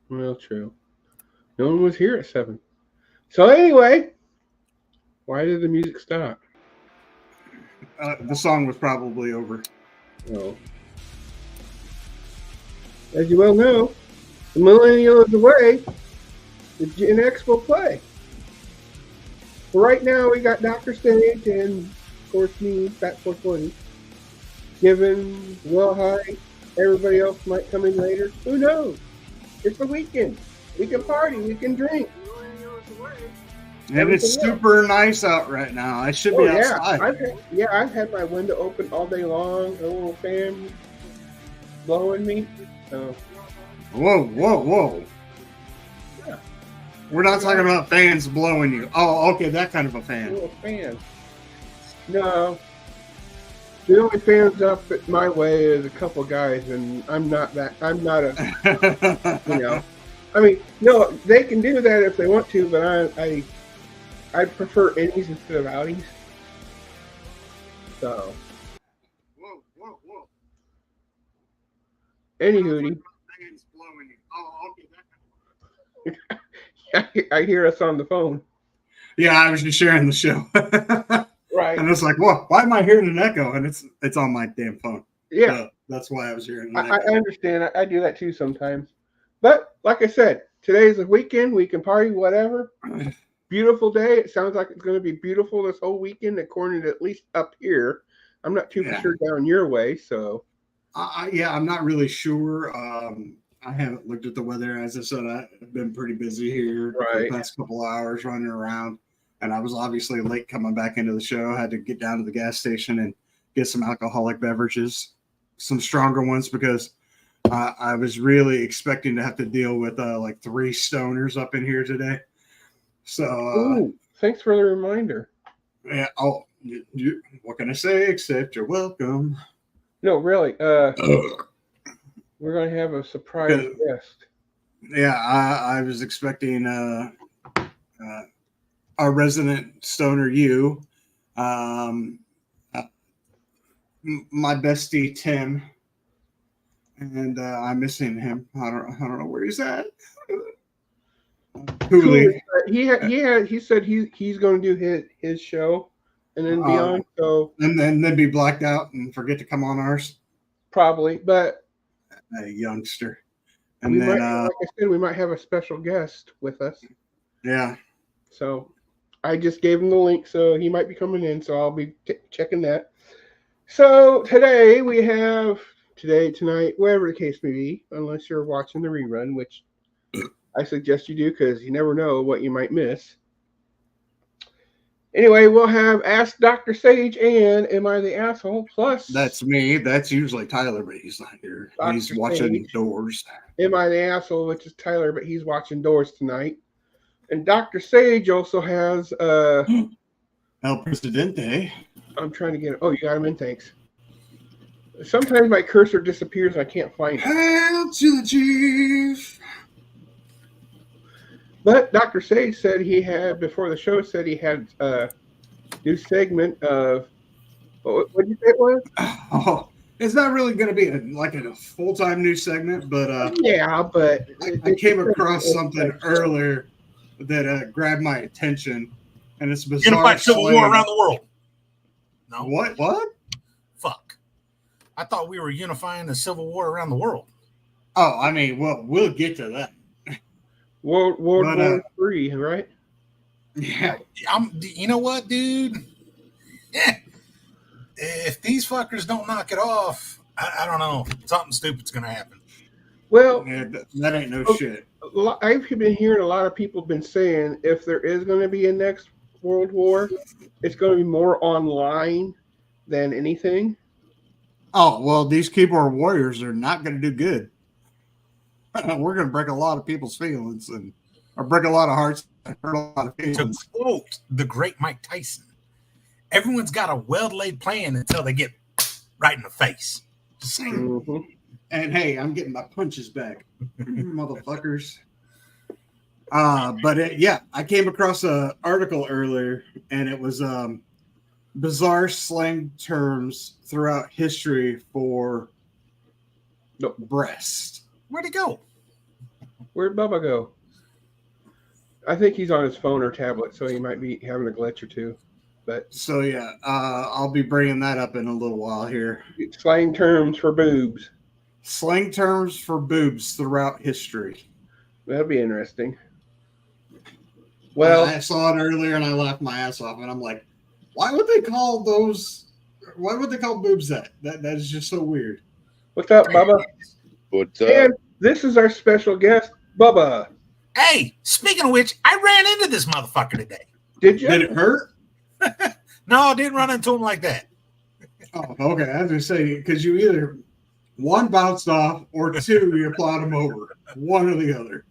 Well, true. No one was here at 7. So anyway, why did the music stop? The song was probably over. Well, as you well know, the millennial is away. The Gen X will play. So right now we got Dr. Stage and of course me, Fat 420. Given well high, everybody else might come in later. Who knows? It's the weekend. We can party, we can drink. And it's super nice out right now. I should be outside. I've had my window open all day long. A little fan blowing me. So. Whoa. Yeah. We're not talking about fans blowing you. Oh, okay, that kind of a fan. A little fan. No. The only fans up at my way is a couple guys, and I'm not a, I mean, no, they can do that if they want to, but I prefer innies instead of outies. So. Whoa. Anywho. Oh, okay. I hear us on the phone. Yeah, I was just sharing the show. Right. And it's like, whoa, why am I hearing an echo? And it's on my damn phone. Yeah. So that's why I was hearing an echo. I understand. I do that too sometimes. But like I said, today's a weekend. We can party, whatever. Beautiful day. It sounds like it's going to be beautiful this whole weekend, according to at least up here. I'm not too sure down your way, so. I'm not really sure. I haven't looked at the weather. As I said, I've been pretty busy here for the past couple of hours running around. And I was obviously late coming back into the show. I had to get down to the gas station and get some alcoholic beverages, some stronger ones, because I was really expecting to have to deal with like 3 stoners up in here today. So thanks for the reminder. Yeah. Oh, what can I say except you're welcome? No, really. We're going to have a surprise guest. Yeah, I was expecting our resident stoner, you, my bestie Tim, and I'm missing him. I don't know where he's at. Cooley. He said he's going to do his show, and then be on. So and then be blacked out and forget to come on ours. Probably, but a youngster. And then, like I said, we might have a special guest with us. Yeah. So I just gave him the link, so he might be coming in. So I'll be checking that. So tonight, whatever the case may be, unless you're watching the rerun, which I suggest you do because you never know what you might miss. Anyway, we'll have Ask Dr. Sage and Am I the Asshole? Plus, that's me. That's usually Tyler, but he's not here. Dr. He's watching Sage. Doors. Am I the Asshole? Which is Tyler, but he's watching Doors tonight. And Dr. Sage also has El Presidente. I'm trying to get it. Oh, you got him in. Thanks. Sometimes my cursor disappears and I can't find it. Hail to the chief. But Dr. Sage said he had, before the show, said he had a new segment of, what did you say it was? Oh, it's not really going to be a full-time new segment, but yeah, but I came across something earlier that grabbed my attention, and it's bizarre. Unified civil war around the world. No. What? Fuck. I thought we were unifying the civil war around the world. Oh, I mean, well, we'll get to that. World War III, right? Yeah. You know what, dude? Yeah. If these fuckers don't knock it off, I don't know. Something stupid's going to happen. Well, yeah, that ain't no shit. I've been hearing a lot of people been saying if there is going to be a next World War, it's going to be more online than anything. Oh, well, these keyboard warriors are not going to do good. We're going to break a lot of people's feelings or break a lot of hearts and hurt a lot of feelings. To quote the great Mike Tyson, everyone's got a well-laid plan until they get right in the face. Just saying. Mm-hmm. And hey, I'm getting my punches back, motherfuckers. But I came across an article earlier, and it was bizarre slang terms throughout history for breast. Where'd it go? Where'd Bubba go? I think he's on his phone or tablet, so he might be having a glitch or two. But so yeah, I'll be bringing that up in a little while here. Slang terms for boobs. Slang terms for boobs throughout history. That'll be interesting. Well, I saw it earlier and I laughed my ass off, and I'm like, why would they call those? Why would they call boobs that? That is just so weird. What's up, Bubba? What's up? And this is our special guest, Bubba. Hey, speaking of which, I ran into this motherfucker today. Did you? Did it hurt? No, I didn't run into him like that. Oh, okay. I was going to say, because you either one bounced off or two, you plowed him over. One or the other.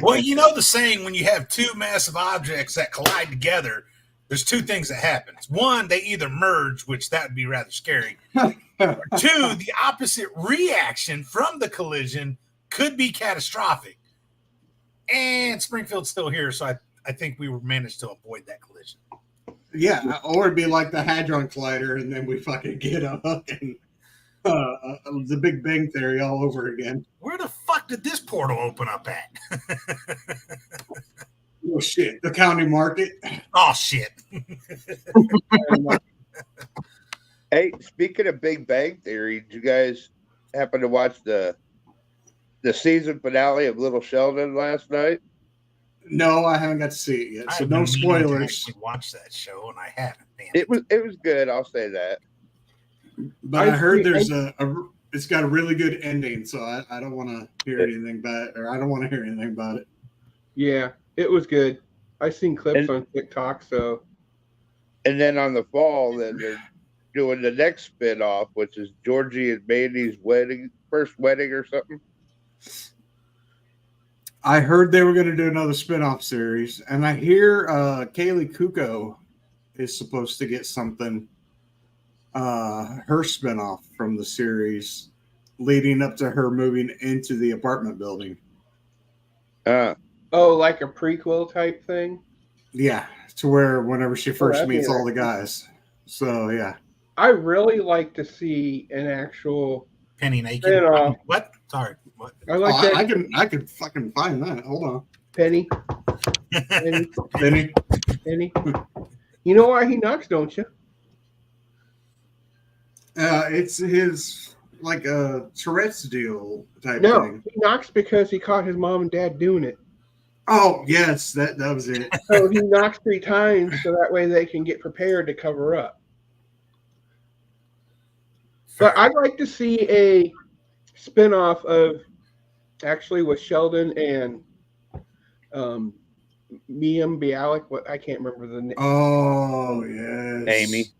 Well, you know the saying, when you have two massive objects that collide together, there's two things that happens. One, they either merge, which that would be rather scary. Or two, the opposite reaction from the collision could be catastrophic. And Springfield's still here, so I think we managed to avoid that collision. Yeah, or it'd be like the Hadron Collider, and then we fucking get a fucking the Big Bang Theory all over again. Where the fuck did this portal open up at? Oh shit, the county market. Oh shit. Hey, speaking of Big Bang Theory, did you guys happen to watch the season finale of Little Sheldon last night? No, I haven't got to see it yet, so no spoilers. Watch that show, and I haven't. It was good. I'll say that. But I heard there's it's got a really good ending, so I don't want to hear anything about or I don't want to hear anything about it. Yeah, it was good. I seen clips on TikTok, so. And then on the fall, then they're doing the next spinoff, which is Georgie and Mandy's first wedding or something. I heard they were going to do another spinoff series, and I hear Kaylee Kuko is supposed to get something, her spinoff from the series, leading up to her moving into the apartment building. Oh, like a prequel type thing? Yeah, to where whenever she first meets all the guys. So, yeah. I really like to see an actual Penny naked. spinoff. What? Sorry. What? I like that. I can fucking find that. Hold on. Penny. Penny. You know why he knocks, don't you? It's his like a Tourette's deal type No, thing. he knocks because he caught his mom and dad doing it. Oh yes, that was it. So he knocks 3 times so that way they can get prepared to cover up. But I'd like to see a spinoff of actually with Sheldon and Miam Bialik. What I can't remember the name. Oh yes,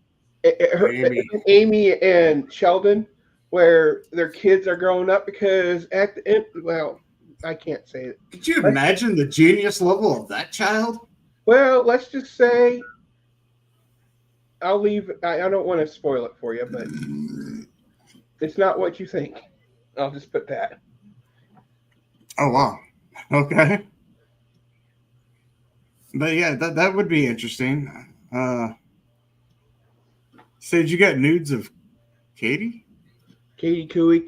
Amy and Sheldon, where their kids are growing up because at the end, well, I can't say it. Could you imagine the genius level of that child? Well, let's just say I'll leave. I don't want to spoil it for you, but it's not what you think. I'll just put that. Oh wow. Okay. But yeah, that would be interesting. So did you got nudes of Katie? Katie Kaylee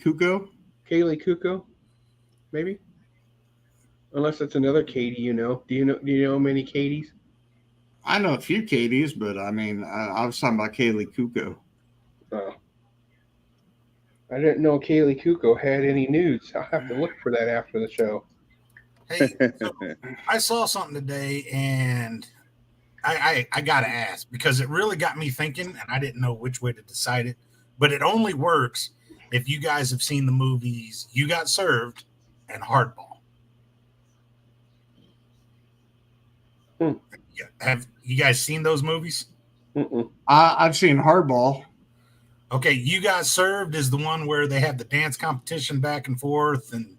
Kuko? Kaylee Kuko, maybe? Unless it's another Katie, you know. Do you know many Katies? I know a few Katies, but I mean, I was talking about Kaylee Kuko. Oh. I didn't know Kaylee Kuko had any nudes. I'll have to look for that after the show. Hey, so I saw something today, and I got to ask because it really got me thinking, and I didn't know which way to decide it. But it only works if you guys have seen the movies You Got Served and Hardball. Have you guys seen those movies? I've seen Hardball. Okay, You Got Served is the one where they have the dance competition back and forth, and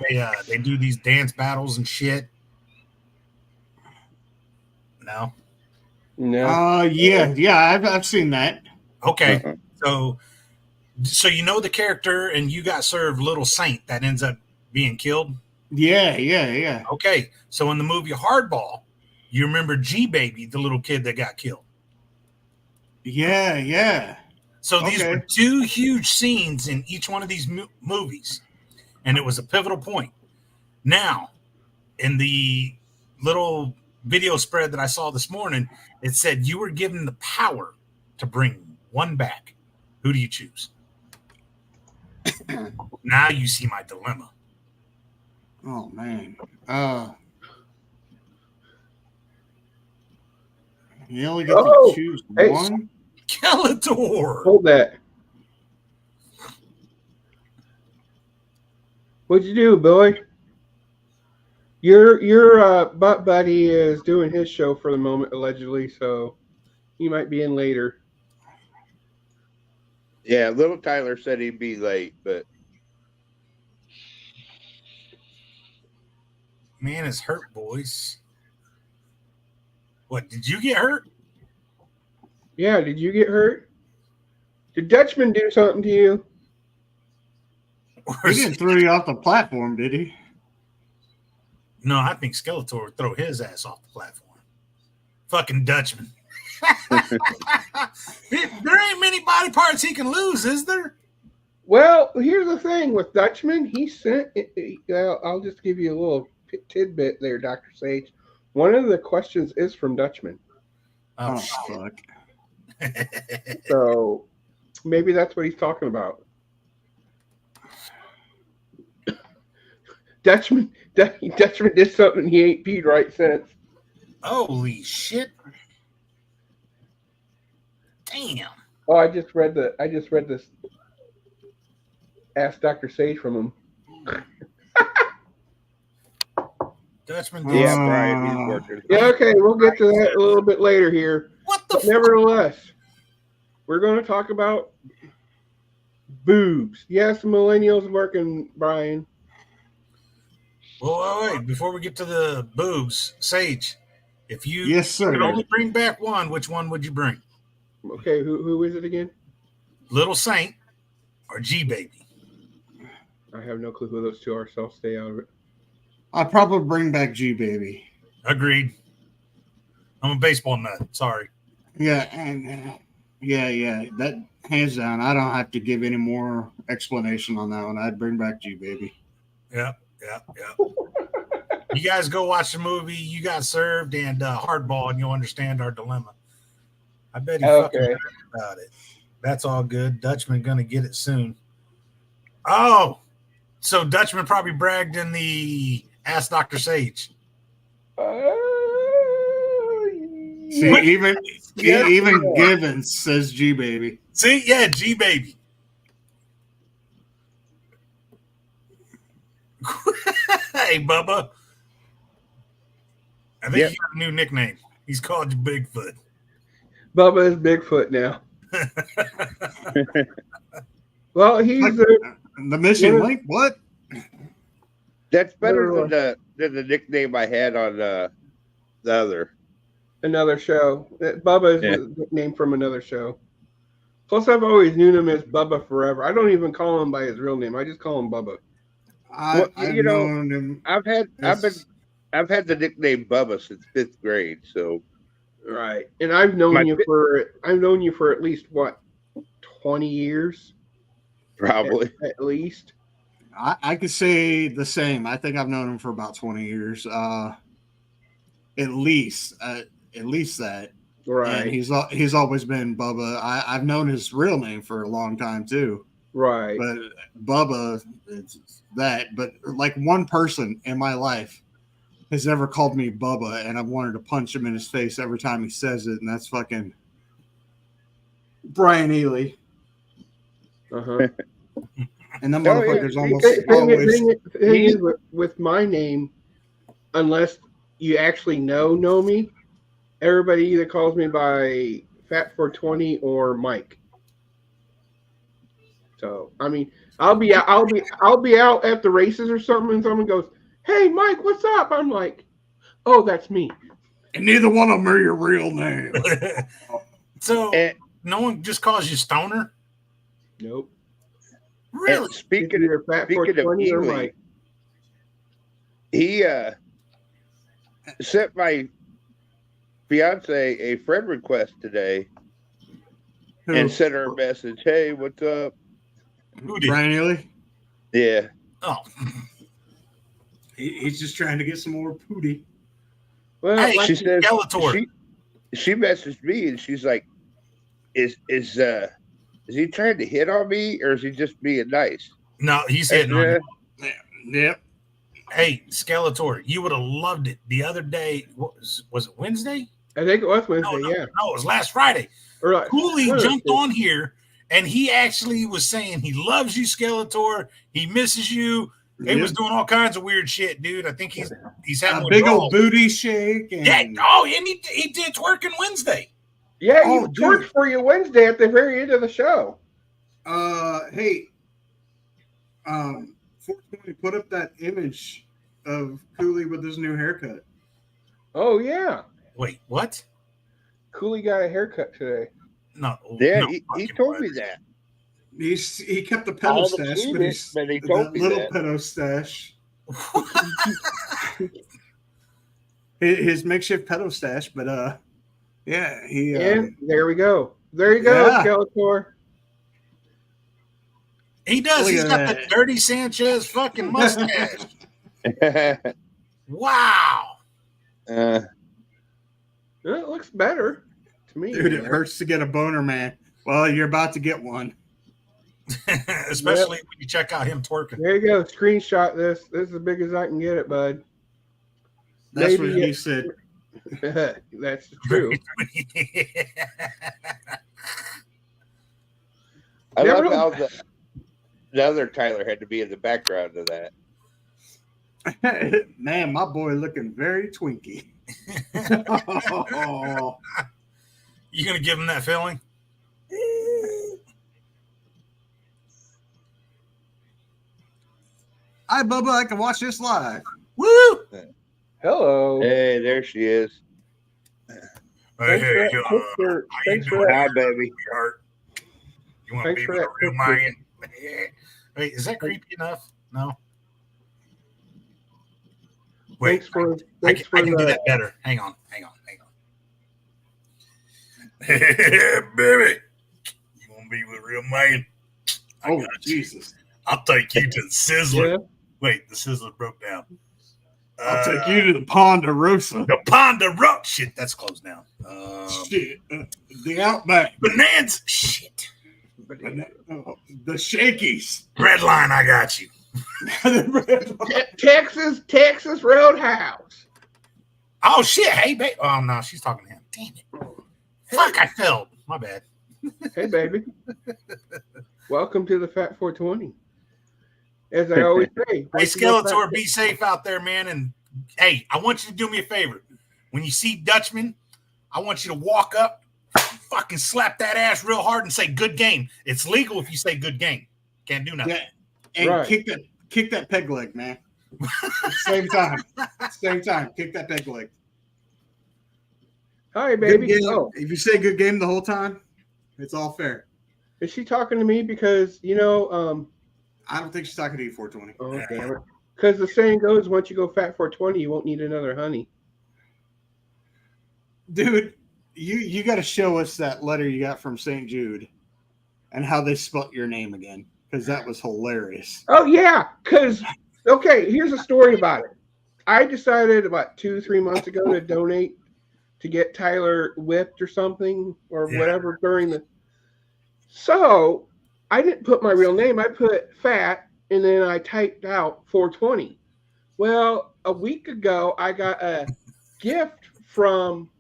they do these dance battles and shit. No. Yeah, I've seen that. Okay, so you know the character, and You Got Served, Little Saint, that ends up being killed. Yeah. Okay, so in the movie Hardball, you remember G Baby, the little kid that got killed. Yeah. So these were two huge scenes in each one of these movies, and it was a pivotal point. Now, in the little video spread that I saw this morning, it said you were given the power to bring one back. Who do you choose? Now you see my dilemma. Oh man. You only get to choose one. Skeletor. Hold that. What'd you do, Billy? Your butt buddy is doing his show for the moment, allegedly, so he might be in later. Yeah, little Tyler said he'd be late, but man is hurt, boys. What, did you get hurt? Yeah, did you get hurt? Did Dutchman do something to you? He didn't throw you off the platform, did he? No, I think Skeletor would throw his ass off the platform. Fucking Dutchman. There ain't many body parts he can lose, is there? Well, here's the thing with Dutchman. He sent. I'll just give you a little tidbit there, Dr. Sage. One of the questions is from Dutchman. Oh fuck. So maybe that's what he's talking about. Dutchman did something he ain't peed right since. Holy shit. Damn. Oh, I just read this. Ask Dr. Sage from him. Dutchman. Yeah, Brian, he's working. Yeah, okay, we'll get to that a little bit later here. What the? Nevertheless, we're going to talk about boobs. Yes, millennials working, Brian. Well, wait. Before we get to the boobs, Sage, if you could only bring back one, which one would you bring? Okay, who is it again? Little Saint or G-Baby? I have no clue who those two are, so I'll stay out of it. I'd probably bring back G-Baby. Agreed. I'm a baseball nut. Sorry. Yeah, and yeah. That hands down. I don't have to give any more explanation on that one. I'd bring back G-Baby. Yep. You guys go watch the movie You Got Served and Hardball, and you'll understand our dilemma. I bet he fucking heard about it. That's all good. Dutchman gonna get it soon. Oh, so Dutchman probably bragged in the Ask Dr. Sage. See, even Gibbons says G-Baby. See, yeah, G-Baby. Hey, Bubba. I think he got a new nickname. He's called you Bigfoot. Bubba is Bigfoot now. Well, he's the missing link. What? That's better than the nickname I had on the another show. Bubba is a nickname from another show. Plus, I've always known him as Bubba forever. I don't even call him by his real name. I just call him Bubba. I've had the nickname Bubba since 5th grade. So, right, and I've known you for at least 20 years, probably at least. I could say the same. I think I've known him for about 20 years, at least that. Right, and he's always been Bubba. I've known his real name for a long time too. Right, but Bubba, it's that. But like one person in my life has ever called me Bubba, and I've wanted to punch him in his face every time he says it, and that's fucking Brian Ely. Uh-huh. And that motherfucker's almost always. Thing is with my name, unless you actually know me, everybody either calls me by Fat 420 or Mike. So I mean, I'll be out at the races or something, and someone goes, "Hey, Mike, what's up?" I'm like, "Oh, that's me." And neither one of them are your real name. So no one just calls you Stoner? Nope. Really? Speaking of Mike, he sent my fiance a friend request today, and sent her a message. Hey, what's up? Who did? Brian Ely? Yeah. Oh. He's just trying to get some more pooty. Well, Hey, she says Skeletor. She messaged me and she's like, "Is he trying to hit on me or is he just being nice?" No, he's hitting on you. Yep. Hey, Skeletor, you would have loved it the other day. Was it Wednesday? I think it was Wednesday. No, yeah. No, it was last Friday. Right. Cooley jumped on here and he actually was saying he loves you, Skeletor. He misses you. He was doing all kinds of weird shit, dude. I think he's having a big old booty shake. And... Yeah. Oh, and he did twerking Wednesday. Yeah, he twerked for you Wednesday at the very end of the show. Hey, 420, put up that image of Cooley with his new haircut. Oh yeah. Wait, what? Cooley got a haircut today. No. Yeah, no, he told me that. He kept the pedo stash, but he told me little that. pedo stash. His makeshift pedo stash, but yeah, he. And there we go. There you go, Skeletor. He does. He's got the Dirty Sanchez fucking mustache. Wow. It looks better to me. Dude, it hurts to get a boner, man. Well, you're about to get one. Especially when you check out him twerking. There you go. Screenshot this. This is as big as I can get it, bud. That's what he said. That's true. I love how the other Tyler had to be in the background of that. Man, my boy looking very twinky. You gonna give him that feeling? Hi, Bubba. I can watch this live. Woo! Hello. Hey, there she is. Hi, baby. You want to be with a real man? Wait, is that creepy enough? No. Wait, I can do that better. Hang on. Baby, you want to be with a real man? Oh, Jesus. I'll take you to the Sizzler. Yeah. Wait, the Sizzler broke down. I'll take you to the Ponderosa. The Ponderosa. Shit, that's closed down. Shit. The Outback. Bonanza. Shit. The Shakies. Red Line, I got you. Texas Roadhouse. Oh, shit. Hey, babe. Oh, no, she's talking to him. Damn it. Fuck, I failed. My bad. Hey, baby. Welcome to the Fat 420. As I always say. Hey, Skeletor, be safe out there, man. And, hey, I want you to do me a favor. When you see Dutchman, I want you to walk up, fucking slap that ass real hard and say, good game. It's legal if you say good game. Can't do nothing. Yeah. And kick that peg leg, man. Same time. Kick that peg leg. Hi, baby. If you say good game the whole time, it's all fair. Is she talking to me? Because, I don't think she's talking to you, 420. Oh, damn it. Because the saying goes, once you go fat 420, you won't need another honey. Dude, you got to show us that letter you got from St. Jude and how they spelt your name again, because that was hilarious. Oh, yeah. Because, okay, here's a story about it. I decided about 2-3 months ago to donate to get Tyler whipped or something or whatever during the... So I didn't put my real name. I put fat, and then I typed out 420. Well, a week ago, I got a gift from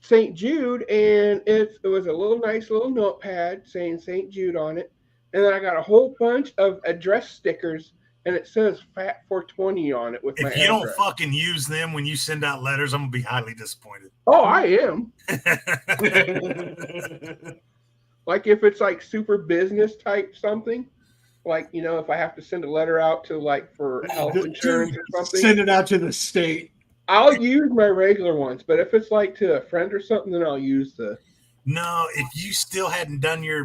St. Jude, and it was a nice little notepad saying St. Jude on it. And then I got a whole bunch of address stickers, and it says Fat 420 on it with my address. If you don't fucking use them when you send out letters, I'm going to be highly disappointed. Oh, I am. Like if it's like super business type something, like, if I have to send a letter out to for health insurance or something. Send it out to the state. I'll use my regular ones, but if it's like to a friend or something, then I'll use the... No, if you still hadn't done your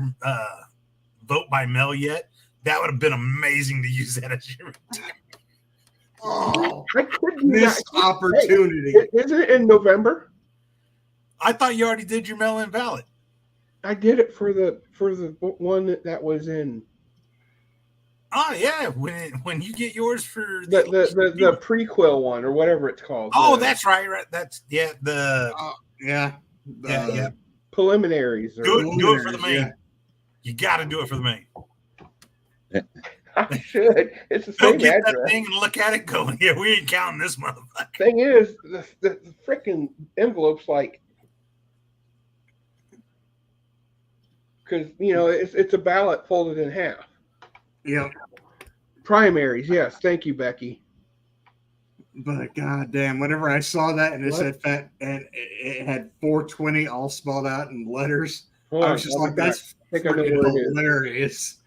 vote by mail yet, that would have been amazing to use that as your... Oh, I could missed opportunity. Hey, isn't it in November? I thought you already did your mail-in ballot. I did it for the one that was in. Oh yeah, when you get yours for the prequel one or whatever it's called. Oh, that's right. That's the preliminaries. Do it for the main. Yeah. You got to do it for the main. I should. It's the same get address. That thing and look at it going, yeah, we ain't counting this motherfucker. Thing is, the freaking envelope's like, because, it's a ballot folded in half. Yeah. Primaries, yes. Thank you, Becky. But goddamn, whenever I saw that and it said fat and it had 420 all spelled out in letters, I was just like, that's hilarious.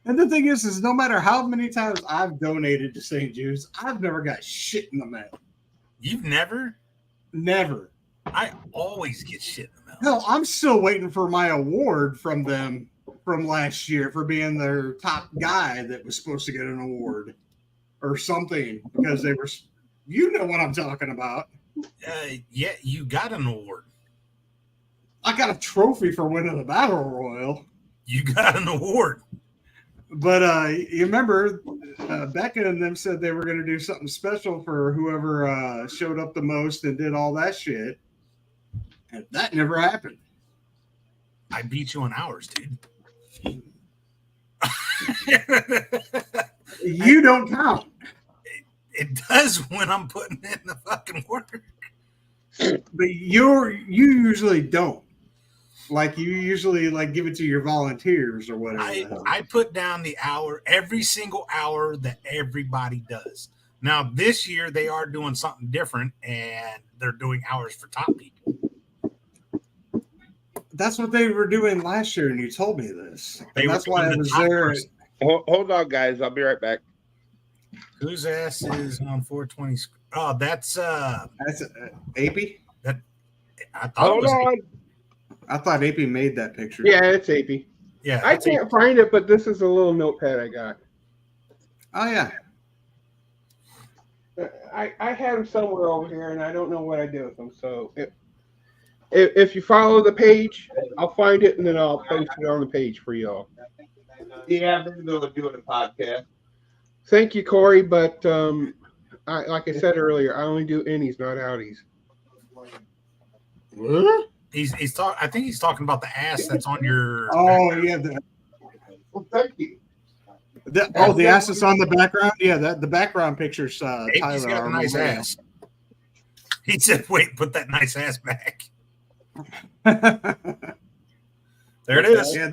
And the thing is no matter how many times I've donated to St. Jude's, I've never got shit in the mail. You've never? Never. I always get shit in the mail. Hell, I'm still waiting for my award from them from last year for being their top guy that was supposed to get an award or something, because they were, you know what I'm talking about. Yeah, you got an award. I got a trophy for winning the Battle Royal. You got an award. But you remember Becca and them said they were going to do something special for whoever showed up the most and did all that shit. And that never happened. I beat you in hours, dude. You don't count. It does when I'm putting in the fucking work. But you usually don't. Like, you usually give it to your volunteers or whatever. I put down the hour, every single hour that everybody does. Now, this year they are doing something different, and they're doing hours for top people. That's what they were doing last year, and you told me this. That's why I was there. Hold on, guys. I'll be right back. Whose ass is on 420? Oh, that's AP? Hold on. I thought AP made that picture. Yeah, it's AP. Yeah, I can't find it, but this is a little notepad I got. Oh, yeah. I had them somewhere over here, and I don't know what I did with them. So if you follow the page, I'll find it, and then I'll post it on the page for y'all. Yeah, I'm in the middle of doing a podcast. Thank you, Corey, but like I said earlier, I only do innies, not outies. What? He's talking. I think he's talking about the ass that's on your. Oh yeah. Well, thank you. The ass that's on the background. Yeah, the background picture's Tyler. He's got a nice ass. He said, "Wait, put that nice ass back." There it is. Yeah.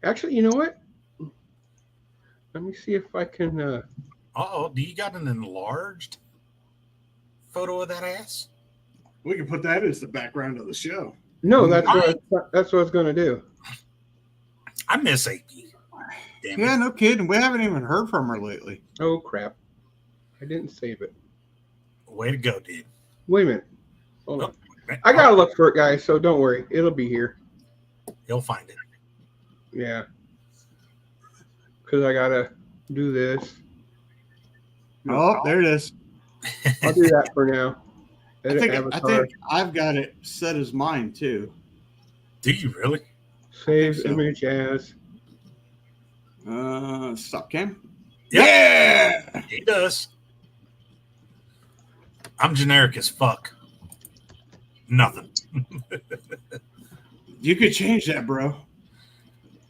Actually, you know what? Let me see if I can. Do you got an enlarged photo of that ass? We can put that as the background of the show. No, that's what I was going to do. I miss AP. Yeah, no kidding. We haven't even heard from her lately. Oh, crap. I didn't save it. Way to go, dude. Wait a minute. Hold on. I got to look for it, guys, so don't worry. It'll be here. You'll find it. Yeah. Because I got to do this. Oh, there it is. I'll do that for now. I think I've got it set as mine too. Do you really? Save image as. Stop cam. Yep. Yeah, he does. I'm generic as fuck. Nothing. You could change that, bro.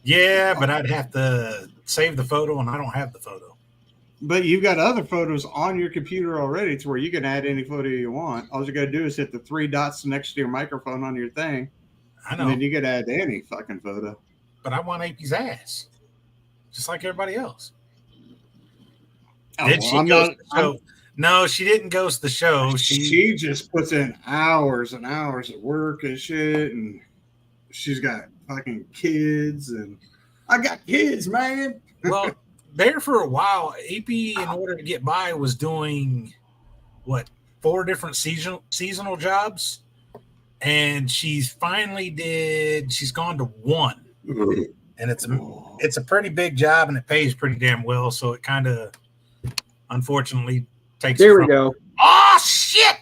Yeah, but I'd have to save the photo, and I don't have the photo. But you've got other photos on your computer already to where you can add any photo you want. All you got to do is hit the 3 dots next to your microphone on your thing. I know. And then you can add any fucking photo. But I want AP's ass. Just like everybody else. Oh, Did she ghost the show? No, she didn't ghost the show. She just puts in hours and hours of work and shit. And she's got fucking kids. And I got kids, man. Well, there for a while, AP, in order to get by, was doing 4 different seasonal jobs, and she's gone to 1, and it's a pretty big job, and it pays pretty damn well. So it kind of, unfortunately, takes. There we go. Oh shit!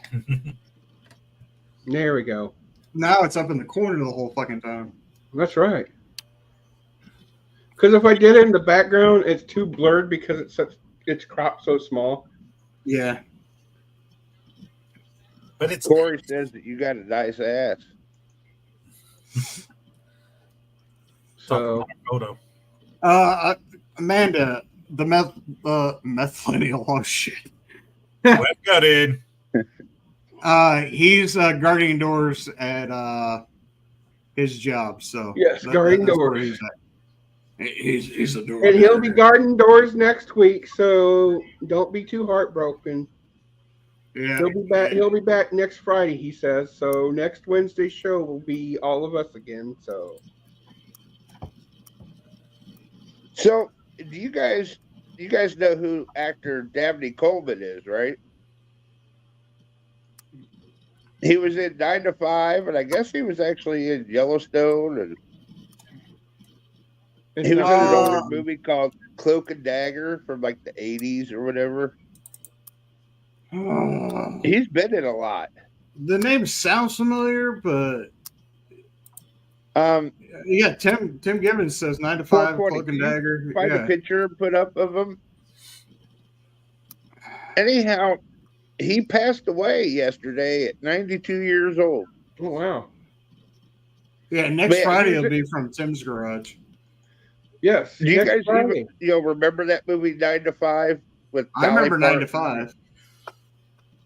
There we go. Now it's up in the corner the whole fucking time. That's right. Because if I did it in the background, it's too blurred because it's cropped so small. Yeah. But it's Corey says that you got a nice ass. So photo. Amanda, the Millennial. Oh shit. Well, got in. He's guarding doors at his job. So yes, guarding doors. He's a door. And he'll be guarding doors next week, so don't be too heartbroken. Yeah. He'll be back next Friday, he says. So next Wednesday's show will be all of us again. So do you guys know who actor Dabney Coleman is, right? He was in 9 to 5, and I guess he was actually in Yellowstone, and he was in an older movie called Cloak and Dagger from like the 80s or whatever. He's been in a lot. The name sounds familiar, but yeah, Tim Gibbons says 9 to 5 Cloak and Dagger. Find a picture and put up of him. Anyhow, he passed away yesterday at 92 years old. oh wow. Yeah, next Friday will be from Tim's Garage. Yes. Do you guys even, remember that movie 9 to 5 with I remember 9 to 5.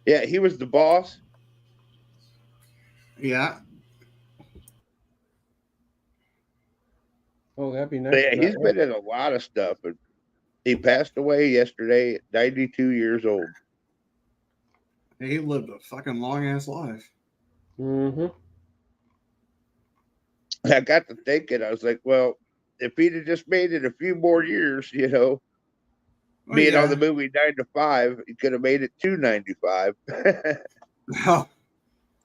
Yeah, he was the boss. Yeah. Oh, that'd be nice. Yeah, he's been in a lot of stuff, and he passed away yesterday at 92 years old. He lived a fucking long ass life. Mm-hmm. I got to thinking, I was like, well, if he'd have just made it a few more years, being on the movie 9 to 5, he could have made it to 95. All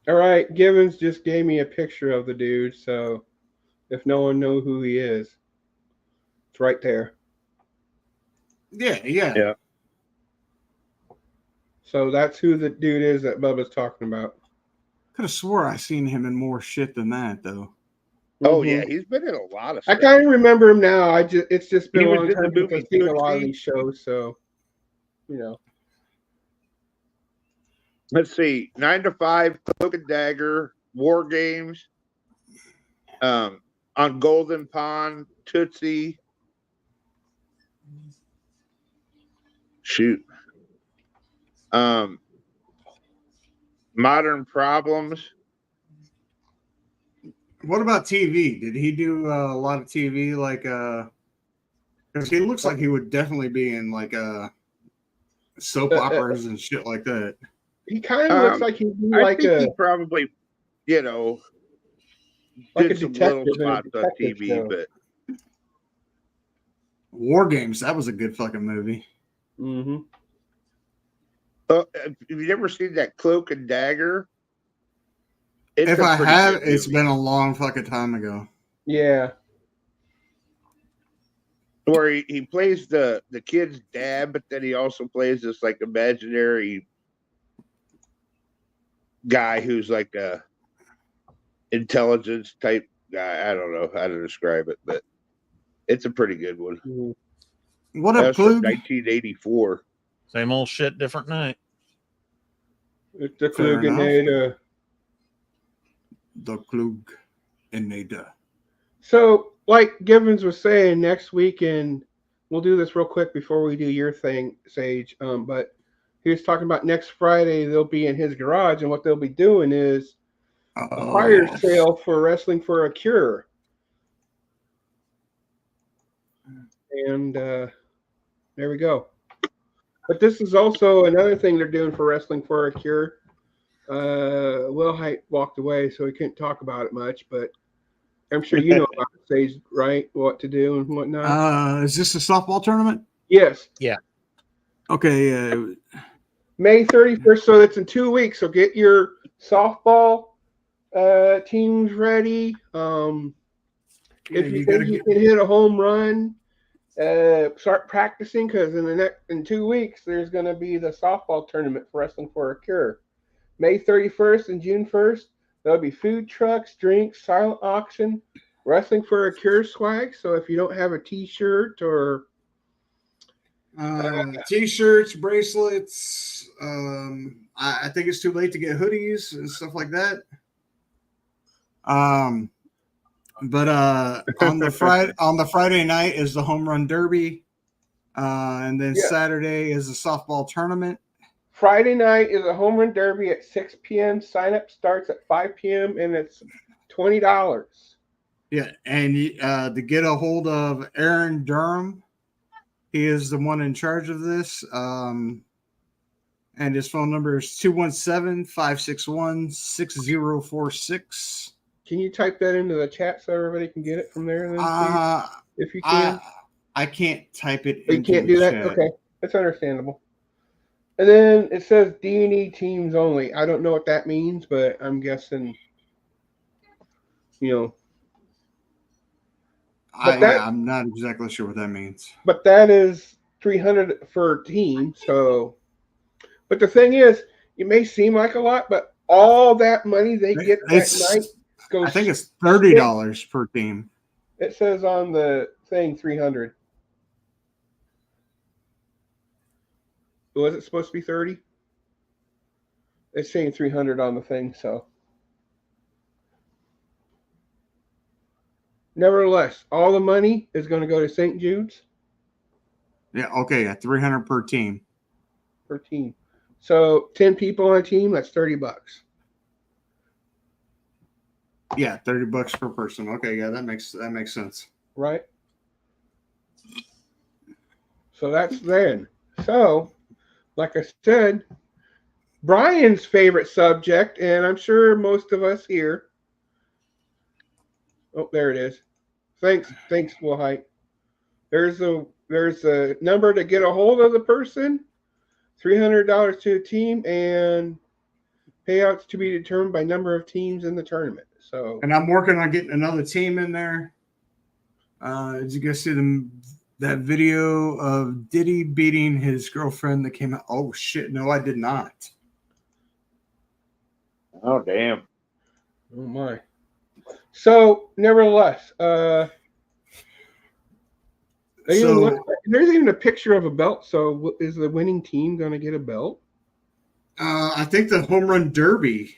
right, Givens just gave me a picture of the dude, so if no one knows who he is, it's right there. Yeah. So that's who the dude is that Bubba's talking about. Could have swore I seen him in more shit than that, though. Oh yeah, he's been in a lot of stuff. I kind of remember him now. It's just been a long time since I've seen a lot of these shows, so Let's see, 9 to 5, Cloak and Dagger, War Games, on Golden Pond, Tootsie. Shoot. Modern Problems. What about TV? Did he do a lot of TV? Like, because he looks like he would definitely be in like soap operas and shit like that. He kind of looks like he'd be like he probably, like did some little spots on TV, show. But War Games, that was a good fucking movie. Mm-hmm. Have you ever seen that Cloak and Dagger? If I have, it's been a long fucking time ago. Yeah. Where he plays the kid's dad, but then he also plays this like imaginary guy who's like a intelligence type guy. I don't know how to describe it, but it's a pretty good one. Mm-hmm. What up, Klug? 1984. Same old shit, different night. It's the Klug the Klug and Nada. So, like Givens was saying, next weekend, we'll do this real quick before we do your thing, Sage. But he was talking about next Friday, they'll be in his garage, and what they'll be doing is a fire sale for Wrestling for a Cure. And there we go. But this is also another thing they're doing for Wrestling for a Cure. Will Height walked away, so he couldn't talk about it much, but I'm sure you know about it, Sage, right? What to do and whatnot. Is this a softball tournament? Yes. Yeah. Okay. May 31st, so that's in 2 weeks. So get your softball teams ready. If you think you can hit a home run, start practicing, because in 2 weeks there's going to be the softball tournament for Wrestling for a Cure. May 31st and June 1st, There'll be food trucks, drinks, silent auction, wrestling for a cure swag. So if you don't have a T-shirt or T-shirts, bracelets. I think it's too late to get hoodies and stuff like that. But on the Friday night is the home run derby, and then Saturday is the softball tournament. Friday night is a home run derby at 6 p.m. Sign up starts at 5 p.m. and it's $20. Yeah, and to get a hold of Aaron Durham, he is the one in charge of this. And his phone number is 217-561-6046. Can you type that into the chat so everybody can get it from there? Then, if you can. I can't type it. You can't do that? Chat. Okay, that's understandable. And then it says D&E teams only. I don't know what that means, but I'm guessing, I'm not exactly sure what that means. But that is $300 for a team. So, but the thing is, it may seem like a lot, but all that money they get that night goes. I think it's $30 per team. It says on the thing $300. Was it supposed to be 30? It's saying 300 on the thing, so. Nevertheless, all the money is going to go to St. Jude's. Yeah, okay, yeah, $300 per team. Per team. So 10 people on a team, that's $30. Yeah, $30 per person. Okay, yeah, that makes sense. Right. So that's then. So, like I said, Brian's favorite subject, and I'm sure most of us here. Oh, there it is. Thanks, Will Height. There's a number to get a hold of the person, $300 to a team, and payouts to be determined by number of teams in the tournament. So, and I'm working on getting another team in there. Did you guys see that video of Diddy beating his girlfriend that came out? Oh shit! No, I did not. Oh damn! Oh my! So, nevertheless, there's even a picture of a belt. So, is the winning team going to get a belt? I think the home run derby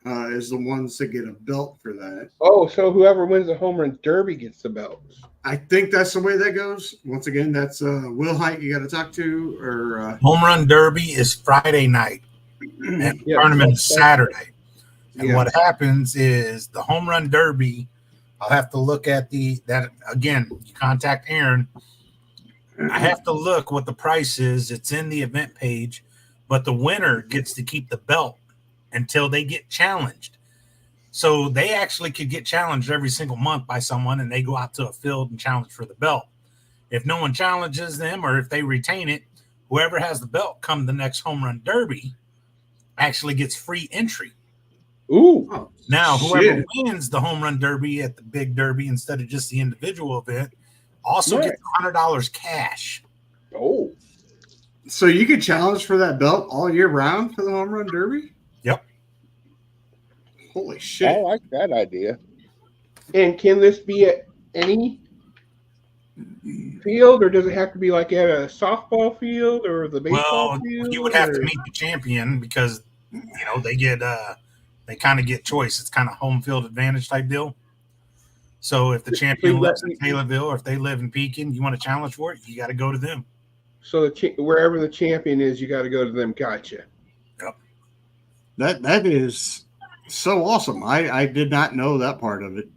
is the ones that get a belt for that. Oh, so whoever wins the home run derby gets the belts. I think that's the way that goes. Once again, that's Will Height you got to talk to. Or home run derby is Friday night, and the tournament is Saturday. And what happens is the home run derby. I'll have to look at that again. You contact Aaron. I have to look what the price is. It's in the event page, but the winner gets to keep the belt until they get challenged. So they actually could get challenged every single month by someone, and they go out to a field and challenge for the belt. If no one challenges them, or if they retain it, whoever has the belt come the next home run derby actually gets free entry. Ooh! Now, whoever wins the home run derby at the big derby instead of just the individual event also gets $100 cash. Oh. So you could challenge for that belt all year round for the home run derby? Yep. Holy shit. I like that idea. And can this be at any field, or does it have to be like at a softball field or the baseball field? You would have to meet the champion because, they get they kind of get choice. It's kind of home field advantage type deal. So if the champion lives in Taylorville, or if they live in Pekin, you want to challenge for it, you got to go to them. So wherever the champion is, you got to go to them. Gotcha. Yep. That is so awesome. I did not know that part of it.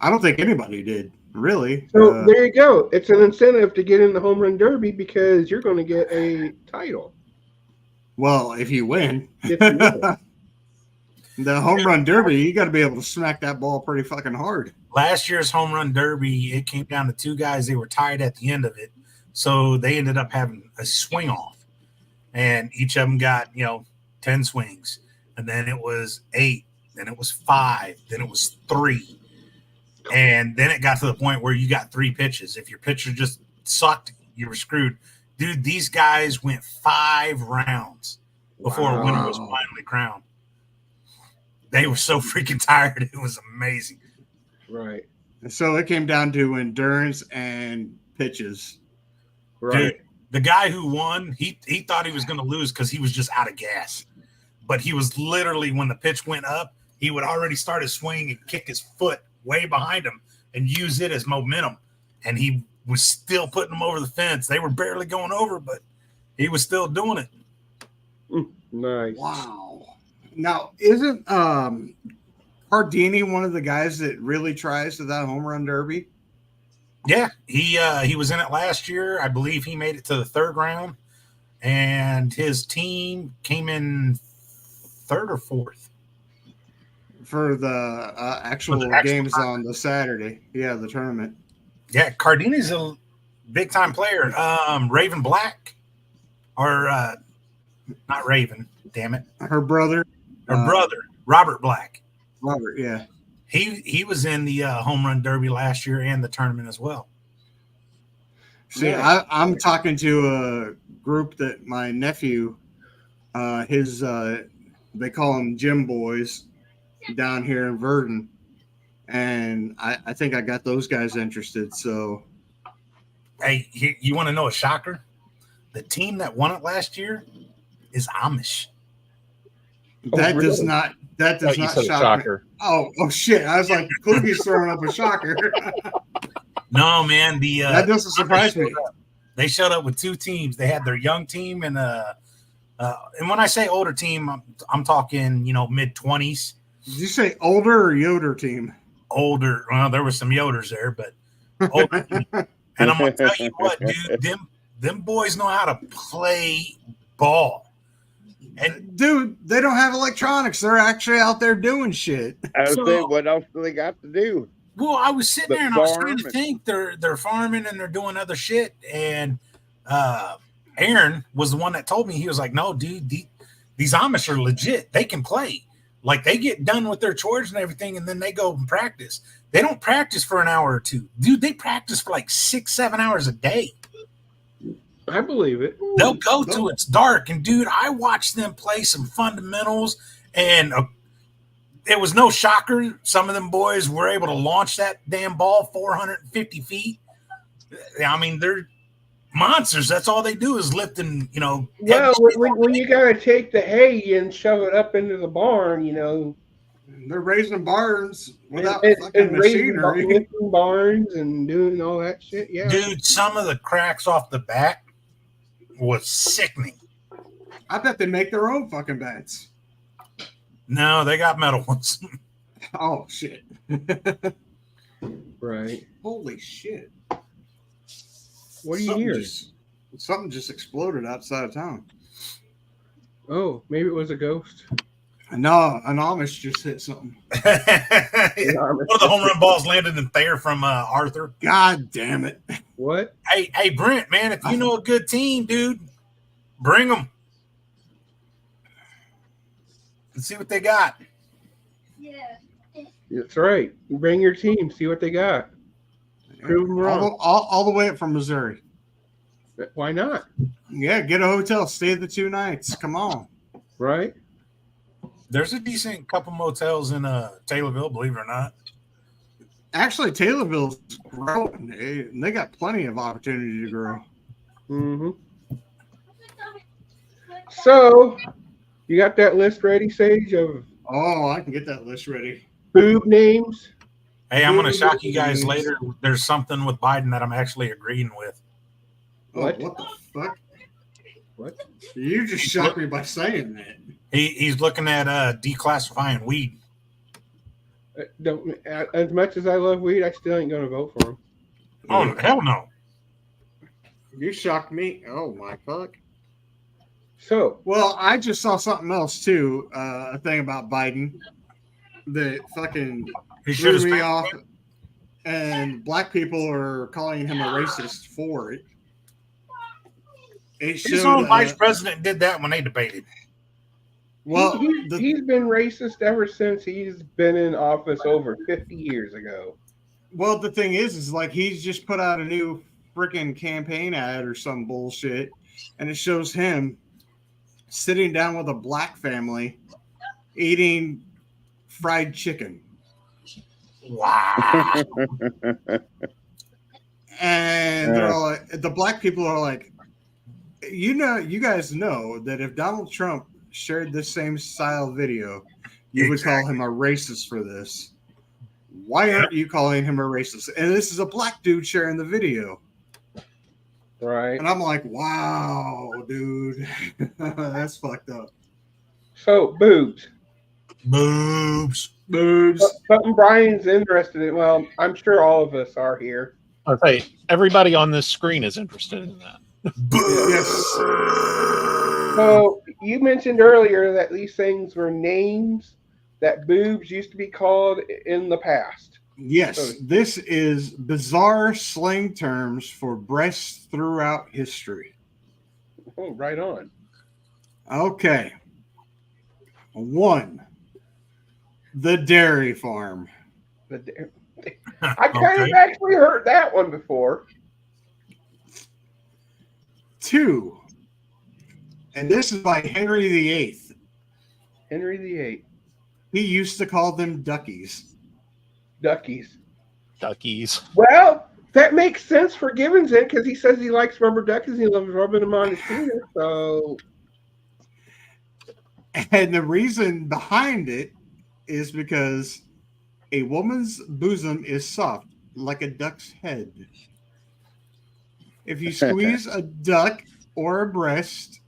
I don't think anybody did, really. So there you go. It's an incentive to get in the home run derby because you're going to get a title. Well, if you win. The home run derby, you got to be able to smack that ball pretty fucking hard. Last year's home run derby, it came down to two guys. They were tied at the end of it. So they ended up having a swing off. And each of them got, 10 swings. And then it was 8. Then it was 5. Then it was 3. And then it got to the point where you got 3 pitches. If your pitcher just sucked, you were screwed. Dude, these guys went 5 rounds before a winner was finally crowned. They were so freaking tired. It was amazing. Right. And so it came down to endurance and pitches. Right. Dude, the guy who won, he thought he was going to lose because he was just out of gas. But he was literally, when the pitch went up, he would already start his swing and kick his foot way behind him and use it as momentum. And he was still putting them over the fence. They were barely going over, but he was still doing it. Nice. Wow. Now, isn't Cardini one of the guys that really tries to that home run derby? Yeah, he was in it last year. I believe he made it to the third round, and his team came in third or fourth for the actual games on the Saturday. Yeah, the tournament. Yeah, Cardini's a big time player. Raven Black, or not Raven. Damn it, her brother, Robert Black. Robert, yeah. He was in the home run derby last year and the tournament as well. See, yeah. I'm talking to a group that my nephew, they call them gym boys down here in Verdon. And I think I got those guys interested. So, hey, you want to know a shocker? The team that won it last year is Amish. That does not shock me. Oh shit! I was like, Kluge's throwing up a shocker. No, man, that doesn't surprise me. They showed up with two teams. They had their young team and when I say older team, I'm talking mid-20s. Did you say older or Yoder team? Older. Well, there were some Yoders there, but older. And I'm gonna tell you what, dude, them boys know how to play ball. And dude, they don't have electronics. They're actually out there doing shit. I was saying, what else do they got to do? Well, I was sitting there and I was trying to think. They're farming and they're doing other shit. And Aaron was the one that told me. He was like, "No, dude, these Amish are legit. They can play. Like they get done with their chores and everything, and then they go and practice. They don't practice for an hour or two, dude. They practice for like 6-7 hours a day." I believe it. They'll go to it's dark, and dude, I watched them play some fundamentals, and it was no shocker. Some of them boys were able to launch that damn ball 450 feet. I mean, they're monsters. That's all they do is lift and Well, when you gotta take the hay and shove it up into the barn, they're raising barns without and machinery. Lifting barns and doing all that shit. Yeah, dude, some of the cracks off the back was sickening. I bet they make their own fucking bats. No, they got metal ones. Oh shit! Right. Holy shit! What do you hear? Something just exploded outside of town. Oh, maybe it was a ghost. No, an Amish just hit something. One of the home run balls landed in Thayer from Arthur. God damn it. What? Hey, Brent, man, if you know a good team, dude, bring them. Let's see what they got. Yeah. That's right. Bring your team. See what they got. Prove them wrong. All the way up from Missouri. Why not? Yeah, get a hotel. Stay the 2 nights. Come on. Right? There's a decent couple motels in Taylorville, believe it or not. Actually, Taylorville's growing. They got plenty of opportunity to grow. Mm-hmm. So, you got that list ready, Sage, of I can get that list ready. boob names? Hey, I'm going to shock you guys later. There's something with Biden that I'm actually agreeing with. What? What the fuck? What? You just shocked me by saying that. He's looking at declassifying weed. As much as I love weed, I still ain't going to vote for him. Oh, hell no. You shocked me. Oh, my fuck. So, well, I just saw something else, too. A thing about Biden that fucking threw me off. And black people are calling him a racist for it. His own vice president did that when they debated. Well, he's been racist ever since he's been in office over 50 years ago. Well, the thing is like he's just put out a new freaking campaign ad or some bullshit, and it shows him sitting down with a black family eating fried chicken. Wow. And they're all like, the black people are like, you guys know that if Donald Trump shared this same style video, you would call him a racist for this. Why aren't you calling him a racist? And this is a black dude sharing the video. Right. And I'm like, wow, dude. That's fucked up. So, boobs. Boobs. Something Brian's interested in. Well, I'm sure all of us are here. Okay, everybody on this screen is interested in that. Yes. So, you mentioned earlier that these things were names that boobs used to be called in the past. Yes, this is bizarre slang terms for breasts throughout history. Oh, right on. Okay. 1. The dairy farm. I kind of actually heard that one before. 2. And this is by Henry VIII. Henry VIII. He used to call them duckies. Duckies. Well, that makes sense for Gibbons then, because he says he likes rubber duckies. He loves rubbing them on his penis. So, and the reason behind it is because a woman's bosom is soft, like a duck's head. If you squeeze a duck or a breast,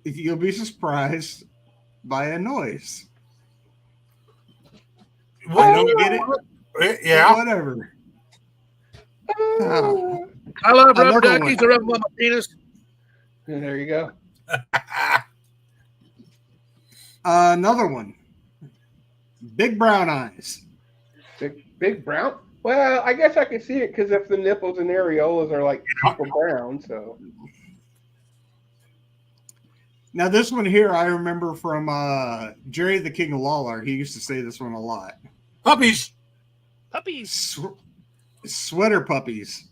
you'll be surprised by a noise. I don't get it. Yeah. Whatever. I love rubber duckies. I rub them on my penis. And there you go. Another one. Big brown eyes. Big brown? Well, I guess I can see it because if the nipples and areolas are like super brown, so. Now, this one here I remember from Jerry the King of Lawler. He used to say this one a lot. Puppies. Sweater puppies.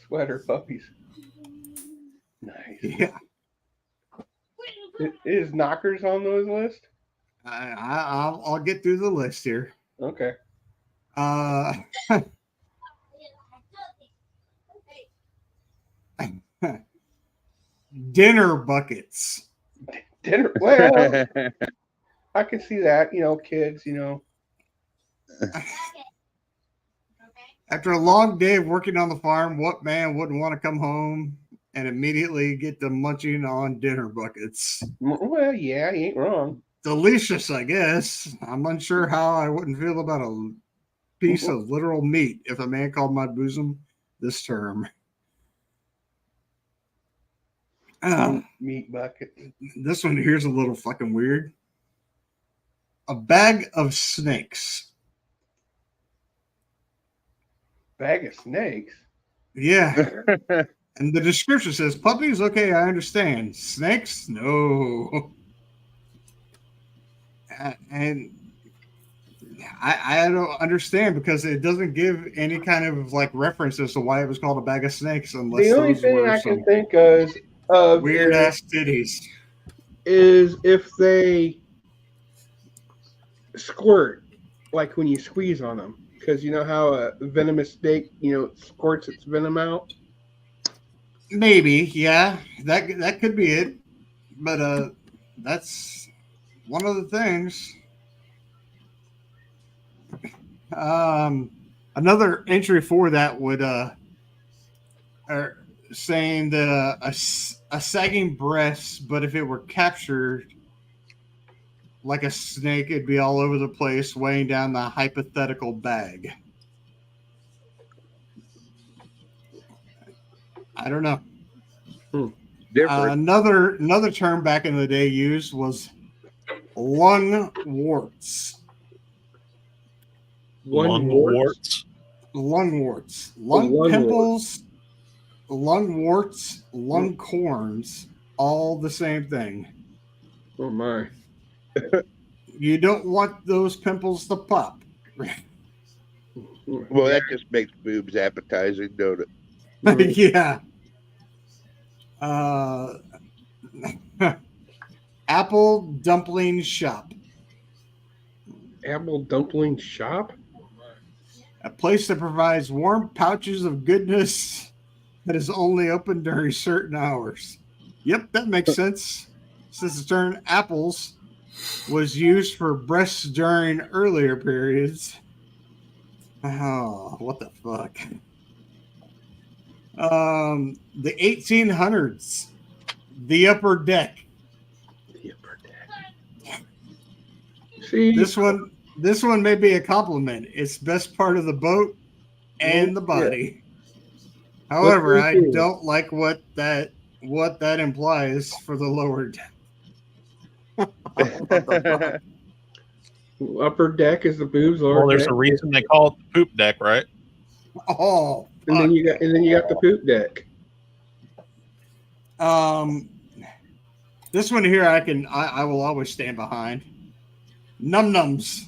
Sweater puppies. Nice. Yeah. Is knockers on those list? I'll get through the list here. Okay. Dinner buckets. Dinner. Well, I can see that. Kids. After a long day of working on the farm, what man wouldn't want to come home and immediately get to munching on dinner buckets? Well, yeah, he ain't wrong. Delicious, I guess. I'm unsure how I wouldn't feel about a piece of literal meat if a man called my bosom this term. Meat bucket. This one here's a little fucking weird. A bag of snakes. Bag of snakes? Yeah. And the description says, puppies, okay, I understand. Snakes? No. And I don't understand because it doesn't give any kind of like reference as to why it was called a bag of snakes unless the only thing I can think of weird ass titties is if they squirt, like when you squeeze on them, because you know how a venomous snake, squirts its venom out. Maybe, yeah, that could be it, but that's one of the things. Another entry for that would saying that a sagging breast, but if it were captured like a snake, it'd be all over the place, weighing down the hypothetical bag. I don't know. Another term back in the day used was lung warts. Lung warts. Lung pimples, lung warts, lung corns, all the same thing. Oh my. You don't want those pimples to pop. Well, that just makes boobs appetizing, don't it? Yeah. Apple dumpling shop. Apple Dumpling Shop? A place that provides warm pouches of goodness that is only open during certain hours. Yep, that makes sense. Since the term apples was used for breasts during earlier periods. Oh, what the fuck? The 1800s. The upper deck. The upper deck. See, This one may be a compliment. It's best part of the boat and the body. Yeah. However, I don't like what that implies for the lower deck. Upper deck is the boobs. Lower Well, there's deck. a reason they call it the poop deck, right? Oh, and then you got the poop deck. This one here, I will always stand behind. Num nums.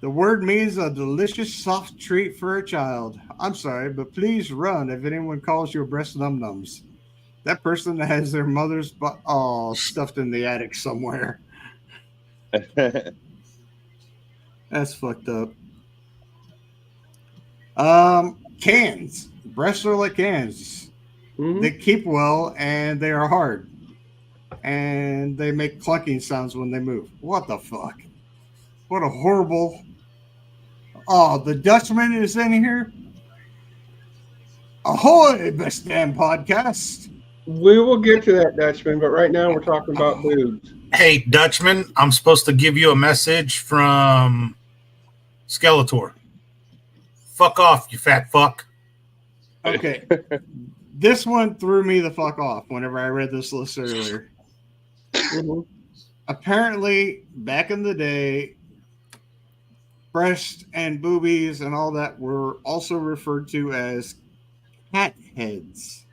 The word means a delicious soft treat for a child. I'm sorry, but please run if anyone calls your breast num nums. That person has their mother's stuffed in the attic somewhere. That's fucked up. Cans. Breasts are like cans. Mm-hmm. They keep well and they are hard. And they make clunking sounds when they move. What the fuck? What a horrible... Oh, the Dutchman is in here? Ahoy, best damn podcast. We will get to that, Dutchman, but right now we're talking about boobs. Hey, Dutchman, I'm supposed to give you a message from Skeletor. Fuck off, you fat fuck. Okay. This one threw me the fuck off whenever I read this list earlier. Mm-hmm. Apparently, back in the day, breast and boobies and all that were also referred to as cat heads.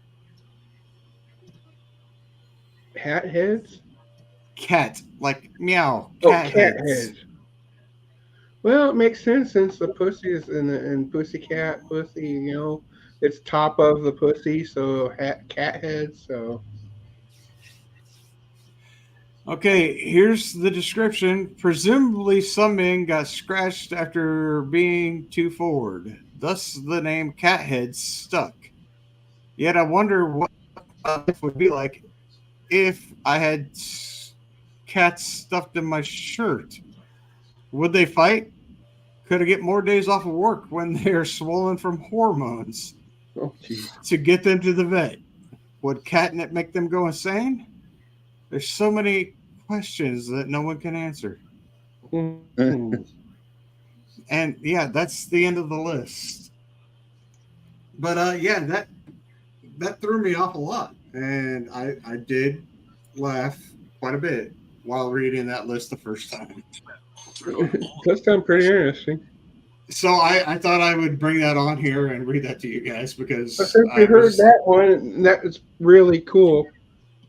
Hat heads? Cat, like meow. Cat heads. Well, it makes sense since the pussy is in pussycat, pussy, you know, it's top of the pussy, so cat heads, so. Okay, here's the description. Presumably, some men got scratched after being too forward. Thus, the name cathead stuck. Yet, I wonder what life would be like if I had cats stuffed in my shirt. Would they fight? Could I get more days off of work when they're swollen from hormones? Oh, geez. To get them to the vet? Would catnip make them go insane? There's so many questions that no one can answer. Mm-hmm. And yeah, that's the end of the list. But yeah, that threw me off a lot. And I did laugh quite a bit while reading that list the first time. That sounds pretty interesting. So I thought I would bring that on here and read that to you guys because since we heard that one, that was really cool.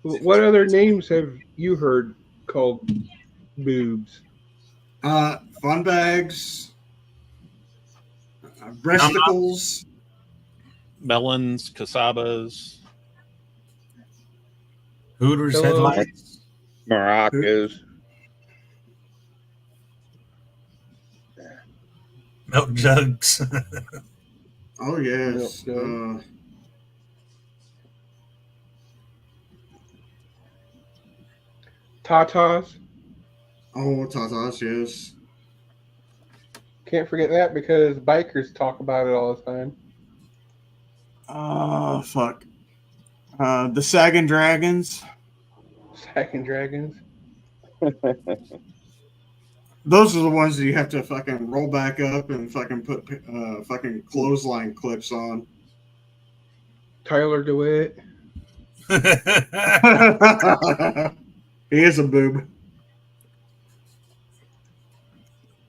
What other names have you heard called boobs? Fun bags, breasticles, melons, casabas, Hooters, headlights, maracas, milk jugs. Oh yes. Tatas. Oh, tatas, yes. Can't forget that because bikers talk about it all the time. Oh, fuck. The Sagging Dragons. Sagging Dragons. Those are the ones that you have to fucking roll back up and fucking put fucking clothesline clips on. Tyler DeWitt. He is a boob.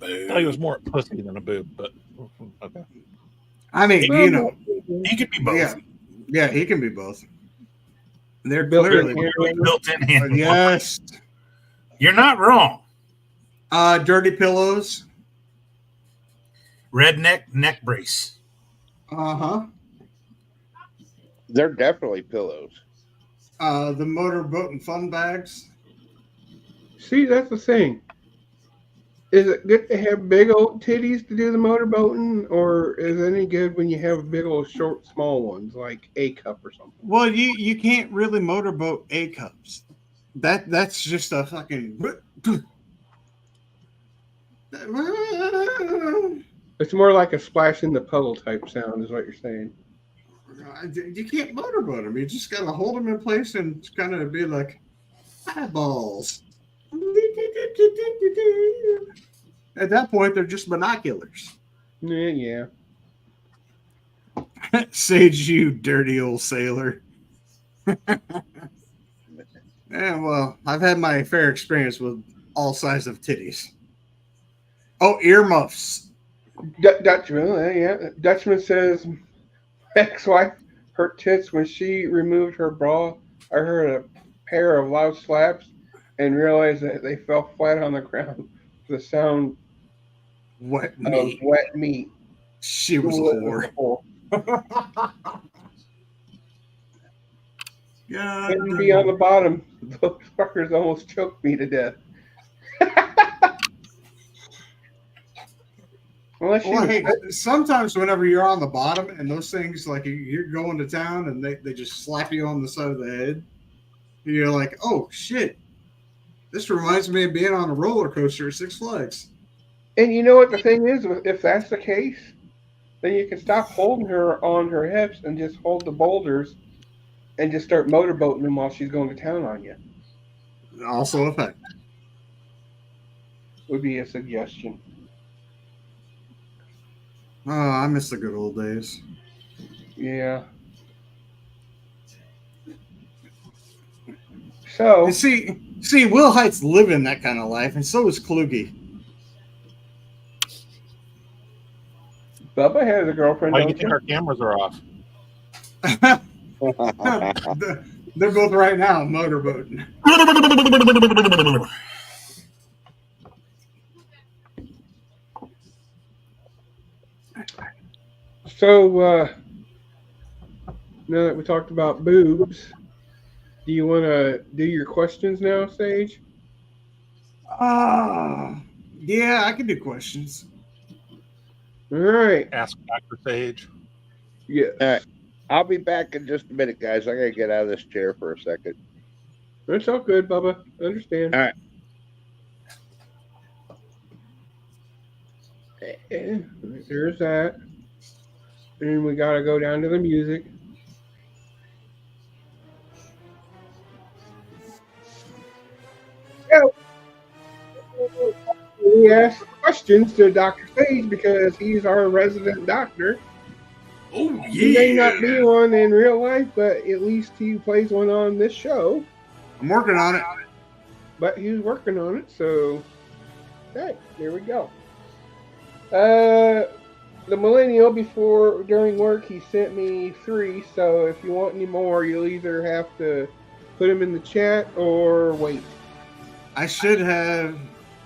I thought he was more a pussy than a boob, but okay. I mean, you know, he could be both. Yeah, he can be both. They're built-in clearly built-in handle. Yes, you're not wrong. Dirty pillows, redneck neck brace. They're definitely pillows. The motorboat and fun bags. See, that's the thing. Is it good to have big old titties to do the motorboating, or is it any good when you have big old short, small ones like A cup or something? Well, you can't really motorboat A cups. That's just a fucking. It's more like a splash in the puddle type sound, is what you're saying. You can't motorboat them. You just gotta hold them in place and kind of be like eyeballs. At that point, they're just binoculars. Yeah. Sage, you dirty old sailor. Yeah, well, I've had my fair experience with all sizes of titties. Oh, earmuffs. Dutchman, yeah. Dutchman says ex-wife hurt tits when she removed her bra. I heard a pair of loud slaps and realized that they fell flat on the ground. The sound Wet of meat. wet meat. She was a whore. God, Couldn't be on the bottom. Those fuckers almost choked me to death. Well, hey, sometimes whenever you're on the bottom and those things, like you're going to town and they just slap you on the side of the head, and you're like, oh shit, this reminds me of being on a roller coaster at Six Flags. And you know what the thing is, if that's the case, then you can stop holding her on her hips and just hold the boulders and just start motorboating them while she's going to town on you. Also a fact. Would be a suggestion. Oh, I miss the good old days. Yeah. So and see, Will Height's living that kind of life, and so is Kluge. Bubba has a girlfriend. Why do you think our cameras are off? They're both right now motorboating. So now that we talked about boobs, do you want to do your questions now, Sage? Yeah, I can do questions. All right. Ask Dr. Sage. Yeah. All right. I'll be back in just a minute, guys. I gotta get out of this chair for a second. That's all good, Bubba. I understand. All right. There's that. And we got to go down to the music. So, we ask questions to Dr. Sage because he's our resident doctor. Oh, yeah. He may not be one in real life, but at least he plays one on this show. I'm working on it. But he's working on it, so okay, there we go. The Millennial, during work, he sent me 3, so if you want any more, you'll either have to put them in the chat or wait. I should have,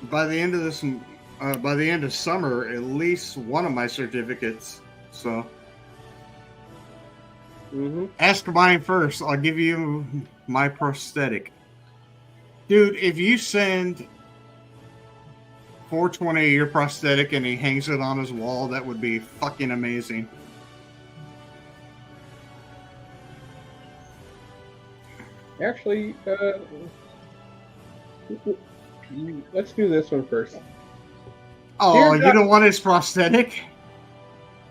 by the end of summer, at least one of my certificates. So ask mine first. I'll give you my prosthetic. Dude, if you send 420 your prosthetic and he hangs it on his wall, that would be fucking amazing. Actually, let's do this one first. Oh, you don't want his prosthetic?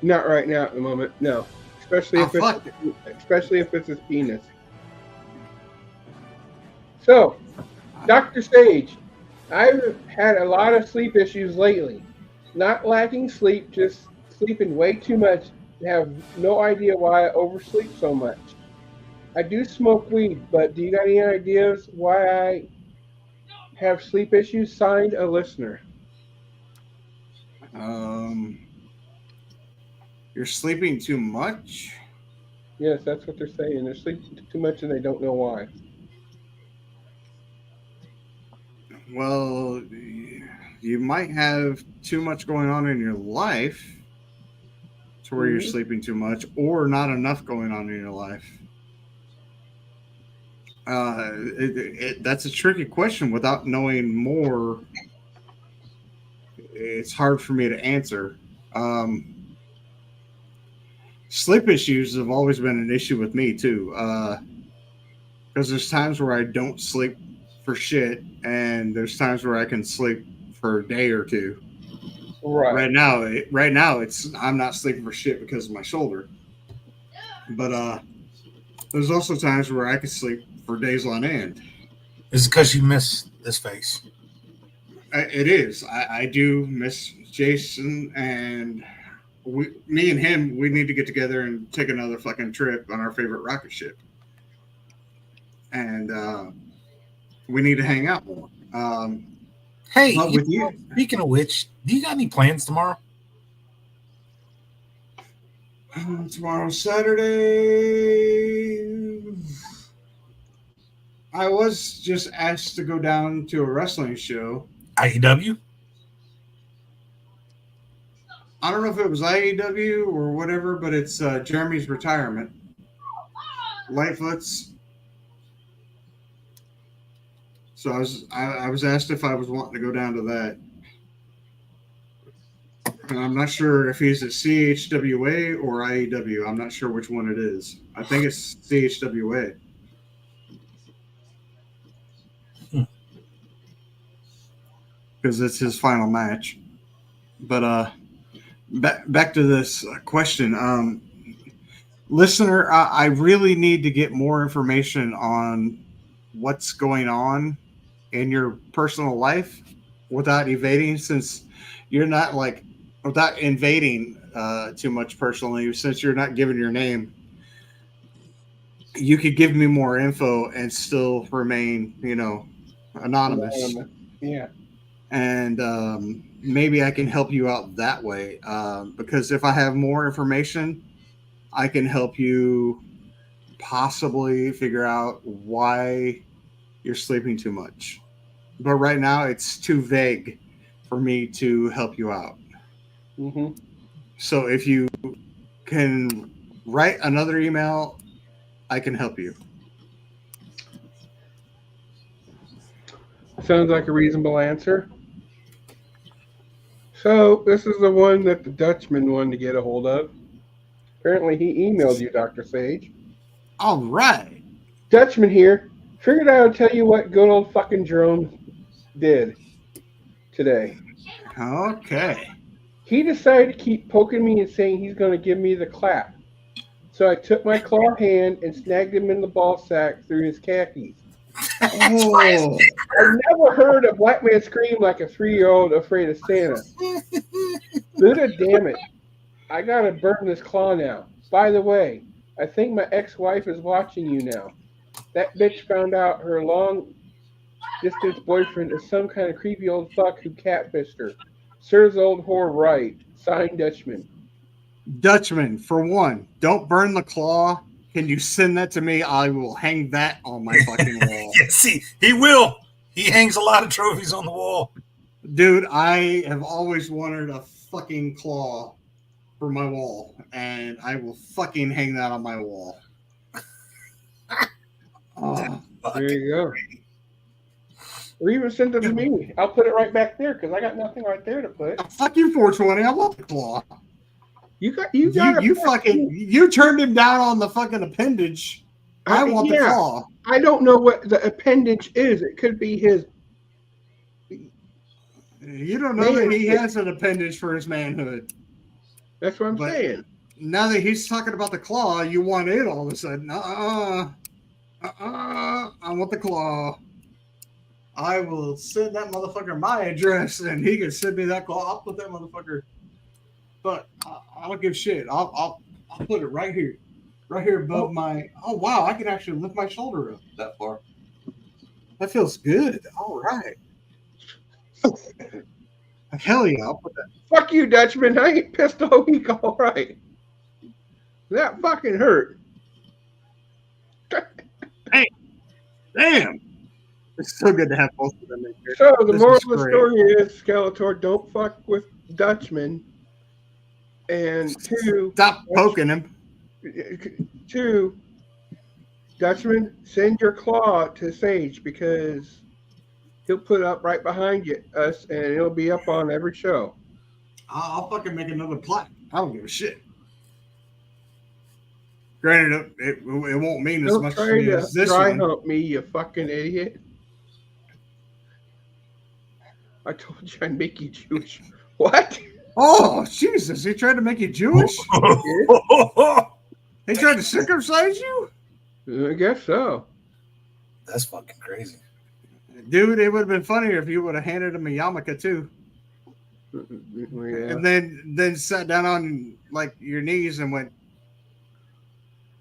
Not right now at the moment, no. Especially if it's his penis. So, Dr. Sage, I've had a lot of sleep issues lately. Not lacking sleep, just sleeping way too much. I have no idea why I oversleep so much. I do smoke weed, but do you got any ideas why I have sleep issues? Signed, a listener. You're sleeping too much? Yes, that's what they're saying. They're sleeping too much and they don't know why. Well, you might have too much going on in your life to where you're sleeping too much, or not enough going on in your life. That's a tricky question without knowing more it's hard for me to answer. Sleep issues have always been an issue with me too, because there's times where I don't sleep for shit, and there's times where I can sleep for a day or two. Right. Right now, it's I'm not sleeping for shit because of my shoulder. But there's also times where I can sleep for days on end. Is it because you miss this face? It is. I do miss Jason, and me and him, we need to get together and take another fucking trip on our favorite rocket ship. And we need to hang out more. Hey, with you. Speaking of which, do you got any plans tomorrow? Tomorrow's Saturday. I was just asked to go down to a wrestling show. IEW? I don't know if it was IEW or whatever, but it's Jeremy's retirement. Lightfoot's. So I was asked if I was wanting to go down to that. And I'm not sure if he's at CHWA or IEW. I'm not sure which one it is. I think it's CHWA. Because it's his final match. But back to this question. Listener, I really need to get more information on what's going on in your personal life without evading, since you're not without invading too much personally, since you're not giving your name. You could give me more info and still remain, anonymous. Yeah. And maybe I can help you out that way. Because if I have more information, I can help you possibly figure out why you're sleeping too much. But right now, it's too vague for me to help you out. Mm-hmm. So if you can write another email, I can help you. Sounds like a reasonable answer. So this is the one that the Dutchman wanted to get a hold of. Apparently he emailed you, Dr. Sage. All right. Dutchman here. Figured I would tell you what good old fucking Jerome did today. Okay. He decided to keep poking me and saying he's going to give me the clap. So I took my claw hand and snagged him in the ball sack through his khakis. Oh. I've never heard a black man scream like a 3-year-old afraid of Santa. Buddha, damn it. I got to burn this claw now. By the way, I think my ex-wife is watching you now. That bitch found out her long-distance boyfriend is some kind of creepy old fuck who catfished her. Serves old whore right. Signed, Dutchman. Dutchman, for one, don't burn the claw. Can you send that to me? I will hang that on my fucking wall. Yeah, see, he will. He hangs a lot of trophies on the wall. Dude, I have always wanted a fucking claw for my wall, and I will fucking hang that on my wall. There you go. Or even send it to me. I'll put it right back there because I got nothing right there to put. Fuck you, 420. I want the claw. You turned him down on the fucking appendage. I want the claw. I don't know what the appendage is. It could be his. You don't know that he has an appendage for his manhood. That's what I'm saying. Now that he's talking about the claw, you want it all of a sudden. I want the claw. I will send that motherfucker my address, and he can send me that claw. I'll put that motherfucker. But I don't give shit. I'll put it right here above my. Oh wow! I can actually lift my shoulder up that far. That feels good. All right. Hell yeah! I'll put that. Fuck you, Dutchman. I ain't pissed all week. All right. That fucking hurt. Hey, damn! It's so good to have both of them in here. So the moral of the story is, Skeletor, don't fuck with Dutchman. And two, stop poking him. Two, Dutchman, send your claw to Sage because He'll put it up right behind us, and it'll be up on every show. I'll fucking make another plaque. I don't give a shit. Granted, it won't mean as much to me as this dry one. hump me, you fucking idiot. I told you I'd make you Jewish. What? Oh, Jesus. He tried to make you Jewish? He tried to circumcise you? I guess so. That's fucking crazy. Dude, it would have been funnier if you would have handed him a yarmulke too. Yeah. And then sat down on like your knees and went,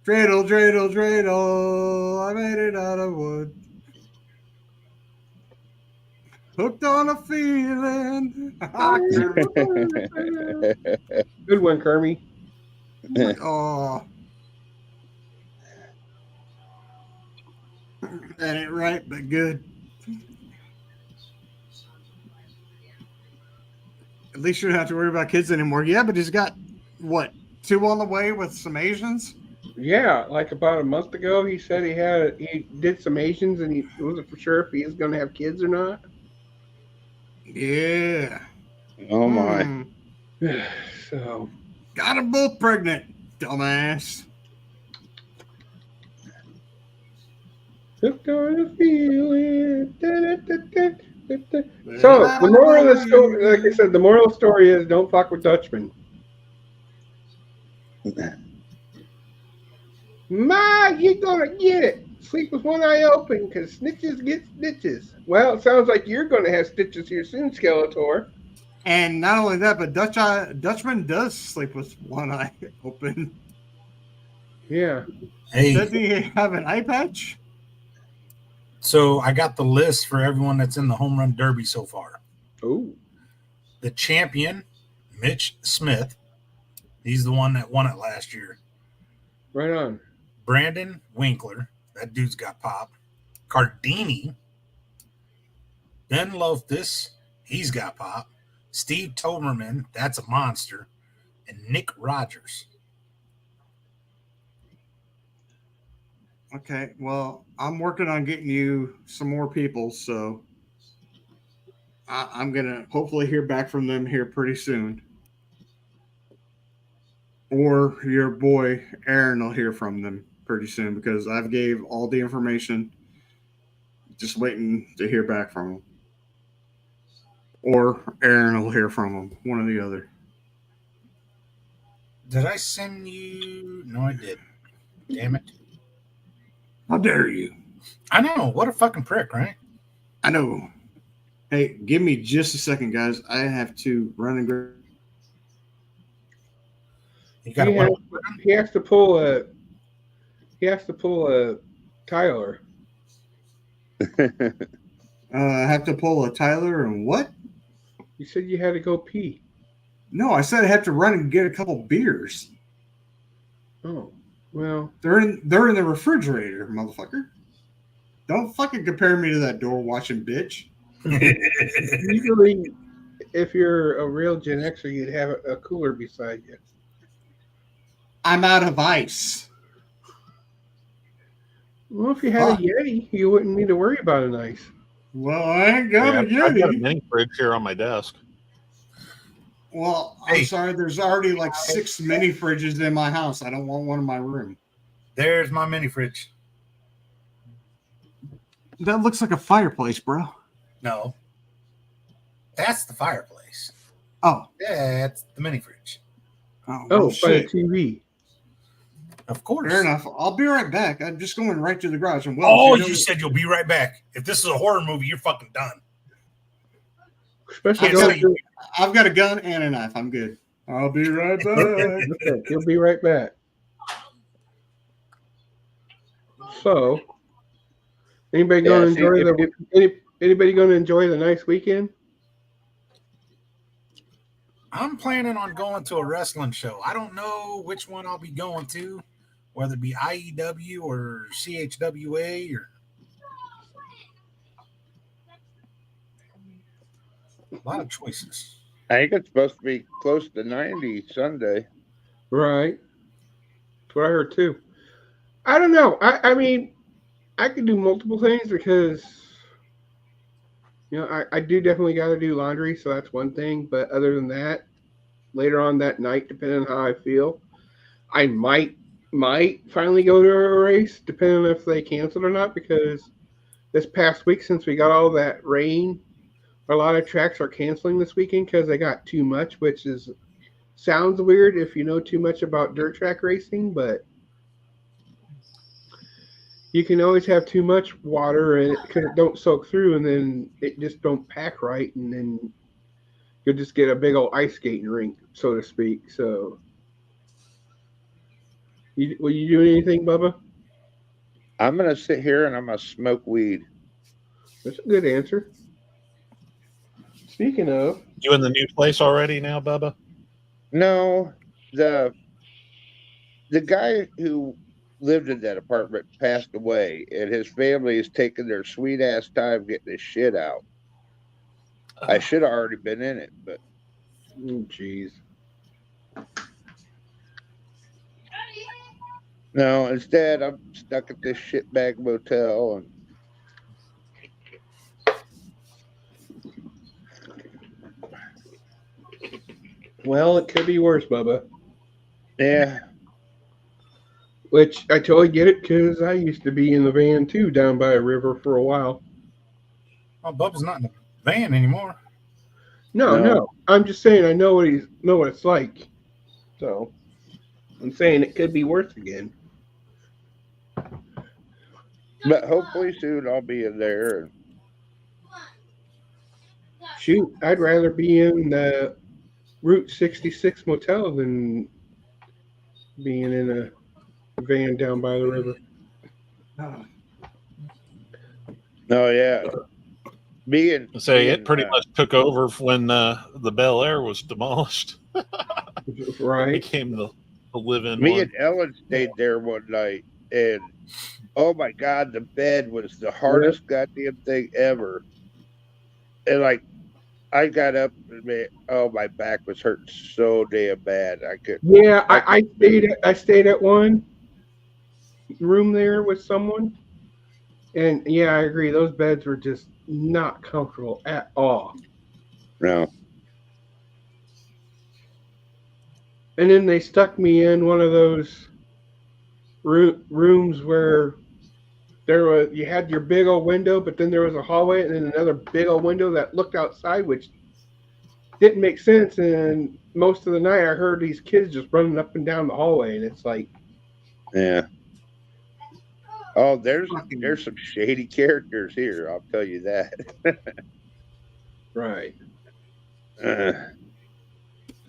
dreidel, dreidel, dreidel, I made it out of wood. Hooked on a feeling. Good one, Kermie. Oh. That ain't right, but good. At least you don't have to worry about kids anymore. Yeah, but he's got, what, 2 on the way with some Asians? Yeah, like about a month ago, he said he did some Asians, and he wasn't for sure if he was going to have kids or not. Yeah. Oh my. So got them both pregnant, dumbass. hooked on a feeling. So the moral of the story, like I said, the moral of the story is don't fuck with Dutchmen. Ma, you're gonna get it. Sleep with one eye open, because snitches get stitches. Well, it sounds like you're gonna have stitches here soon, Skeletor. And not only that, but Dutchman does sleep with one eye open. Yeah. Hey, Does he have an eye patch? so I got the list for everyone that's in the home run derby so far. Oh. The champion, Mitch Smith. He's the one that won it last year. Right on. Brandon Winkler. That dude's got pop. Cardini. Ben Loftus. He's got pop. Steve Toberman. That's a monster. And Nick Rogers. Okay, well, I'm working on getting you some more people, so I'm going to hopefully hear back from them here pretty soon. Or your boy, Aaron, will hear from them pretty soon because I've gave all the information, just waiting to hear back from them. Or Aaron will hear from them, one or the other. Did I send you? No, I didn't. Damn it. How dare you? I know. What a fucking prick, right? I know. Hey, give me just a second, guys. I have to run and grab. You got he has to pull a Tyler. I have to pull a Tyler and what? You said you had to go pee. No, I said I have to run and get a couple beers. Oh, well. They're in the refrigerator, motherfucker. Don't fucking compare me to that door watching bitch. Usually, if you're a real Gen Xer, you'd have a cooler beside you. I'm out of ice. Well, if you had a Yeti, you wouldn't need to worry about an ice. Well, I ain't got a Yeti. I've got a mini fridge here on my desk. Well, I'm sorry. There's already like 6 mini fridges in my house. I don't want one in my room. There's my mini fridge. That looks like a fireplace, bro. No. That's the fireplace. Oh. That's the mini fridge. Oh, by the TV. Of course. Fair enough. I'll be right back. I'm just going right to the garage. And you said you'll be right back. If this is a horror movie, you're fucking done. I've got a gun and a knife. I'm good. I'll be right back. Okay, you'll be right back. So, anybody going to enjoy the nice weekend? I'm planning on going to a wrestling show. I don't know which one I'll be going to, whether it be IEW or CHWA or a lot of choices. I think it's supposed to be close to 90 Sunday. Right. That's what I heard too. I don't know. I mean, I could do multiple things because I do definitely got to do laundry, so that's one thing. But other than that, later on that night, depending on how I feel, I might finally go to a race, depending on if they canceled or not. Because this past week, since we got all that rain, a lot of tracks are canceling this weekend because they got too much, which sounds weird if you know too much about dirt track racing, but you can always have too much water and it don't soak through, and then it just don't pack right, and then you'll just get a big old ice skating rink, so to speak. So, will you do anything, Bubba? I'm gonna sit here and I'm gonna smoke weed. That's a good answer. Speaking of, you in the new place already now, Bubba? No, the guy who lived in that apartment passed away, and his family is taking their sweet ass time getting his shit out. I should have already been in it, but jeez. No, instead I'm stuck at this shitbag motel and Well, it could be worse, Bubba. yeah. Which I totally get it because I used to be in the van too down by a river for a while. Oh, Bubba's not in the van anymore. No. I'm just saying I know what it's like. So I'm saying it could be worse again. But hopefully soon I'll be in there. Shoot, I'd rather be in the Route 66 motel than being in a van down by the river. Oh yeah. It pretty much took over when the Bel Air was demolished. Right. It became the live-in Me one. and Ellen stayed there one night, and oh my god, the bed was the hardest goddamn thing ever. And like, I got up and my back was hurting so damn bad. I couldn't. Yeah, I stayed at one room there with someone, and yeah, I agree. Those beds were just not comfortable at all. No. And then they stuck me in one of those rooms where you had your big old window, but then there was a hallway and then another big old window that looked outside, which didn't make sense. And most of the night, I heard these kids just running up and down the hallway, and it's like, yeah. Oh, there's some shady characters here. I'll tell you that. Right.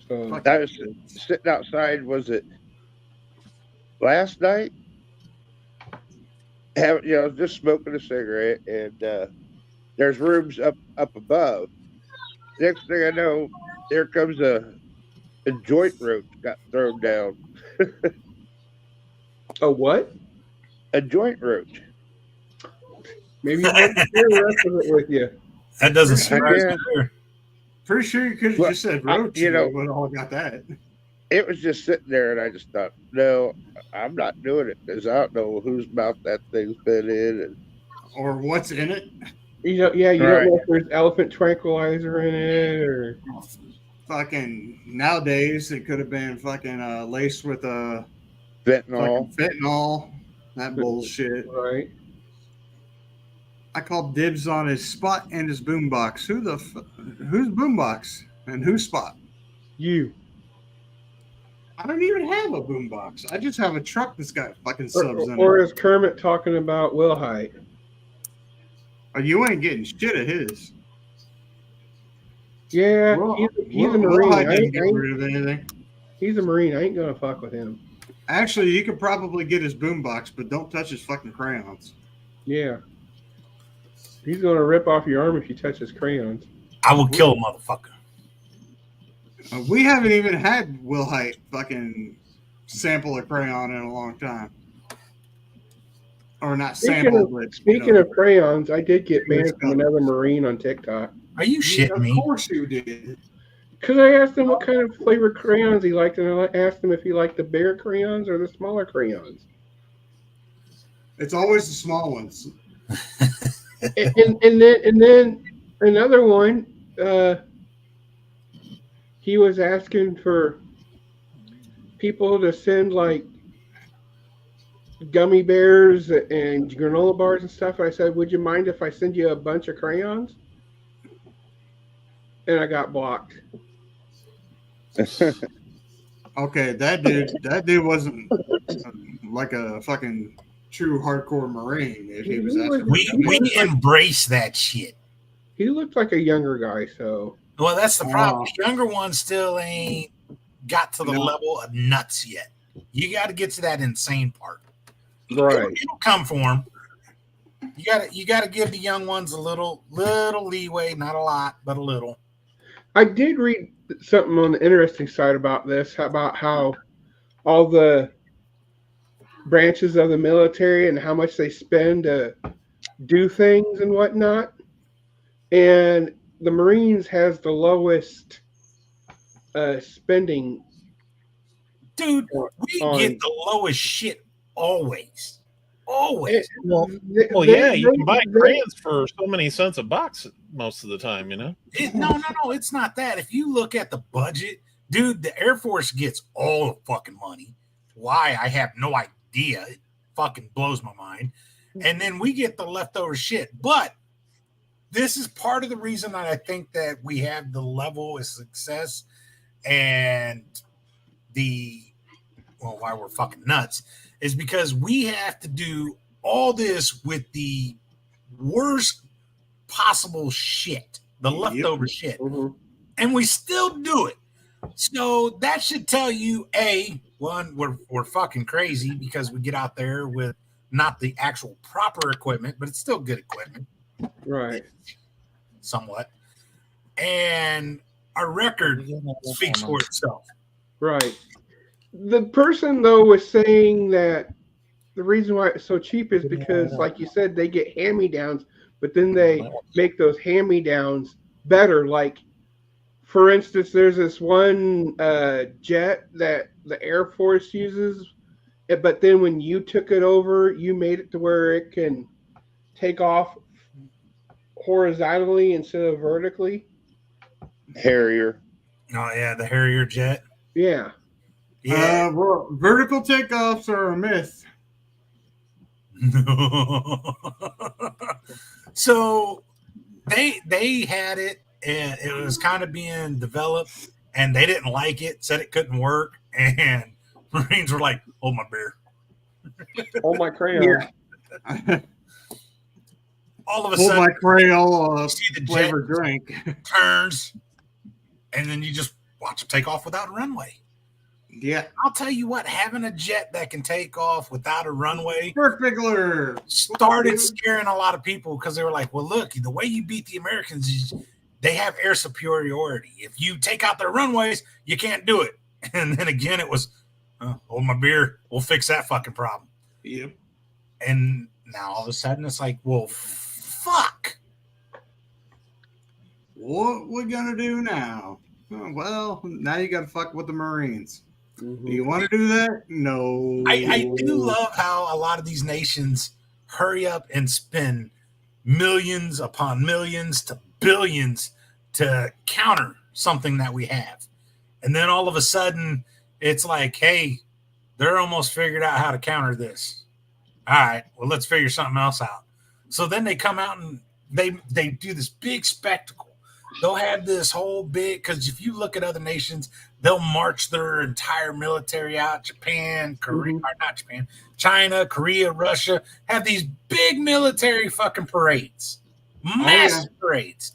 So I was sitting outside. Was it last night? Just smoking a cigarette, and there's rooms up above. Next thing I know, there comes a joint roach got thrown down. A what? A joint roach. Maybe you want to share the rest of it with you. That doesn't surprise me. Pretty sure you could have just said roach. But all got that. It was just sitting there, and I just thought, no, I'm not doing it because I don't know whose mouth that thing's been in, or what's in it. You don't know if there's elephant tranquilizer in it or. Fucking nowadays, it could have been fucking laced with fentanyl. That bullshit. Right. I called dibs on his spot and his boombox. Who's boombox and whose spot? You. I don't even have a boombox. I just have a truck that's got fucking subs in it. Or is Kermit talking about Will Height? Oh, you ain't getting shit of his. Yeah, he's a Marine. I didn't get rid of anything. He's a Marine. I ain't gonna fuck with him. Actually, you could probably get his boombox, but don't touch his fucking crayons. Yeah. He's gonna rip off your arm if you touch his crayons. I will kill a motherfucker. We haven't even had Will Height fucking sample a crayon in a long time. Or not sample, but speaking of crayons, I did get banned from another Marine on TikTok. Are you shitting me? Of course you did. Because I asked him what kind of flavor crayons he liked, and I asked him if he liked the bigger crayons or the smaller crayons. It's always the small ones. and then another one, he was asking for people to send like gummy bears and granola bars and stuff. I said, would you mind if I send you a bunch of crayons? And I got blocked. Okay, that dude wasn't like a fucking true hardcore Marine. If he was asking, we embrace that shit. He looked like a younger guy, so. Well, that's the problem. The younger ones still ain't got to the level of nuts yet. You got to get to that insane part. Right. It'll come for them. You got to give the young ones a little leeway, not a lot, but a little. I did read something on the interesting side about this, about how all the branches of the military and how much they spend to do things and whatnot. And the Marines has the lowest spending. Dude, we get the lowest shit always. Always. Well, you can buy crayons for so many cents a box most of the time, you know? No, it's not that. If you look at the budget, dude, the Air Force gets all the fucking money. Why? I have no idea. It fucking blows my mind. And then we get the leftover shit. But this is part of the reason that I think that we have the level of success and why we're fucking nuts is because we have to do all this with the worst possible shit, the leftover shit. Mm-hmm. And we still do it. So that should tell you, one, we're fucking crazy because we get out there with not the actual proper equipment, but it's still good equipment. Right. Somewhat. And our record speaks for itself. Right. The person, though, was saying that the reason why it's so cheap is because, like you said, they get hand-me-downs, but then they make those hand-me-downs better. Like, for instance, there's this one jet that the Air Force uses, but then when you took it over, you made it to where it can take off horizontally instead of vertically. Harrier. Oh, yeah, the Harrier jet. Yeah. Yeah. Well, vertical takeoffs are a myth. So they had it, and it was kind of being developed, and they didn't like it, said it couldn't work, and Marines were like, "Hold my beer, hold my crayon." Yeah. All of a sudden, my Crayola flavored drink turns, and then you just watch it take off without a runway. Yeah, I'll tell you what, having a jet that can take off without a runway started scaring a lot of people because they were like, well, look, the way you beat the Americans is they have air superiority. If you take out their runways, you can't do it. And then again, it was, hold my beer, we'll fix that fucking problem. Yep. And now all of a sudden it's like, well, fuck. What we gonna do now? Oh, well, now you gotta fuck with the Marines. Mm-hmm. You want to do that? No. I do love how a lot of these nations hurry up and spend millions upon millions to billions to counter something that we have. And then all of a sudden, it's like, hey, they're almost figured out how to counter this. All right, well, let's figure something else out. So then they come out and they do this big spectacle. They'll have this whole big, because if you look at other nations, they'll march their entire military out. Japan, Korea, or not Japan, China, Korea, Russia, have these big military fucking parades. Massive parades.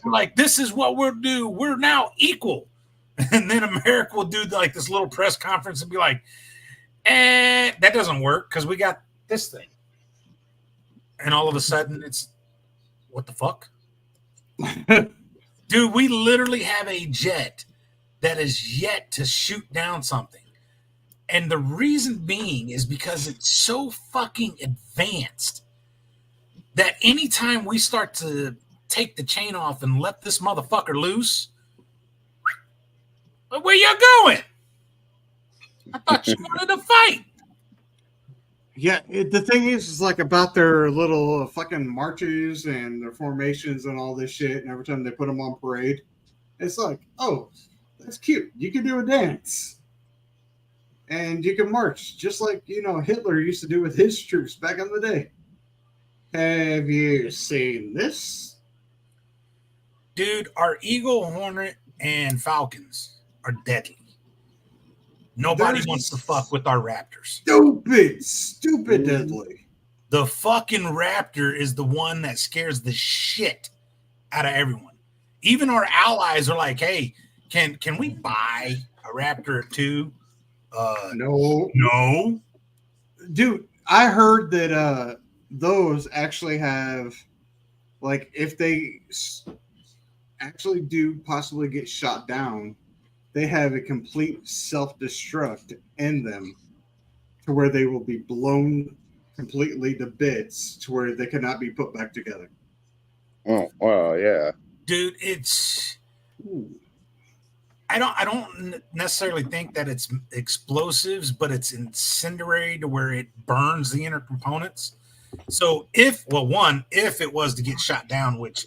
Like, this is what we'll do. We're now equal. And then America will do like this little press conference and be like, that doesn't work because we got this thing. And all of a sudden it's, what the fuck? Dude, we literally have a jet that is yet to shoot down something. And the reason being is because it's so fucking advanced that anytime we start to take the chain off and let this motherfucker loose, where you going? I thought you wanted to fight. Yeah, the thing is like about their little fucking marches and their formations and all this shit, and every time they put them on parade, it's like, oh, that's cute. You can do a dance. And you can march, just like, Hitler used to do with his troops back in the day. Have you seen this? Dude, our Eagle, Hornet, and Falcons are deadly. Nobody wants to fuck with our Raptors. Stupid deadly. The fucking Raptor is the one that scares the shit out of everyone. Even our allies are like, hey, can we buy a Raptor at 2? No. Dude, I heard that those actually have, like, if they actually do possibly get shot down, they have a complete self-destruct in them to where they will be blown completely to bits to where they cannot be put back together. Oh, well, yeah. Dude, it's... I don't necessarily think that it's explosives, but it's incendiary to where it burns the inner components. So if it was to get shot down, which,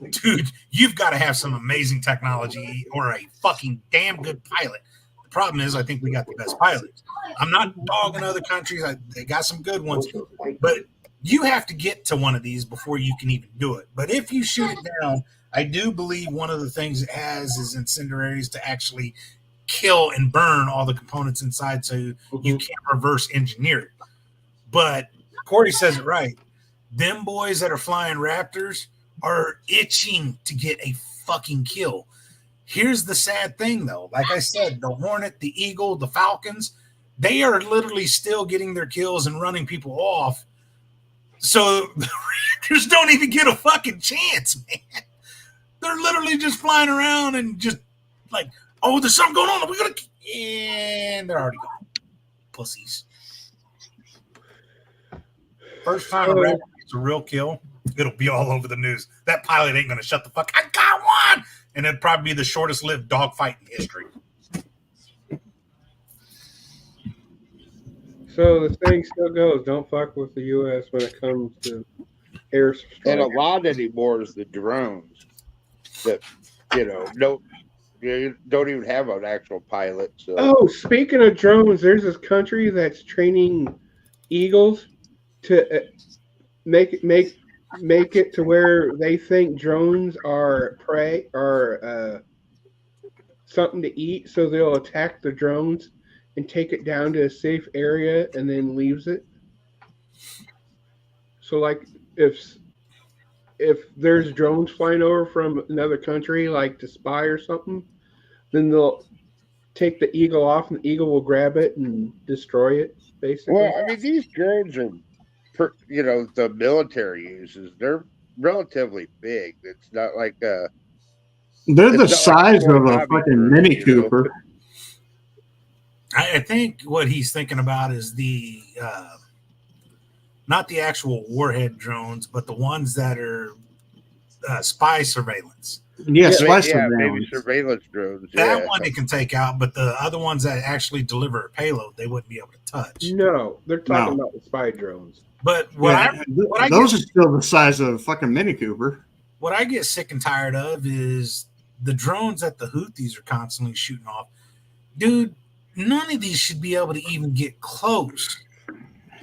dude, you've got to have some amazing technology or a fucking damn good pilot. The problem is, I think we got the best pilots. I'm not dogging other countries. They got some good ones, but you have to get to one of these before you can even do it. But if you shoot it down, I do believe one of the things it has is incendiaries to actually kill and burn all the components inside, so you can't reverse engineer it. But Corey says it right. Them boys that are flying Raptors are itching to get a fucking kill. Here's the sad thing, though. Like I said, the Hornet, the Eagle, the Falcons, they are literally still getting their kills and running people off. So the Raptors don't even get a fucking chance, man. They're literally just flying around and just like, oh, there's something going on. We're going to... And they're already gone. Pussies. First time a Raptor gets a real kill, it'll be all over the news. That pilot ain't going to shut the fuck. I got one! And it'd probably be the shortest-lived dogfight in history. So the saying still goes, don't fuck with the U.S. when it comes to air strike. And a lot anymore is the drones that, don't even have an actual pilot. So. Oh, speaking of drones, there's this country that's training eagles to make it to where they think drones are prey or something to eat, so they'll attack the drones and take it down to a safe area and then leaves it. So, like, if there's drones flying over from another country, like to spy or something, then they'll take the eagle off, and the eagle will grab it and destroy it, basically. Well, I mean, these drones are, the military uses. They're relatively big. It's not like they're the size of a fucking Mini Cooper. I think what he's thinking about is the not the actual warhead drones, but the ones that are spy surveillance. Yeah, spy surveillance. Maybe surveillance drones. That one it can take out, but the other ones that actually deliver a payload, they wouldn't be able to touch. No, they're talking about the spy drones. But those are still the size of a fucking Mini Cooper. What I get sick and tired of is the drones that the Houthis are constantly shooting off. Dude, none of these should be able to even get close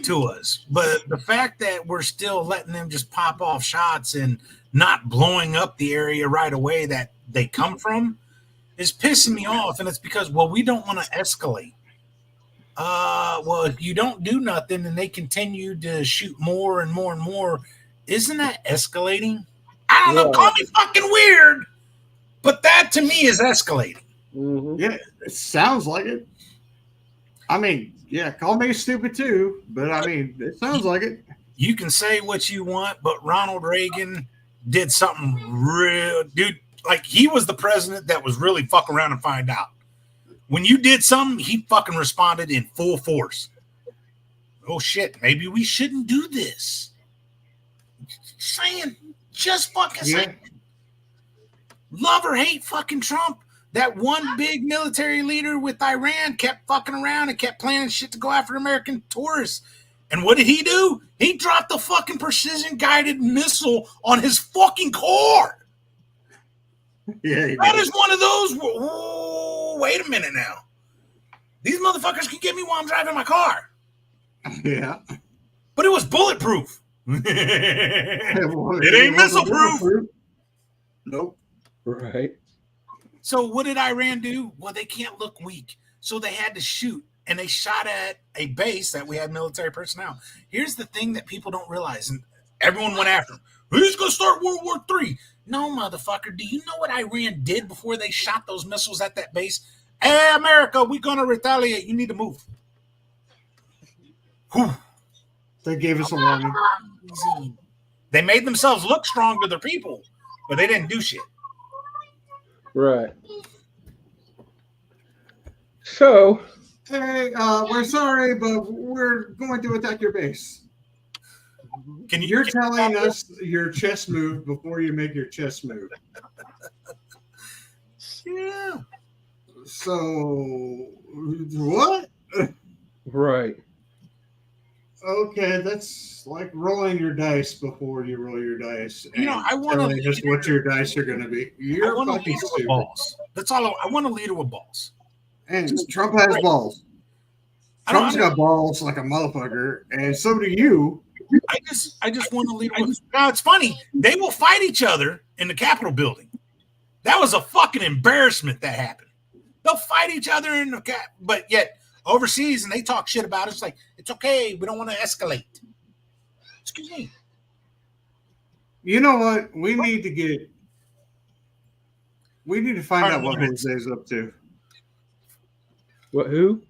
to us. But the fact that we're still letting them just pop off shots and not blowing up the area right away that they come from is pissing me off. And it's because, we don't want to escalate. If you don't do nothing and they continue to shoot more and more and more, isn't that escalating? I don't know, call me fucking weird, but that to me is escalating. Mm-hmm. Yeah, it sounds like it. I mean, yeah, call me stupid too, but I mean, it sounds like it. You can say what you want, but Ronald Reagan did something real, dude. Like, he was the president that was really fuck around and find out. When you did something, he fucking responded in full force. Oh shit, maybe we shouldn't do this. Just fucking saying. Love or hate fucking Trump. That one big military leader with Iran kept fucking around and kept planning shit to go after American tourists. And what did he do? He dropped a fucking precision-guided missile on his fucking car. Yeah, that is one of those. Whoa, wait a minute now. These motherfuckers can get me while I'm driving my car. Yeah. But it was bulletproof. It ain't missile-proof. Nope. Right. So what did Iran do? Well, they can't look weak. So they had to shoot. And they shot at a base that we had military personnel. Here's the thing that people don't realize. And everyone went after him. Who's going to start World War III? No, motherfucker. Do you know what Iran did before they shot those missiles at that base? Hey, America, we're going to retaliate. You need to move. Whew. They gave us a warning. They made themselves look strong to their people, but they didn't do shit. Right. So, hey, we're sorry, but we're going to attack your base. You're telling us your chest move before you make your chest move. Yeah. So, what? Right. Okay, that's like rolling your dice before you roll your dice. You know, I want to just what your dice are going to be. You're fucking stupid. Balls. That's all. I want a leader with balls. And Trump has balls. Trump's got balls like a motherfucker, and so do you. I just want to lead. Now it's funny. They will fight each other in the Capitol building. That was a fucking embarrassment that happened. They'll fight each other in the but yet overseas, and they talk shit about it. It's like, it's okay. We don't want to escalate. Excuse me. You know what? We need to find out what Jose's up to. What? Who?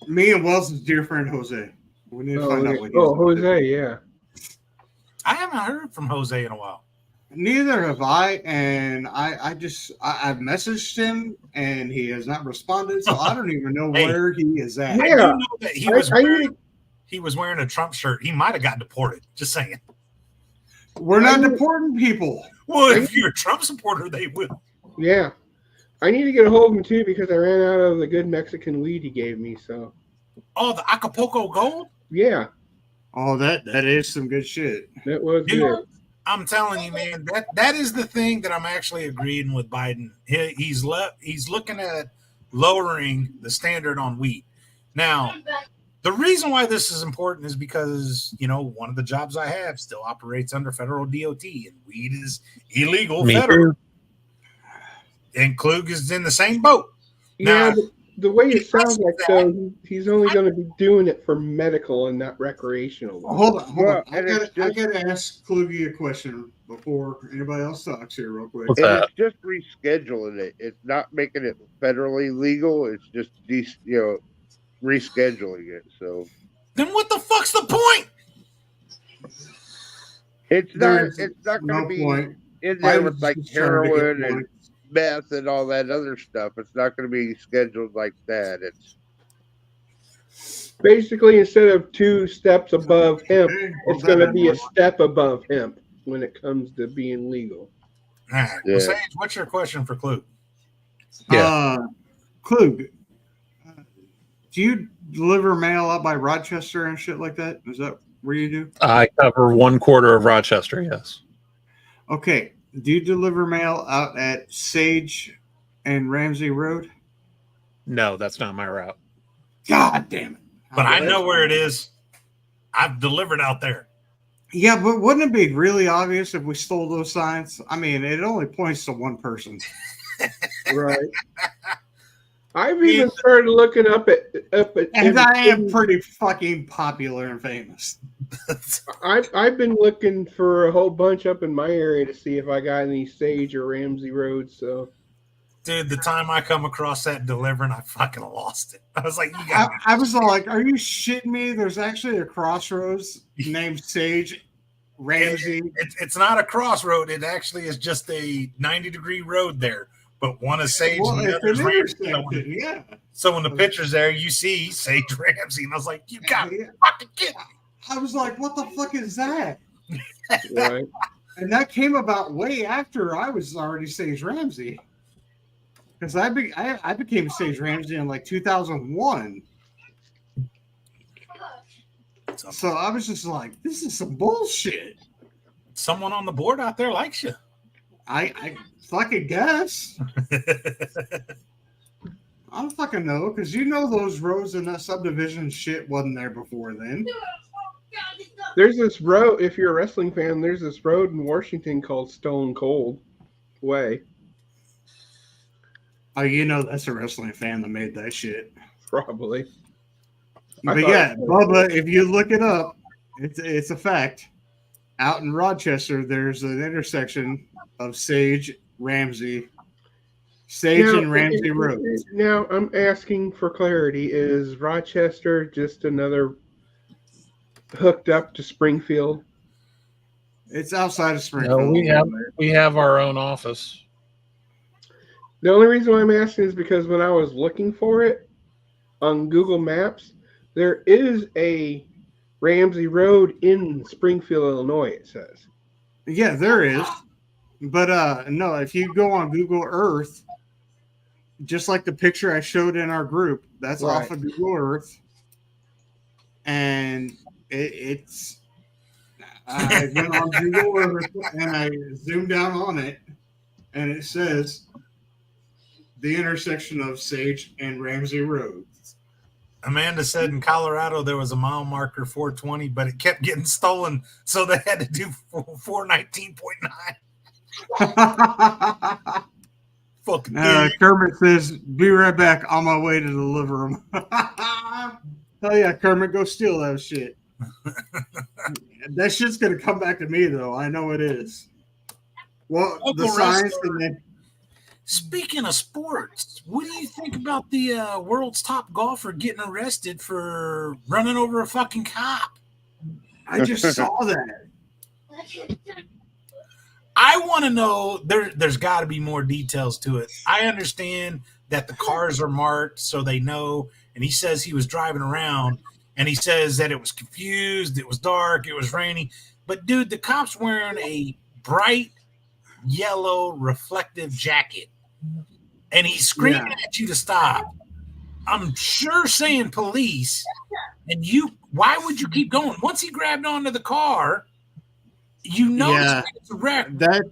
Me and Wells' dear friend Jose. We need to find out what he's up Jose, to. yeah. I haven't heard from Jose in a while. Neither have I, and I've messaged him, and he has not responded, so I don't even know where he is at. Yeah. I do know that he was wearing a Trump shirt. He might have got deported. Just saying. We're not deporting people. Well, if you're a Trump supporter, they will. Yeah. I need to get a hold of him, too, because I ran out of the good Mexican weed he gave me, so. Oh, the Acapulco Gold? Yeah. Oh, that is some good shit. That was good. I'm telling you, man, that is the thing that I'm actually agreeing with Biden. He's looking at lowering the standard on weed. Now, the reason why this is important is because, you know, one of the jobs I have still operates under federal DOT, and weed is illegal federal. And Klug is in the same boat. Yeah, now, the way it sounds like, though, he's only going to be doing it for medical and not recreational. Hold on. I got to ask Kluge a question before anybody else talks here real quick. It's just rescheduling it. It's not making it federally legal. It's just, rescheduling it. So then what the fuck's the point? It's not going to be in there with like heroin and meth and all that other stuff. It's not going to be scheduled like that. It's basically, instead of 2 steps above hemp, it's going to be a step above hemp when it comes to being legal. All right. Yeah. Well, Sage, what's your question for Klug? Yeah. Klug, do you deliver mail out by Rochester and shit like that? Is that where you do? I cover 1/4 of Rochester, yes. Okay. Do you deliver mail out at Sage and Ramsey Road? No, that's not my route. God damn it. But I know where it is. I've delivered out there. Yeah, but wouldn't it be really obvious if we stole those signs? I mean, it only points to one person. Right. I've even started looking up at and I am pretty fucking popular and famous. I've been looking for a whole bunch up in my area to see if I got any Sage or Ramsey Road. So, dude, the time I come across that delivering, I fucking lost it. I was like, I was like, are you shitting me? There's actually a crossroads named Sage Ramsey. It's not a crossroad. It actually is just a 90-degree road there. But one is Sage and the other is Ramsey. Yeah. So when the picture's there, you see Sage Ramsey. And I was like, you got to fucking kidding me. I was like, what the fuck is that? Right. And that came about way after I was already Sage Ramsey. Because I became Sage Ramsey in like 2001. So I was just like, this is some bullshit. Someone on the board out there likes you. I fucking guess. I don't fucking know, because you know those roads in that subdivision shit wasn't there before then. There's this road, if you're a wrestling fan, there's this road in Washington called Stone Cold Way. Oh, you know that's a wrestling fan that made that shit. Probably. But yeah, Bubba, if you look it up, it's a fact. Out in Rochester, there's an intersection of Sage and Ramsey Roads. Now, I'm asking for clarity. Is Rochester just another hooked up to Springfield? It's outside of Springfield. No, we have our own office. The only reason why I'm asking is because when I was looking for it on Google Maps, there is a Ramsey Road in Springfield, Illinois, it says. Yeah, there is. But no, if you go on Google Earth, just like the picture I showed in our group, that's right off of Google Earth. And it's I went on Google Earth and I zoomed down on it, and it says the intersection of Sage and Ramsey Roads. Amanda said in Colorado there was a mile marker 420, but it kept getting stolen, so they had to do 419.9. Fucking Kermit says, "Be right back, on my way to deliver them." Hell yeah, Kermit, go steal that shit. That shit's gonna come back to me, though. I know it is. Well, Uncle the signs. Speaking of sports, what do you think about the world's top golfer getting arrested for running over a fucking cop? I just saw that. I want to know, there's got to be more details to it. I understand that the cars are marked so they know, and he says he was driving around, and he says that it was confused, it was dark, it was rainy. But, dude, the cop's wearing a bright yellow reflective jacket, and he's screaming at you to stop. I'm sure saying police, and why would you keep going? Once he grabbed onto the car, you know it's a wreck. That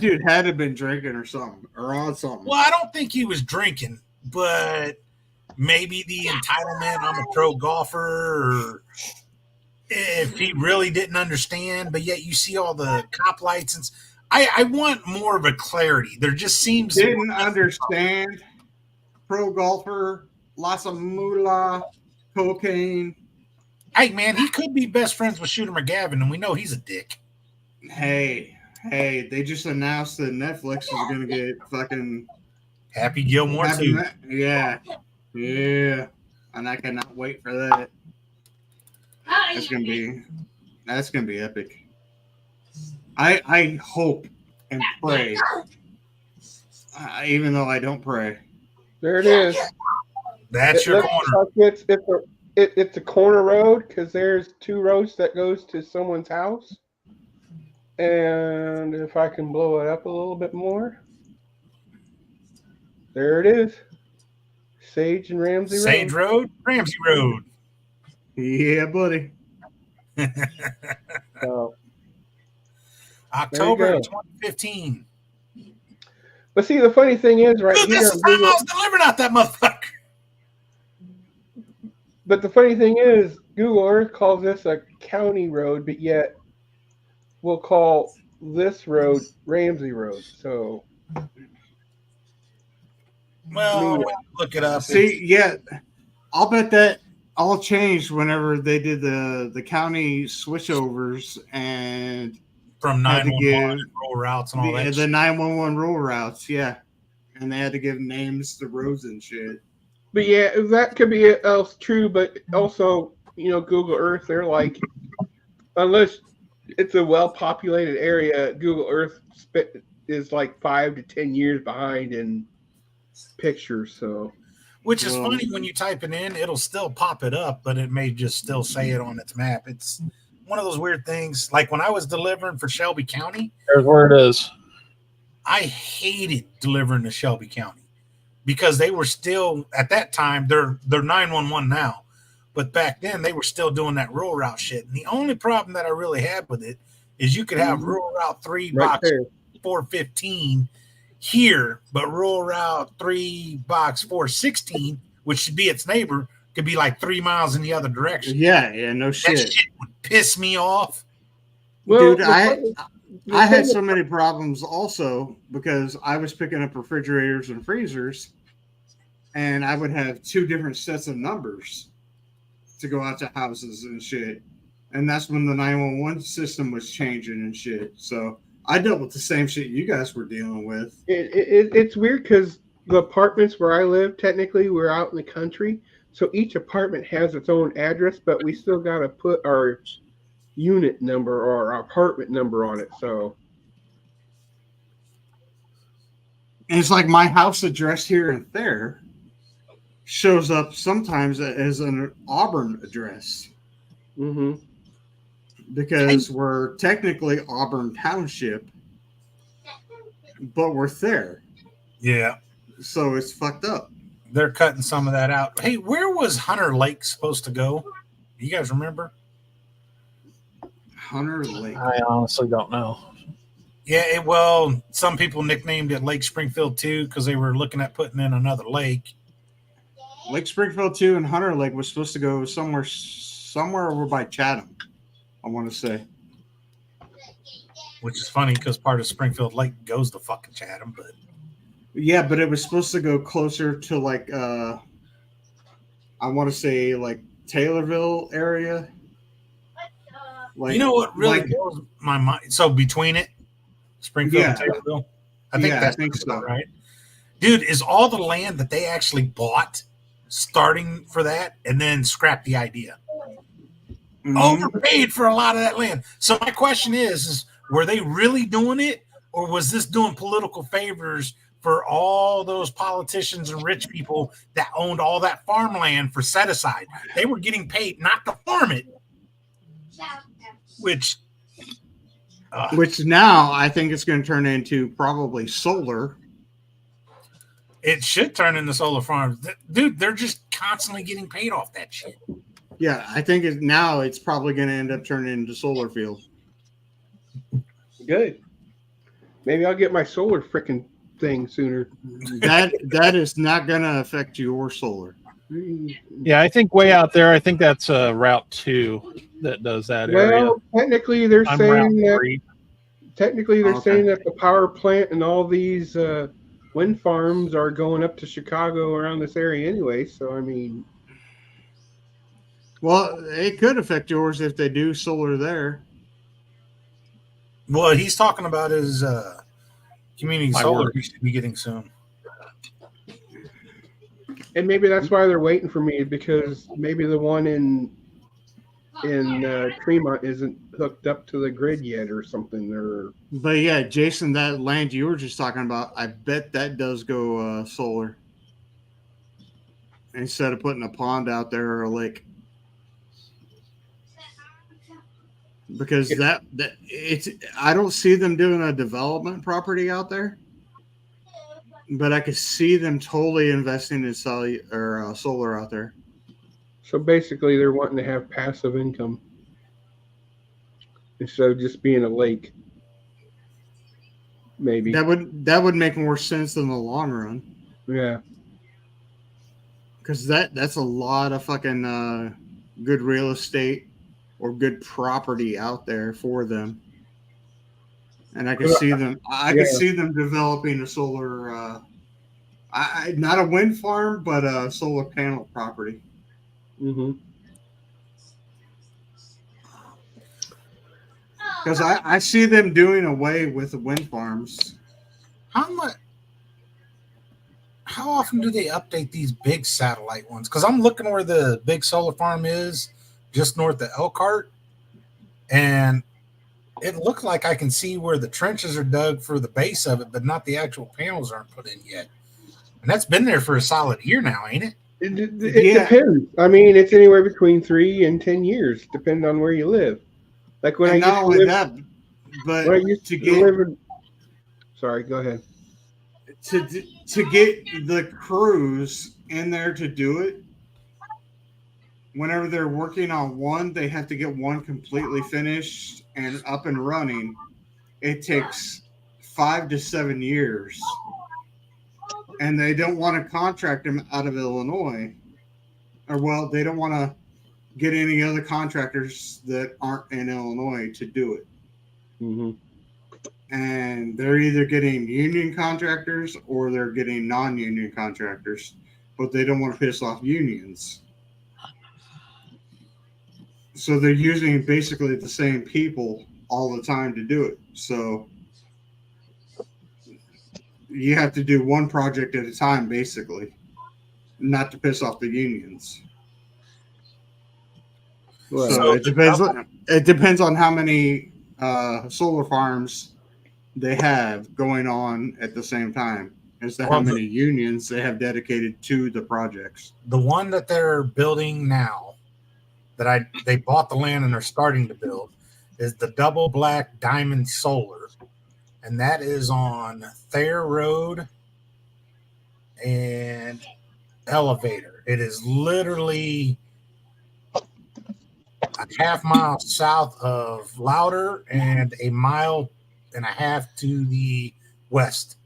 dude had to have been drinking or something, or on something. Well, I don't think he was drinking, but maybe the entitlement, I'm a pro golfer, or if he really didn't understand, but yet you see all the cop lights. And I want more of a clarity. There just seems... Didn't understand, pro golfer, lots of moolah, cocaine. Hey, man, he could be best friends with Shooter McGavin, and we know he's a dick. Hey, they just announced that Netflix is going to get fucking... Happy Gilmore, too. Yeah. And I cannot wait for that. That's gonna be epic. I hope and pray, even though I don't pray. There it is. That's your corner. Like it's a corner road because there's two roads that goes to someone's house. And if I can blow it up a little bit more, there it is. Sage and Ramsey Road. Sage Road, Ramsey Road. Yeah, buddy. So, October 2015. But see, the funny thing is, right Dude, here, this is time I was delivering out that motherfucker. But the funny thing is, Google Earth calls this a county road, but yet we'll call this road Ramsey Road. So, well, look it up. See, I'll bet that all changed whenever they did the county switchovers and from 911 roll routes and all that. The 911 roll routes, yeah, and they had to give names to roads and shit. But yeah, that could be true. But also, Google Earth, they're like, unless it's a well-populated area, Google Earth is like 5 to 10 years behind in pictures. So, which is funny, when you type it in, it'll still pop it up, but it may just still say it on its map. It's one of those weird things. Like when I was delivering for Shelby County, there's where it is. I hated delivering to Shelby County because they were still, at that time, they're 911 now, But back then, they were still doing that rural route shit. And the only problem that I really had with it is you could have rural route 3 Right box there. 415 here, but rural route 3 box 416, which should be its neighbor, could be like 3 miles in the other direction. Yeah, no shit. That shit would piss me off. Well, dude, I had so many problems also because I was picking up refrigerators and freezers, and I would have 2 different sets of numbers to go out to houses and shit. And that's when the 911 system was changing and shit. So I dealt with the same shit you guys were dealing with. It's weird because the apartments where I live, technically, we're out in the country. So each apartment has its own address, but we still got to put our unit number or our apartment number on it. So and it's like my house address here and there shows up sometimes as an Auburn address. Mm-hmm. Because we're technically Auburn Township, but we're there. Yeah. So it's fucked up. They're cutting some of that out. Hey, where was Hunter Lake supposed to go? You guys remember? Hunter Lake. I honestly don't know. Yeah, well, some people nicknamed it Lake Springfield 2 because they were looking at putting in another lake. Lake Springfield 2 and Hunter Lake was supposed to go somewhere over by Chatham, I want to say. Which is funny because part of Springfield Lake goes to fucking Chatham, but yeah, but it was supposed to go closer to like I want to say like Taylorville area. Like, you know what really blows my mind? So between it, Springfield and Taylorville, I think so, right? Dude, is all the land that they actually bought starting for that and then scrapped the idea? Mm-hmm. Overpaid for a lot of that land. So my question is were they really doing it, or was this doing political favors for all those politicians and rich people that owned all that farmland for set aside? They were getting paid not to farm it, which now I think it's going to turn into probably solar. It should turn into solar farms. Dude, they're just constantly getting paid off that shit. Yeah, I think now it's probably going to end up turning into solar field. Good. Maybe I'll get my solar freaking thing sooner. That is not going to affect your solar. Yeah, I think way out there, I think that's Route 2 that does that area. Well, technically they're saying that the power plant and all these wind farms are going up to Chicago around this area anyway. So, I mean. Well, it could affect yours if they do solar there. What he's talking about is community solar we should be getting soon. And maybe that's why they're waiting for me, because maybe the one in Tremont isn't hooked up to the grid yet or something. But yeah, Jason, that land you were just talking about, I bet that does go solar instead of putting a pond out there or a lake. Because I don't see them doing a development property out there, but I could see them totally investing in solar out there. So basically, they're wanting to have passive income instead of just being a lake. Maybe that would make more sense in the long run. Yeah, because that's a lot of fucking good real estate or good property out there for them, and I could see them. I could see them developing a solar, not a wind farm, but a solar panel property. Mm-hmm. Because I see them doing away with the wind farms. How often do they update these big satellite ones? Because I'm looking where the big solar farm is, just north of Elkhart, and it looked like I can see where the trenches are dug for the base of it, but not the actual panels aren't put in yet. And that's been there for a solid year now, ain't it? It depends. I mean, it's anywhere between 3 and 10 years, depending on where you live. Like when and I not only that, but when I used to live in, sorry, go ahead. To get the crews in there to do it, whenever they're working on one, they have to get one completely finished and up and running. It takes 5 to 7 years. And they don't want to contract them out of Illinois. Or, well, they don't want to get any other contractors that aren't in Illinois to do it. Mm-hmm. And they're either getting union contractors or they're getting non-union contractors, but they don't want to piss off unions. So they're using basically the same people all the time to do it. So you have to do one project at a time, basically, not to piss off the unions. Well, so it depends on how many solar farms they have going on at the same time as to how many unions they have dedicated to the projects. The one that they're building now, that they bought the land and they're starting to build, is the Double Black Diamond Solar, and that is on Thayer Road and Elevator. It is literally a half mile south of Louder and a mile and a half to the west.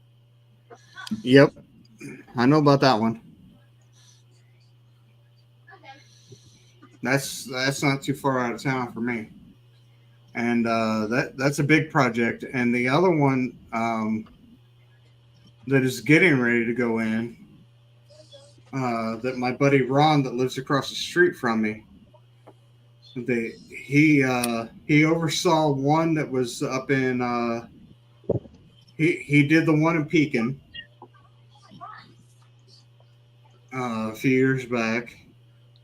Yep, I know about that one. That's not too far out of town for me, and that's a big project. And the other one that is getting ready to go in, that my buddy Ron that lives across the street from me, he oversaw one that was up in he did the one in Pekin a few years back.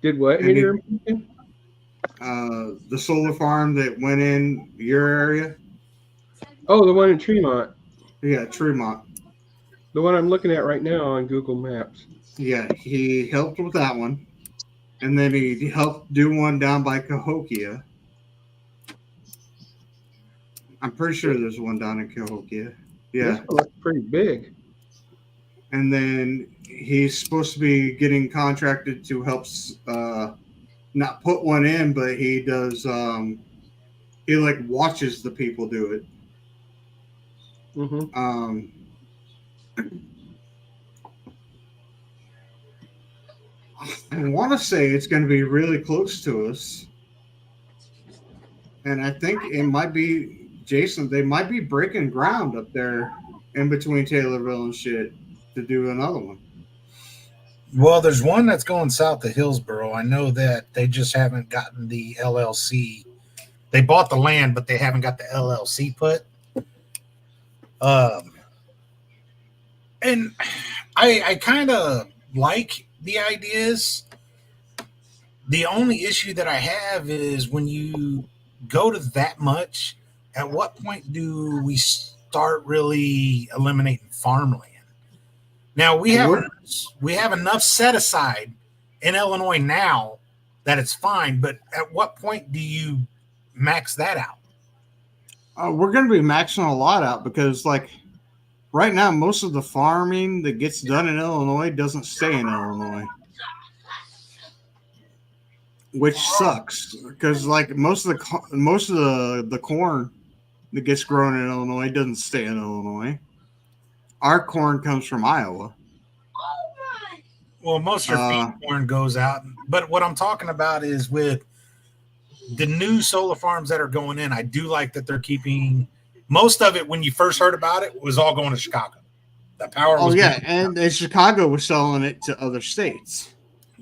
Did what here in Pekin? The solar farm that went in your area. Oh, the one in Tremont. Yeah, Tremont. The one I'm looking at right now on Google Maps. Yeah, he helped with that one. And then he helped do one down by Cahokia. I'm pretty sure there's one down in Cahokia. Yeah. This one looks pretty big. And then he's supposed to be getting contracted to help not put one in, but he does he like watches the people do it. Mm-hmm. I want to say it's going to be really close to us. And I think it might be, Jason, they might be breaking ground up there in between Taylorville and shit to do another one. Well, there's one that's going south of Hillsboro. I know that they just haven't gotten the LLC. They bought the land, but they haven't got the LLC put. And I kind of like the ideas. The only issue that I have is when you go to that much, at what point do we start really eliminating farmland? Now we have enough set aside in Illinois now that it's fine, but at what point do you max that out? We're going to be maxing a lot out because, like, right now, most of the farming that gets done in Illinois doesn't stay in Illinois, which sucks because, like, most of the corn that gets grown in Illinois doesn't stay in Illinois. Our corn comes from Iowa. Well, most of your feed corn goes out, but what I'm talking about is with the new solar farms that are going in. I do like that they're keeping most of it. When you first heard about it, was all going to Chicago. The power. Oh yeah, and Chicago was selling it to other states.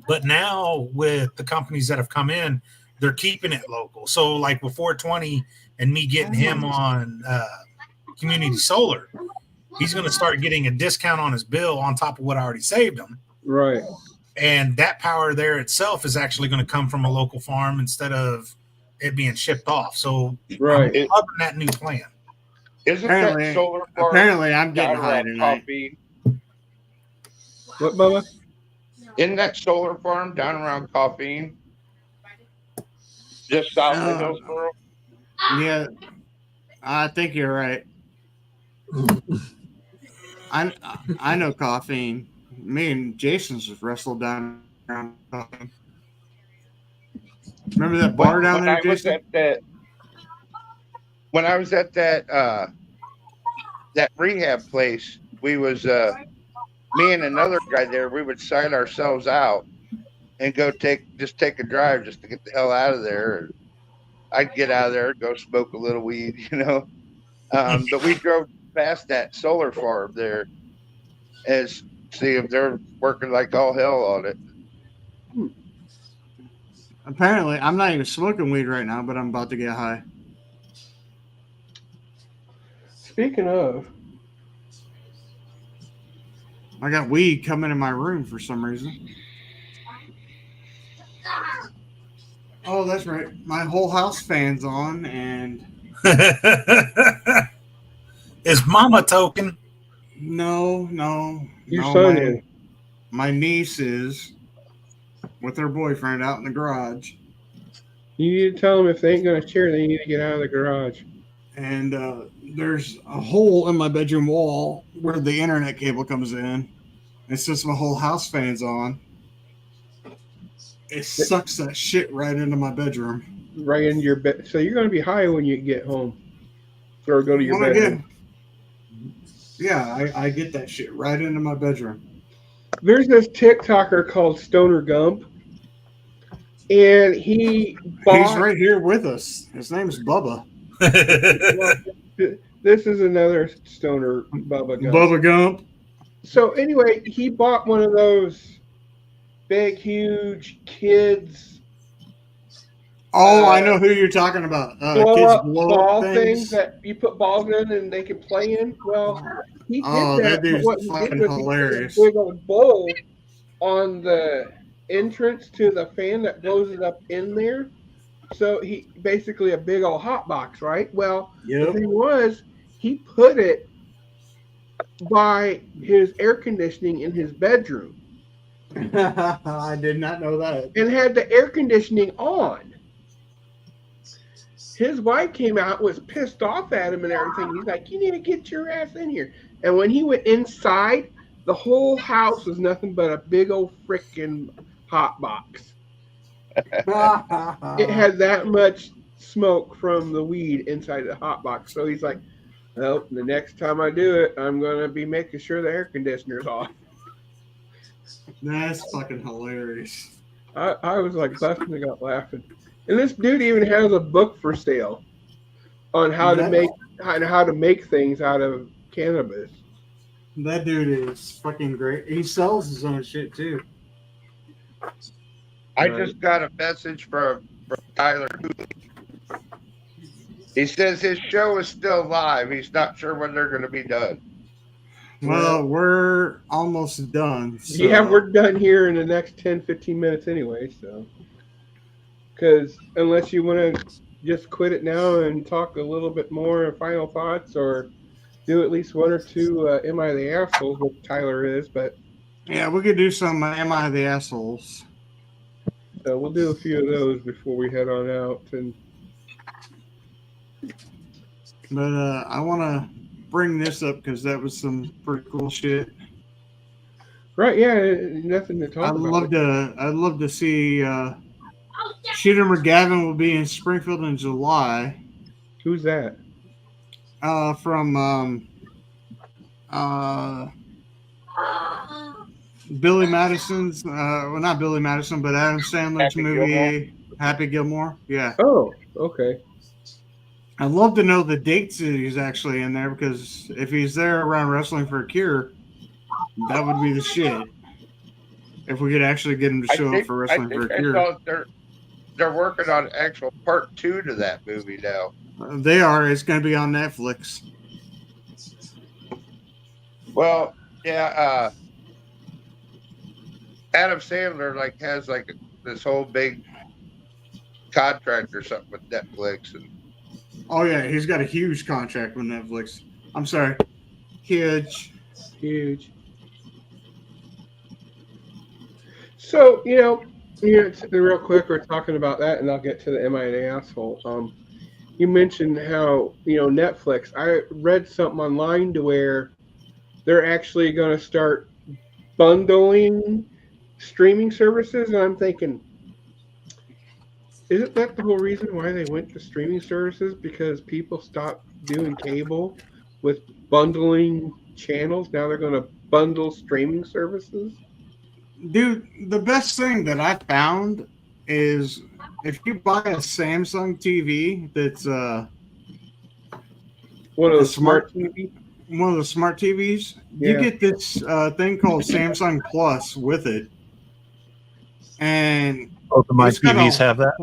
But now with the companies that have come in, they're keeping it local. So like with 420 and me getting him on community solar, he's going to start getting a discount on his bill on top of what I already saved him. Right. And that power there itself is actually going to come from a local farm instead of it being shipped off. So right. I'm loving that new plan. Isn't that solar farm? Apparently, I'm getting high tonight. What, Bubba? Isn't that solar farm down around Coffeen? Just south of Hillsboro? Yeah, I think you're right. I know Coffeen. Me and Jason's just wrestled down around Coffeen. Remember that bar down there, Jason? When I was at that rehab place, we was me and another guy there. We would sign ourselves out and go take a drive just to get the hell out of there. I'd get out of there, go smoke a little weed, you know. But we drove past that solar farm there as see if they're working like all hell on it. Apparently, I'm not even smoking weed right now, but I'm about to get high. Speaking of, I got weed coming in my room for some reason. Oh, that's right. My whole house fan's on, and is Mama token? No. Your son is. My niece is with her boyfriend out in the garage. You need to tell them if they ain't going to share, they need to get out of the garage. And there's a hole in my bedroom wall where the internet cable comes in. It's just my whole house fan's on. It sucks that shit right into my bedroom. Right into your bed. So you're going to be high when you get home. Or go to your bedroom. I get that shit right into my bedroom. There's this TikToker called Stoner Gump. And he's right here with us. His name's Bubba. Well, this is another Stoner Bubba Gump. Bubba Gump. So anyway, he bought one of those big, huge kids. Oh, I know who you're talking about. Kids ball things that you put balls in and they can play in. Well, he did that dude's fucking hilarious. He put a big old bowl on the entrance to the fan that blows it up in there. So he basically a big old hot box, right? Well, The thing was, he put it by his air conditioning in his bedroom. I did not know that. And had the air conditioning on. His wife came out, was pissed off at him and everything. He's like, you need to get your ass in here. And when he went inside, the whole house was nothing but a big old freaking hot box. It had that much smoke from the weed inside the hot box. So he's like, well, the next time I do it, I'm going to be making sure the air conditioner's off. That's fucking hilarious. I was like busting up laughing. And this dude even has a book for sale on how to make things out of cannabis. That dude is fucking great. He sells his own shit too. I just got a message from Tyler. He says his show is still live. He's not sure when they're going to be done. Well, we're almost done. So. Yeah, we're done here in the next 10, 15 minutes anyway. So, because unless you want to just quit it now and talk a little bit more final thoughts, or do at least one or two Am I the Asshole, which Tyler is, but yeah, we could do some Am I the Assholes. So we'll do a few of those before we head on out. But I want to bring this up because that was some pretty cool shit. Right? Yeah, nothing to talk about. I'd love to see. Shooter McGavin will be in Springfield in July. Who's that? From Billy Madison's, well, not Billy Madison, but Adam Sandler's movie, Happy Gilmore. Yeah. Oh, okay. I'd love to know the dates that he's actually in there, because if he's there around Wrestling for a Cure, that would be the shit. If we could actually get him to show up for Wrestling for a Cure. They're working on actual part 2 to that movie now. They are. It's going to be on Netflix. Well, yeah. Adam Sandler has this whole big contract or something with Netflix, and oh yeah, he's got a huge contract with Netflix. I'm sorry, huge. So real quick, we're talking about that, and I'll get to the Am I the Asshole. You mentioned how Netflix. I read something online to where they're actually going to start bundling streaming services, and I'm thinking, Isn't that the whole reason why they went to streaming services? Because people stopped doing cable with bundling channels. Now they're going to bundle streaming services. Dude, the best thing that I found is if you buy a Samsung TV that's one of the smart TV, one of the smart TVs, you get this thing called Samsung Plus with it, and both of my TVs have that.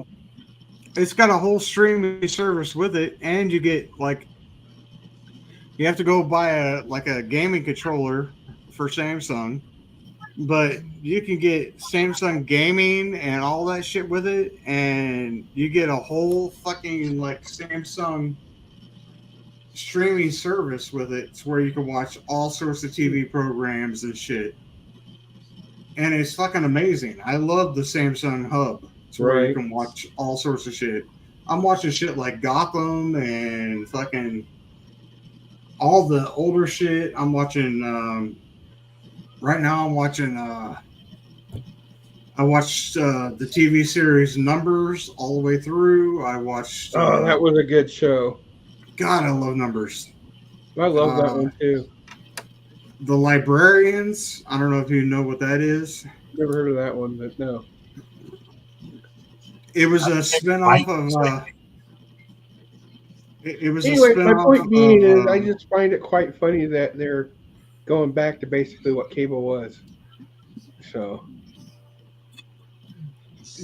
It's got a whole streaming service with it, and you get you have to go buy a gaming controller for Samsung, but you can get Samsung Gaming and all that shit with it, and you get a whole fucking Samsung streaming service with it. It's where you can watch all sorts of TV programs and shit, and it's fucking amazing. I love the Samsung Hub. It's where you can watch all sorts of shit. I'm watching shit like Gotham and fucking all the older shit. I'm watching right now I'm watching I watched the TV series Numbers all the way through. I watched that was a good show. God, I love Numbers. I love that one too. The Librarians. I don't know if you know what that is. Never heard of that one, but no. It was a spinoff of. It was anyway, a spinoff. My point being is, I just find it quite funny that they're going back to basically what cable was. So.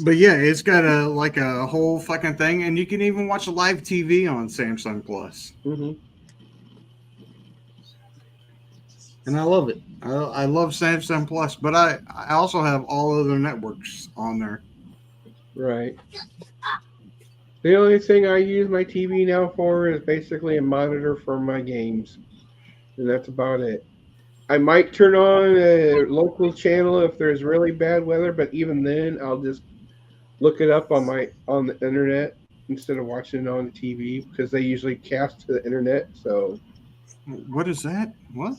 But yeah, it's got a whole fucking thing, and you can even watch live TV on Samsung Plus. Mm-hmm. And I love it. I love Samsung Plus, but I also have all other networks on there. Right. The only thing I use my TV now for is basically a monitor for my games, and that's about it. I might turn on a local channel if there's really bad weather, but even then, I'll just look it up on the internet instead of watching it on the TV because they usually cast to the internet. So, what is that? What?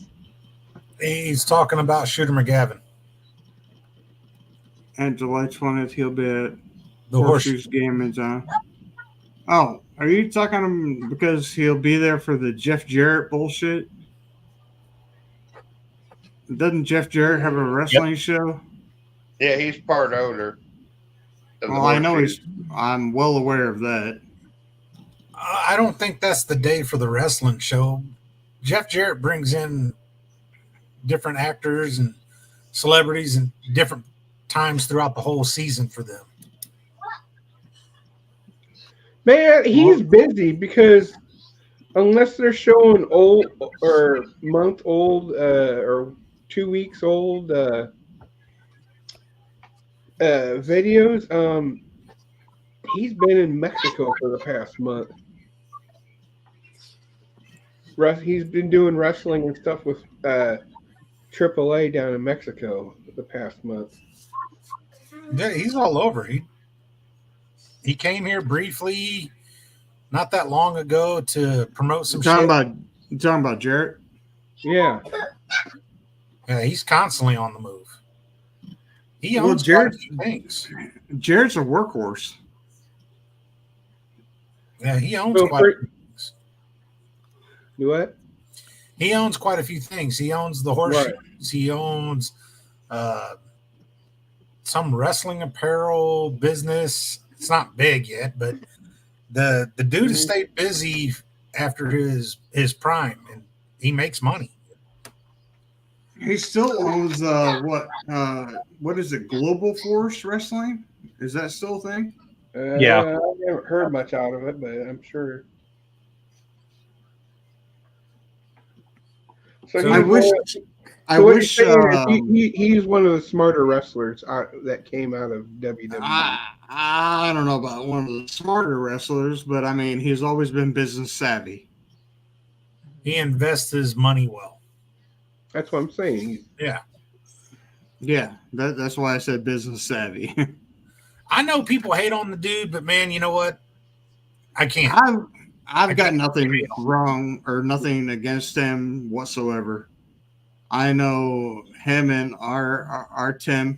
He's talking about Shooter McGavin. And July 20th, he'll be at the Horseshoes game in town. Oh, are you talking because he'll be there for the Jeff Jarrett bullshit? Doesn't Jeff Jarrett have a wrestling show? Yeah, he's part owner. Well, I know I'm well aware of that. I don't think that's the day for the wrestling show. Jeff Jarrett brings in different actors and celebrities and different times throughout the whole season for them. Man, he's busy because unless they're showing old or month old or 2 weeks old videos, he's been in Mexico for the past month. He's been doing wrestling and stuff with AAA down in Mexico the past month. Yeah, he's all over. He came here briefly, not that long ago, to promote some shit. You talking about Jarrett? Yeah. Yeah, he's constantly on the move. He owns quite a few things. Jarrett's a workhorse. Yeah, he owns quite a few things. What? He owns quite a few things. He owns the Horseshoes. Right. He owns some wrestling apparel business. It's not big yet, but the dude has stayed busy after his prime, and he makes money. He still owns what is it? Global Force Wrestling? Is that still a thing? Yeah, I haven't heard much out of it, but I'm sure. So I wish he's one of the smarter wrestlers that came out of WWE. I don't know about one of the smarter wrestlers, but I mean, he's always been business savvy. He invests his money well. That's what I'm saying. Yeah. That's why I said business savvy. I know people hate on the dude, but man, you know what? I can't. I've got nothing wrong or nothing against him whatsoever. I know him and our Tim.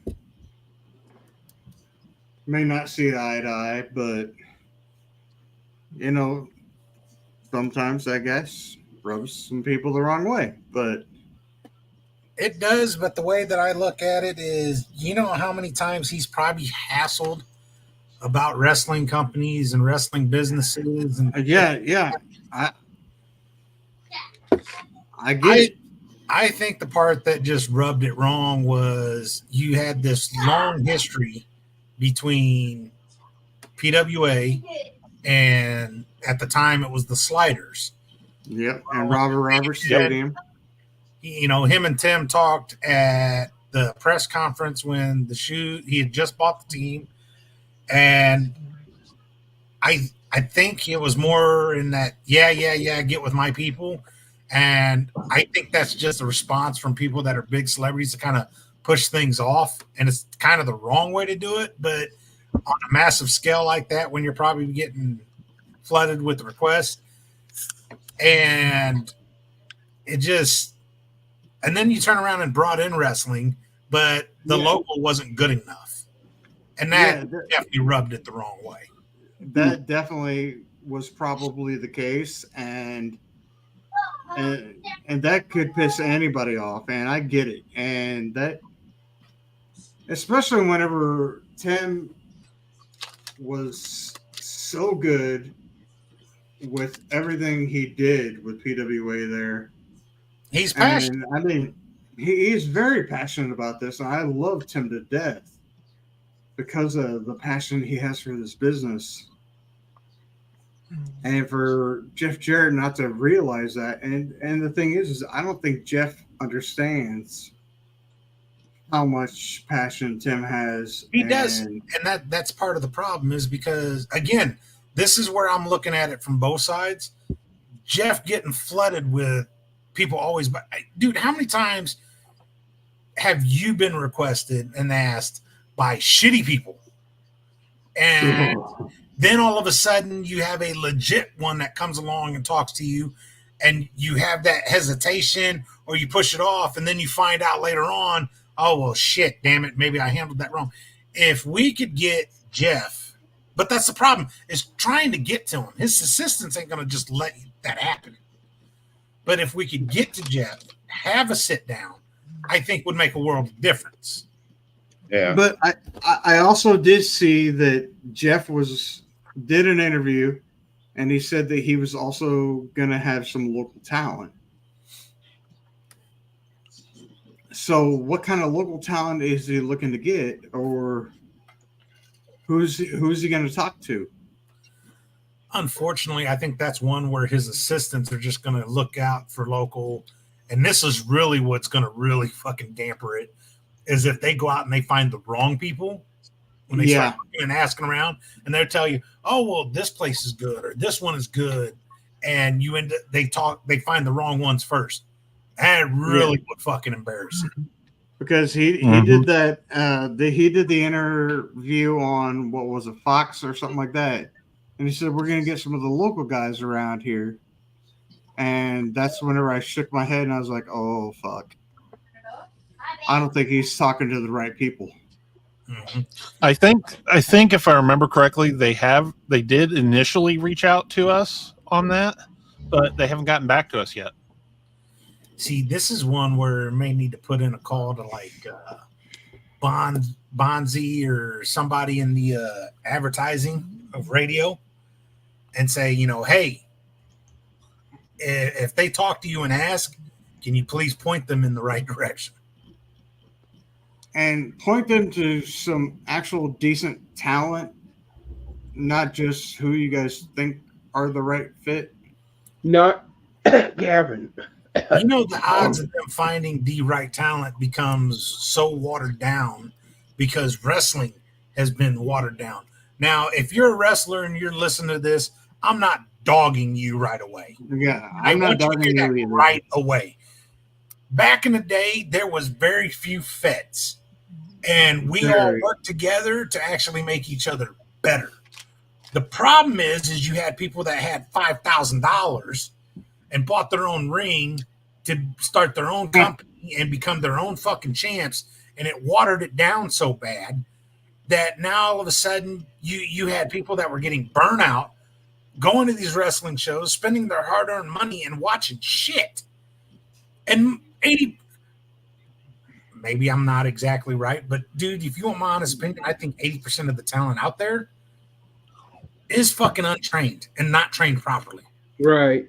may not see eye to eye, but sometimes I guess rubs some people the wrong way. But it does. But the way that I look at it is, how many times he's probably hassled about wrestling companies and wrestling businesses, and yeah, I get it. I think the part that just rubbed it wrong was you had this long history between PWA and at the time it was the Sliders. Yep, and Roberts Stadium. Him and Tim talked at the press conference when he had just bought the team, and I think it was more in that get with my people. And I think that's just a response from people that are big celebrities to kind of push things off. And it's kind of the wrong way to do it. But on a massive scale like that, when you're probably getting flooded with requests, and and then you turn around and brought in wrestling, but the local wasn't good enough. And that definitely rubbed it the wrong way. That definitely was probably the case. And that could piss anybody off, and I get it. And that, especially whenever Tim was so good with everything he did with PWA there. He's passionate. And, I mean, he's very passionate about this, and I love Tim to death because of the passion he has for this business. And for Jeff Jarrett not to realize that, and the thing is I don't think Jeff understands how much passion Tim has. He does, and that's part of the problem is because, again, this is where I'm looking at it from both sides. Jeff getting flooded with people always, dude, how many times have you been requested and asked by shitty people? And then all of a sudden you have a legit one that comes along and talks to you, and you have that hesitation or you push it off, and then you find out later on, oh, well, shit, damn it, maybe I handled that wrong. If we could get Jeff, but that's the problem, is trying to get to him. His assistants ain't going to just let that happen. But if we could get to Jeff, have a sit down, I think would make a world of difference. Yeah. But I also did see that Jeff did an interview, and he said that he was also going to have some local talent. So what kind of local talent is he looking to get, or who's he going to talk to? Unfortunately, I think that's one where his assistants are just going to look out for local. And this is really what's going to really fucking damper it, is if they go out and they find the wrong people when they start looking and asking around, and they'll tell you, oh, well, this place is good or this one is good. And they find the wrong ones first. That really would fucking embarrass him. Because he did that. He did the interview on, what was it, Fox or something like that. And he said, we're going to get some of the local guys around here. And that's whenever I shook my head and I was like, oh, fuck. I don't think he's talking to the right people. Mm-hmm. I think if I remember correctly, they did initially reach out to us on that, but they haven't gotten back to us yet. See, this is one where may need to put in a call to like Bonzi or somebody in the advertising of radio and say, hey, if they talk to you and ask, can you please point them in the right direction? And point them to some actual decent talent, not just who you guys think are the right fit. Not Gavin. The odds of them finding the right talent becomes so watered down because wrestling has been watered down. Now, if you're a wrestler and you're listening to this, I'm not dogging you right away. Yeah, I'm not dogging you either. Right away. Back in the day, there was very few feds, and we all worked together to actually make each other better. The problem is you had people that had $5,000 and bought their own ring to start their own company and become their own fucking champs, and it watered it down so bad. that now all of a sudden you had people that were getting burnt out, going to these wrestling shows, spending their hard-earned money and watching shit. And 80, maybe I'm not exactly right, but dude, if you want my honest opinion, I think 80% of the talent out there is fucking untrained and not trained properly. Right.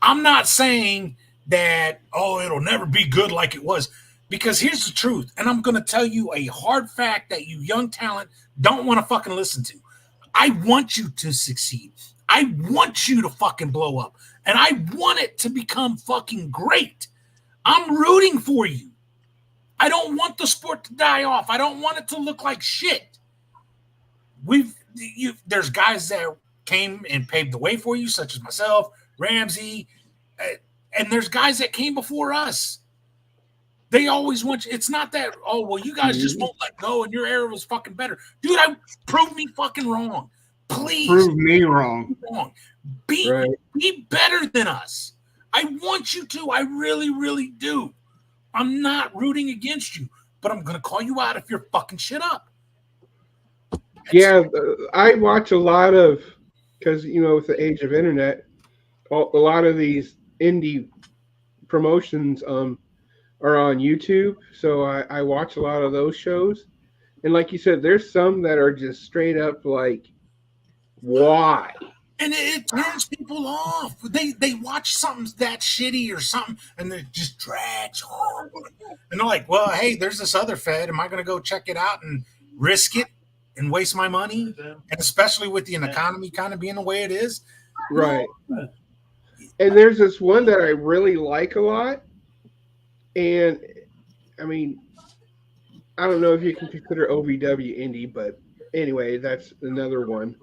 I'm not saying that, it'll never be good like it was, because here's the truth. And I'm going to tell you a hard fact that you young talent don't want to fucking listen to. I want you to succeed. I want you to fucking blow up. And I want it to become fucking great. I'm rooting for you. I don't want the sport to die off. I don't want it to look like shit. There's guys that came and paved the way for you, such as myself, Ramsey, and there's guys that came before us. They always want you. It's not that, you guys just won't let go and your era was fucking better. Dude, prove me fucking wrong. Please. Prove me wrong. Be better than us. I want you to. I really, really do. I'm not rooting against you, but I'm going to call you out if you're fucking shit up. Yeah, I watch a lot of, because, with the age of internet, a lot of these indie promotions are on YouTube. So I watch a lot of those shows. And like you said, there's some that are just straight up like, why? And it turns people off. They watch something that shitty or something, and it just drags on. And they're like, well, hey, there's this other Fed. Am I going to go check it out and risk it and waste my money? And especially with the economy kind of being the way it is. Right. And there's this one that I really like a lot. And, I mean, I don't know if you can consider OVW indie, but anyway, that's another one.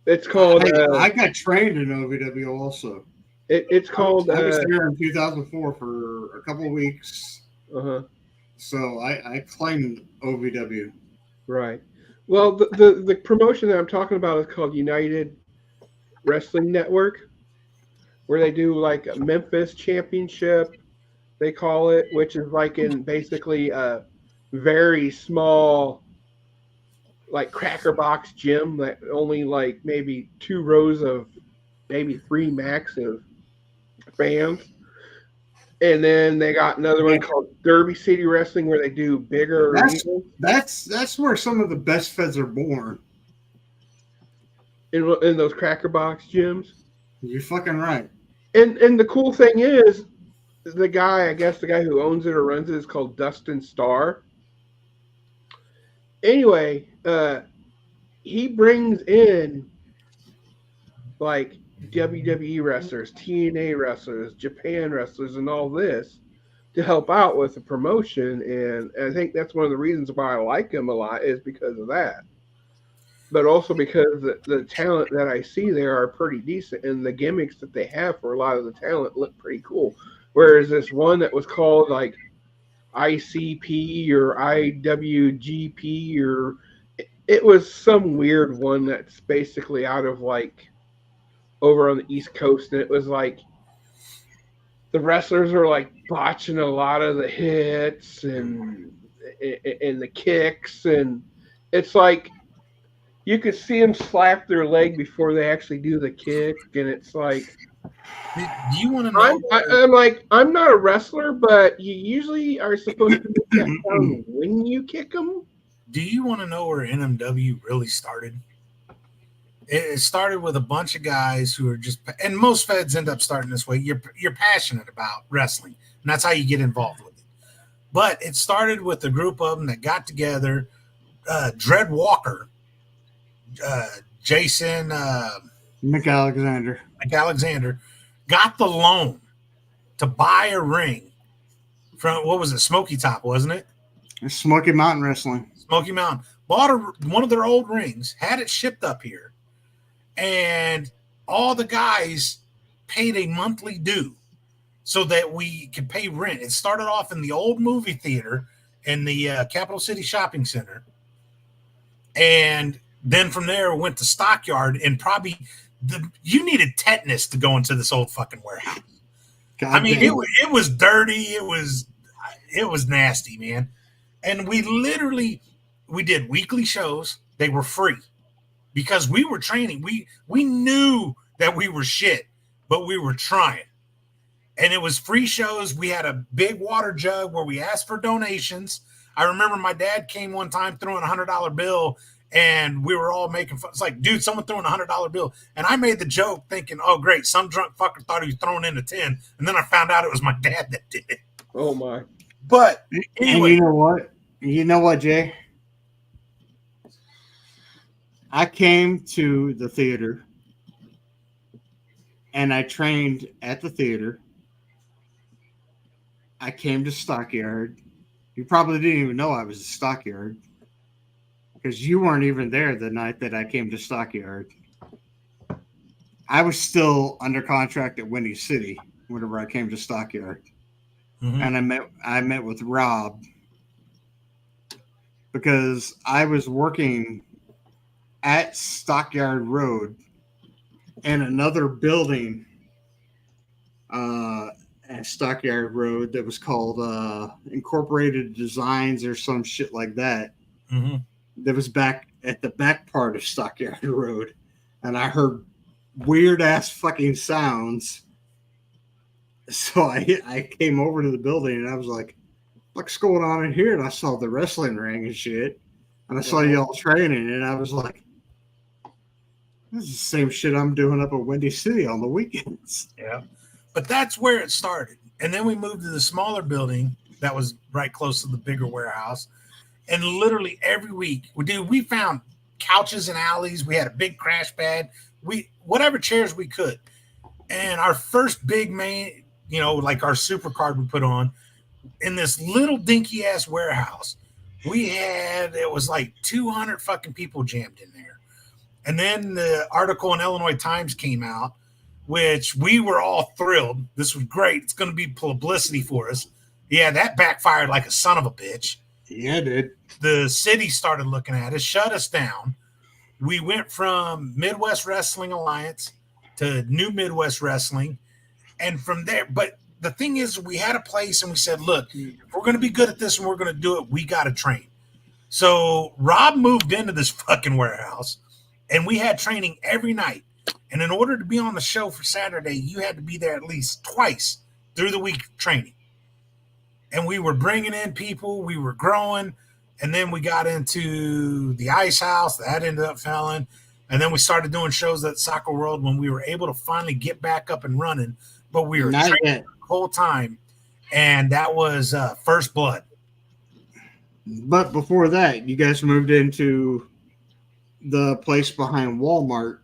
It's called. I got trained in OVW also. It's called. I was there in 2004 for a couple of weeks. So I claimed OVW. Right. Well, the promotion that I'm talking about is called United Wrestling Network, where they do like a Memphis Championship, they call it, which is like in basically a very small, like Cracker Box gym that only like maybe 2 rows of maybe 3 max of fans. And then they got another one called Derby City Wrestling where they do bigger. That's where some of the best feds are born. In those Cracker Box gyms. You're fucking right. And the cool thing is, the guy who owns it or runs it is called Dustin Starr. Anyway, he brings in like WWE wrestlers, TNA wrestlers, Japan wrestlers, and all this to help out with the promotion. And I think that's one of the reasons why I like him a lot is because of that. But also because the talent that I see there are pretty decent, and the gimmicks that they have for a lot of the talent look pretty cool. Whereas this one that was called like ICP or IWGP, or it was some weird one that's basically out of like over on the East Coast, and it was like the wrestlers are like botching a lot of the hits and the kicks, and it's like you could see them slap their leg before they actually do the kick, and it's like, do you want to know? I'm like, I'm not a wrestler, but you usually are supposed to make that sound when you kick them. Do you want to know where NMW really started? It started with a bunch of guys who are just, and most feds end up starting this way. You're passionate about wrestling, and that's how you get involved with it. But it started with a group of them that got together. Dread Walker, Jason McAlexander got the loan to buy a ring from, what was it, Smoky Top, wasn't it? Smoky Mountain Wrestling. Smoky Mountain. Bought one of their old rings, had it shipped up here, and all the guys paid a monthly due so that we could pay rent. It started off in the old movie theater in the Capital City Shopping Center, and then from there went to Stockyard, and probably you needed tetanus to go into this old fucking warehouse. I mean, it was dirty. It was nasty, man. And we literally, we did weekly shows. They were free because we were training. We knew that we were shit, but we were trying. And it was free shows. We had a big water jug where we asked for donations. I remember my dad came one time throwing $100 bill, and we were all making fun. It's like, dude, someone throwing $100 bill. And I made the joke thinking, oh, great, some drunk fucker thought he was throwing in a 10. And then I found out it was my dad that did it. Oh, my. But anyway. And you know what? You know what, Jay? I came to the theater, and I trained at the theater. I came to Stockyard. You probably didn't even know I was at Stockyard because you weren't even there the night that I came to Stockyard. I was still under contract at Windy City whenever I came to Stockyard. Mm-hmm. And I met with Rob because I was working at Stockyard Road in another building at Stockyard Road that was called Incorporated Designs or some shit like that. Mm-hmm. That was back at the back part of Stockyard Road. And I heard weird ass fucking sounds. So I came over to the building and I was like, what's going on in here? And I saw the wrestling ring and shit. And I saw y'all training and I was like, this is the same shit I'm doing up at Windy City on the weekends. Yeah. But that's where it started. And then we moved to the smaller building that was right close to the bigger warehouse. And literally every week, we found couches and alleys. We had a big crash pad. Whatever chairs we could. And our first big main, like our super card we put on in this little dinky ass warehouse, it was like 200 fucking people jammed in there. And then the article in Illinois Times came out, which we were all thrilled. This was great. It's going to be publicity for us. Yeah, that backfired like a son of a bitch. Yeah, it did. The city started looking at us, shut us down. We went from Midwest Wrestling Alliance to New Midwest Wrestling. And from there, but the thing is, we had a place and we said, look, if we're going to be good at this and we're going to do it, we got to train. So Rob moved into this fucking warehouse and we had training every night. And in order to be on the show for Saturday, you had to be there at least twice through the week training. And we were bringing in people, we were growing. And then we got into the Ice House. That ended up failing. And then we started doing shows at Soccer World when we were able to finally get back up and running. But we were training the whole time. And that was First Blood. But before that, you guys moved into the place behind Walmart.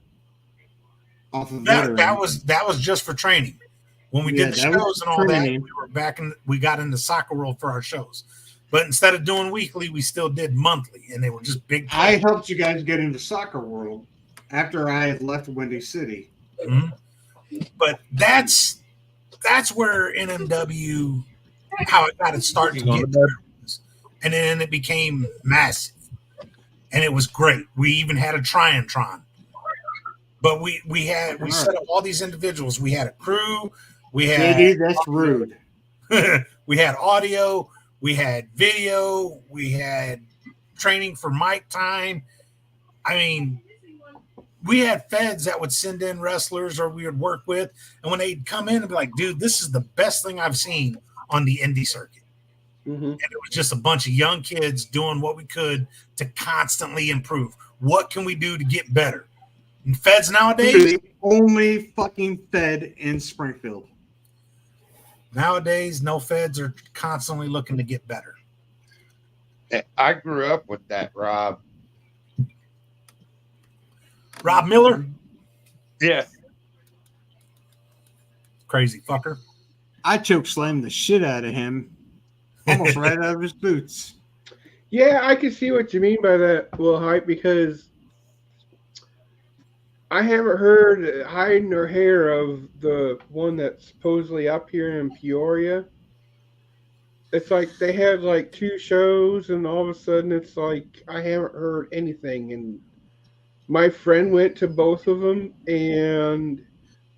Off of that was just for training. When we did the shows and all that, we got into Soccer World for our shows. But instead of doing weekly, we still did monthly, and they were just big. I helped you guys get into Soccer World after I had left Windy City. Mm-hmm. But that's where NMW, how it got its start to get there. And then it became massive, and it was great. We even had a Triantron. But we set up all these individuals. We had a crew. We had that's rude. We had audio. We had video. We had training for mic time. I mean, we had feds that would send in wrestlers or we would work with. And when they'd come in and be like, dude, this is the best thing I've seen on the indie circuit. Mm-hmm. And it was just a bunch of young kids doing what we could to constantly improve. What can we do to get better? And feds nowadays, the only fucking fed in Springfield. Nowadays, no feds are constantly looking to get better. I grew up with that, Rob. Rob Miller? Yeah. Crazy fucker. I choke slammed the shit out of him. Almost right out of his boots. Yeah, I can see what you mean by that, Will Hype, because I haven't heard hide nor hair of the one that's supposedly up here in Peoria. It's like they had like 2 shows, and all of a sudden it's like I haven't heard anything. And my friend went to both of them, and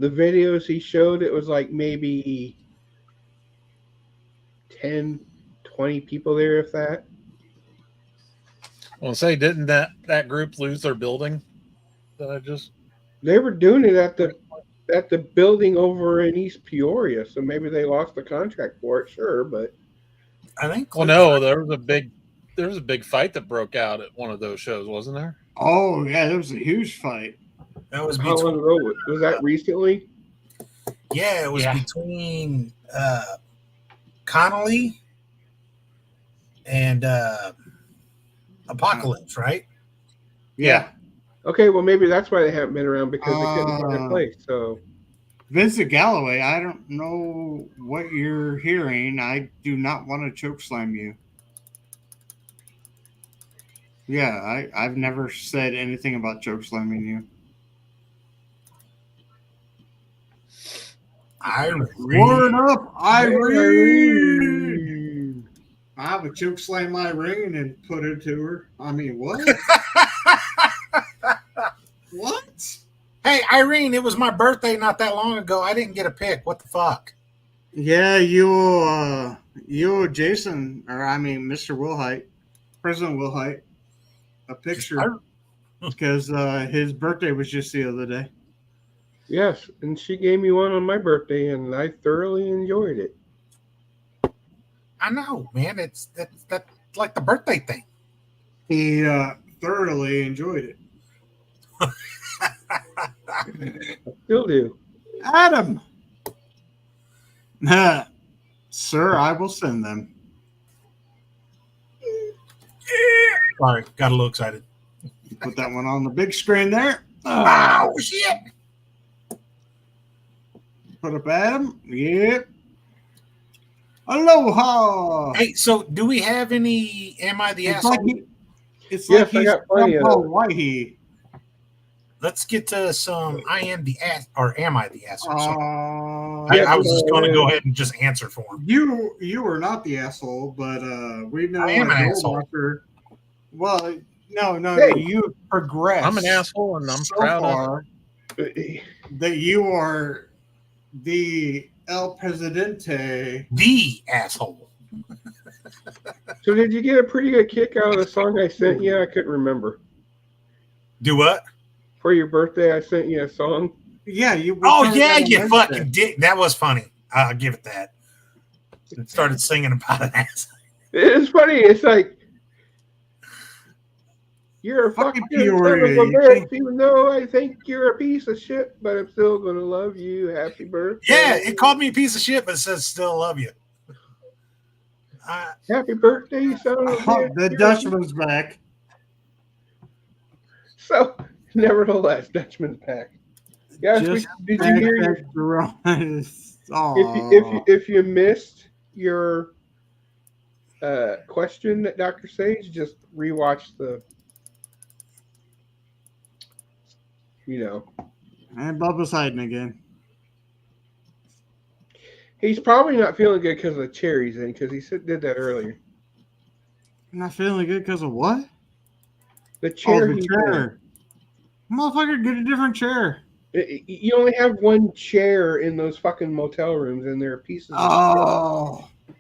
the videos he showed, it was like maybe 10, 20 people there, if that. Well, say, didn't that group lose their building? They were doing it at the building over in East Peoria, so maybe they lost the contract for it. Sure, but I think. Well, no, there was a big fight that broke out at one of those shows, wasn't there? Oh yeah, there was a huge fight. That was how long ago was that? Recently? Yeah, it was between Connolly and Apocalypse, right? Yeah. Okay, well maybe that's why they haven't been around because they couldn't find a place. So Vincent Galloway, I don't know what you're hearing. I do not want to chokeslam you. Yeah, I've never said anything about chokeslamming you. Word up, Irene! I would chokeslam Irene and put it to her. I mean, what? What? Hey, Irene, it was my birthday not that long ago. I didn't get a pic. What the fuck? Yeah, you, Jason, or I mean, Mr. Wilhite, President Wilhite, a picture because his birthday was just the other day. Yes, and she gave me one on my birthday, and I thoroughly enjoyed it. I know, man. That's like the birthday thing. He thoroughly enjoyed it. I still do. Adam, sir, I will send them. Sorry, got a little excited. Put that one on the big screen there. Oh shit! Put up Adam. Yep. Aloha. Hey, so do we have any? Am I the asshole? It's Yes, like I he's got plenty of from those. Hawaii. Let's get to some. I am the ass, or am I the asshole? Yeah, I was just going to go ahead and just answer for him. You are not the asshole, but we know I am an asshole. Doctor, well, no, Hey. you progressed. I'm an asshole, and I'm so proud far of that you are the El Presidente. The asshole. So did you get a pretty good kick out of the song I sent you? I couldn't remember. Do what? For your birthday, I sent you a song. Yeah, you. Oh yeah, you fucking dick. That was funny. I'll give it that. It started singing about an ass. It's funny. It's like you're a fucking son of a bitch, even though I think you're a piece of shit, but I'm still gonna love you. Happy birthday. Yeah, it called me a piece of shit, but it says still love you. Happy birthday, you son of a bitch. The Dutchman's back. So, nevertheless, Dutchman's back. Yes, did you hear if you missed your question that Dr. Sage, just rewatch the, And Bubba's hiding again. He's probably not feeling good because of the cherries in, because he did that earlier. Not feeling good because of what? The chair. The chair. Motherfucker, get a different chair. You only have one chair in those fucking motel rooms, and they're pieces of shit.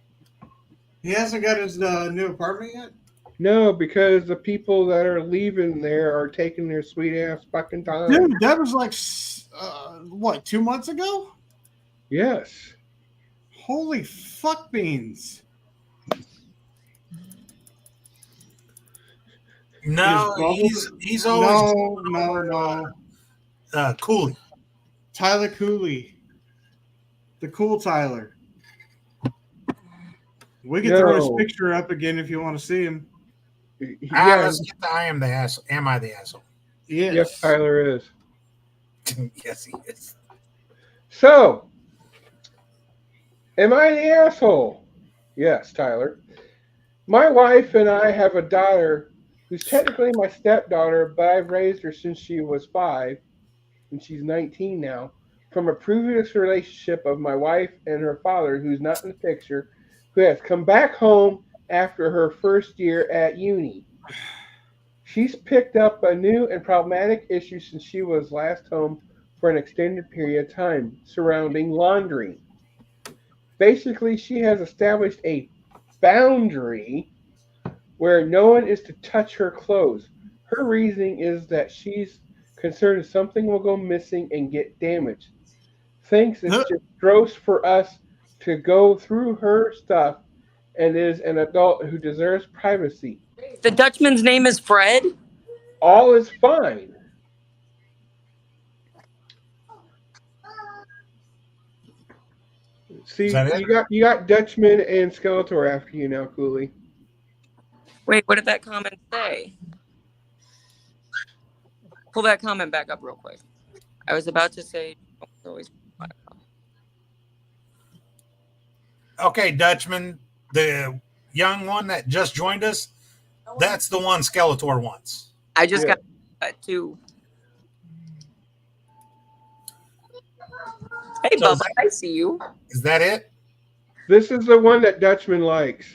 He hasn't got his new apartment yet? No, because the people that are leaving there are taking their sweet ass fucking time. Dude, that was like, 2 months ago? Yes. Holy fuck beans. No, he's always no. Cooley. Tyler Cooley. The cool Tyler. We can throw his picture up again if you want to see him. Let's get the I am the asshole. Am I the asshole? Yes, Tyler is. Yes, he is. So, am I the asshole? Yes, Tyler. My wife and I have a daughter who's technically my stepdaughter, but I've raised her since she was 5, and she's 19 now, from a previous relationship of my wife and her father, who's not in the picture, who has come back home after her first year at uni. She's picked up a new and problematic issue since she was last home for an extended period of time surrounding laundry. Basically, she has established a boundary where no one is to touch her clothes. Her reasoning is that she's concerned something will go missing and get damaged. Thinks it's just gross for us to go through her stuff and is an adult who deserves privacy. The Dutchman's name is Fred? All is fine. See, you got Dutchman and Skeletor after you now, Cooley. Wait, what did that comment say? Pull that comment back up real quick. I was about to say. Okay, Dutchman, the young one that just joined us, that's the one Skeletor wants. I just got that too. Hey, so Bubba, I see you. Is that it? This is the one that Dutchman likes.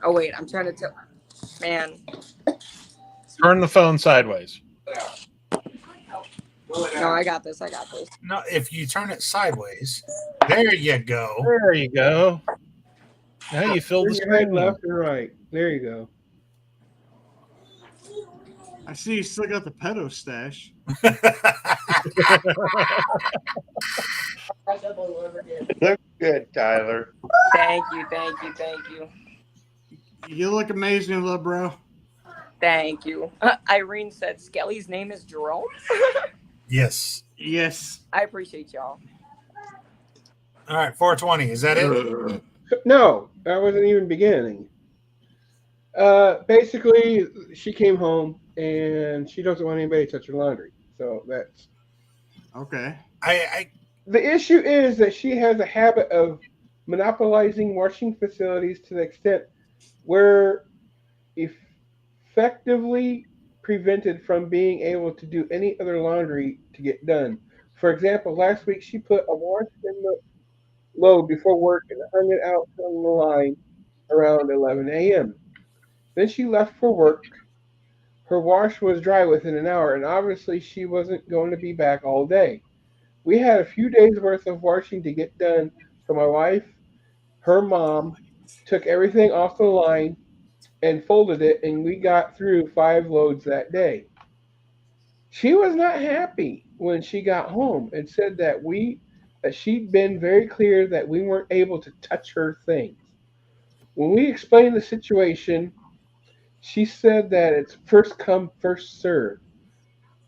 Oh, wait, I'm trying to tell. Man. Turn the phone sideways. No, I got this. No, if you turn it sideways, there you go. There you go. Now you filled the screen. Left and right. There you go. I see you still got the pedo stash. Look good, Tyler. Thank you. You look amazing, little bro. Thank you. Irene said Skelly's name is Jerome. Yes. I appreciate y'all. All right, 420. Is that it? No, I wasn't even beginning. Basically, she came home and she doesn't want anybody to touch her laundry. So that's okay. The issue is that she has a habit of monopolizing washing facilities to the extent where effectively prevented from being able to do any other laundry to get done. For example, last week she put a wash in the load before work and hung it out on the line around 11 a.m. Then she left for work. Her wash was dry within an hour, and obviously she wasn't going to be back all day. We had a few days worth of washing to get done, so my wife, her mom, took everything off the line and folded it, and we got through 5 loads that day. She was not happy when she got home and said that she'd been very clear that we weren't able to touch her things. When we explained the situation, she said that it's first come, first served.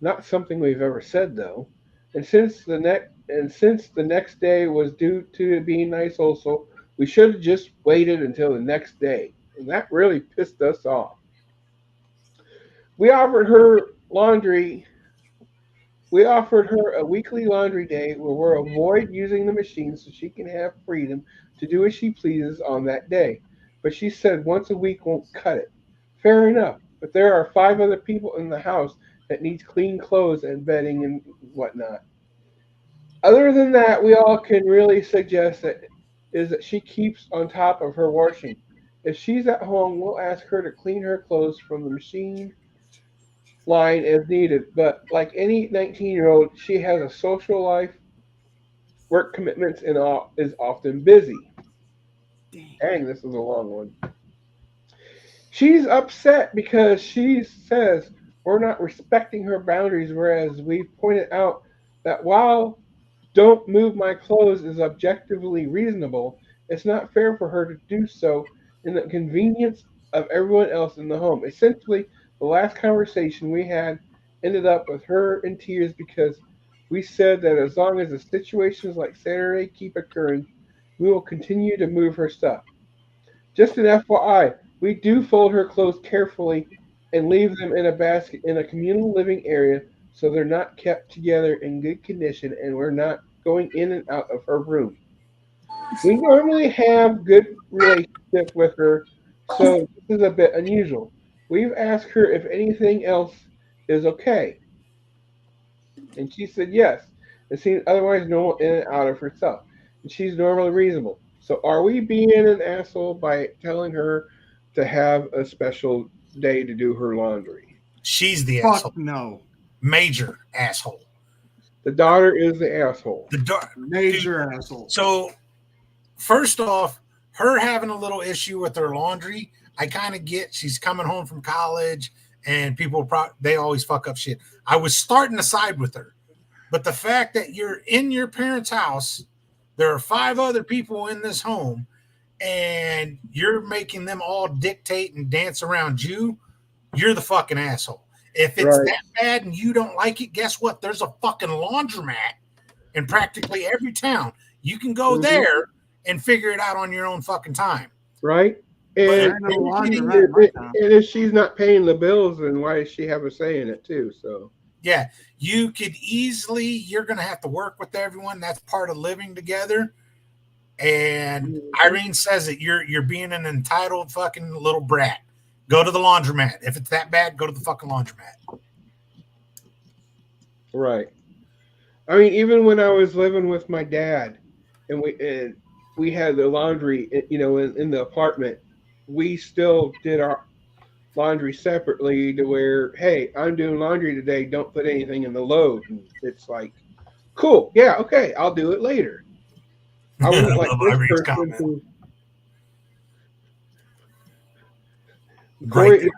Not something we've ever said though. And since the next day was due to being nice also, we should have just waited until the next day. And that really pissed us off. We offered her a weekly laundry day where we'll avoid using the machine so she can have freedom to do as she pleases on that day. But she said once a week won't cut it. Fair enough, but there are 5 other people in the house that needs clean clothes and bedding and whatnot. Other than that, we all can really suggest that she keeps on top of her washing. If she's at home, we'll ask her to clean her clothes from the machine line as needed. But like any 19-year-old, she has a social life, work commitments, and is often busy. Dang, this is a long one. She's upset because she says we're not respecting her boundaries, whereas we've pointed out that while don't move my clothes is objectively reasonable, it's not fair for her to do so in the convenience of everyone else in the home. Essentially, the last conversation we had ended up with her in tears because we said that as long as the situations like Saturday keep occurring, we will continue to move her stuff. Just an FYI, we do fold her clothes carefully and leave them in a basket in a communal living area so they're not kept together in good condition and we're not going in and out of her room. We normally have good relationship with her, so this is a bit unusual. We've asked her if anything else is okay, and she said yes. It seems otherwise normal in and out of herself, and she's normally reasonable. So are we being an asshole by telling her to have a special day to do her laundry? She's the Fuck asshole. No. Major asshole. The daughter is the asshole. Major asshole. So, first off, her having a little issue with her laundry, I kind of get. She's coming home from college, and people they always fuck up shit. I was starting to side with her, but the fact that you're in your parents' house, there are 5 other people in this home, and you're making them all dictate and dance around you, you're the fucking asshole. If it's that bad and you don't like it, guess what? There's a fucking laundromat in practically every town. You can go there and figure it out on your own fucking time. Right? And if she's not paying the bills, then why does she have a say in it too? So yeah, you could easily, you're going to have to work with everyone. That's part of living together. And Irene says that you're being an entitled fucking little brat. Go to the laundromat. If it's that bad, go to the fucking laundromat. Right. I mean, even when I was living with my dad, and we had the laundry, in the apartment, we still did our laundry separately to where, hey, I'm doing laundry today. Don't put anything in the load. And it's like, cool. Yeah. Okay. I'll do it later. I wasn't like this person who. Corey,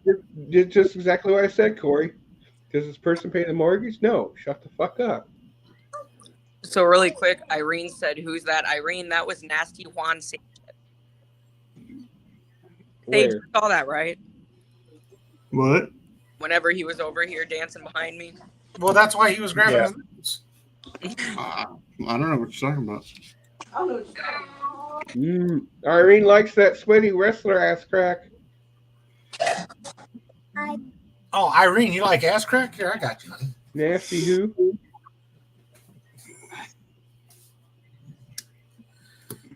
did just exactly what I said, Corey. Does this person pay the mortgage? No. Shut the fuck up. So really quick, Irene said, "Who's that?" Irene, that was Nasty Juan. They saw that, right? What? Whenever he was over here dancing behind me. Well, that's why he was grabbing his nipples. I don't know what you're talking about. Irene likes that sweaty wrestler ass crack. Oh, Irene, you like ass crack? Here, I got you. Nasty who?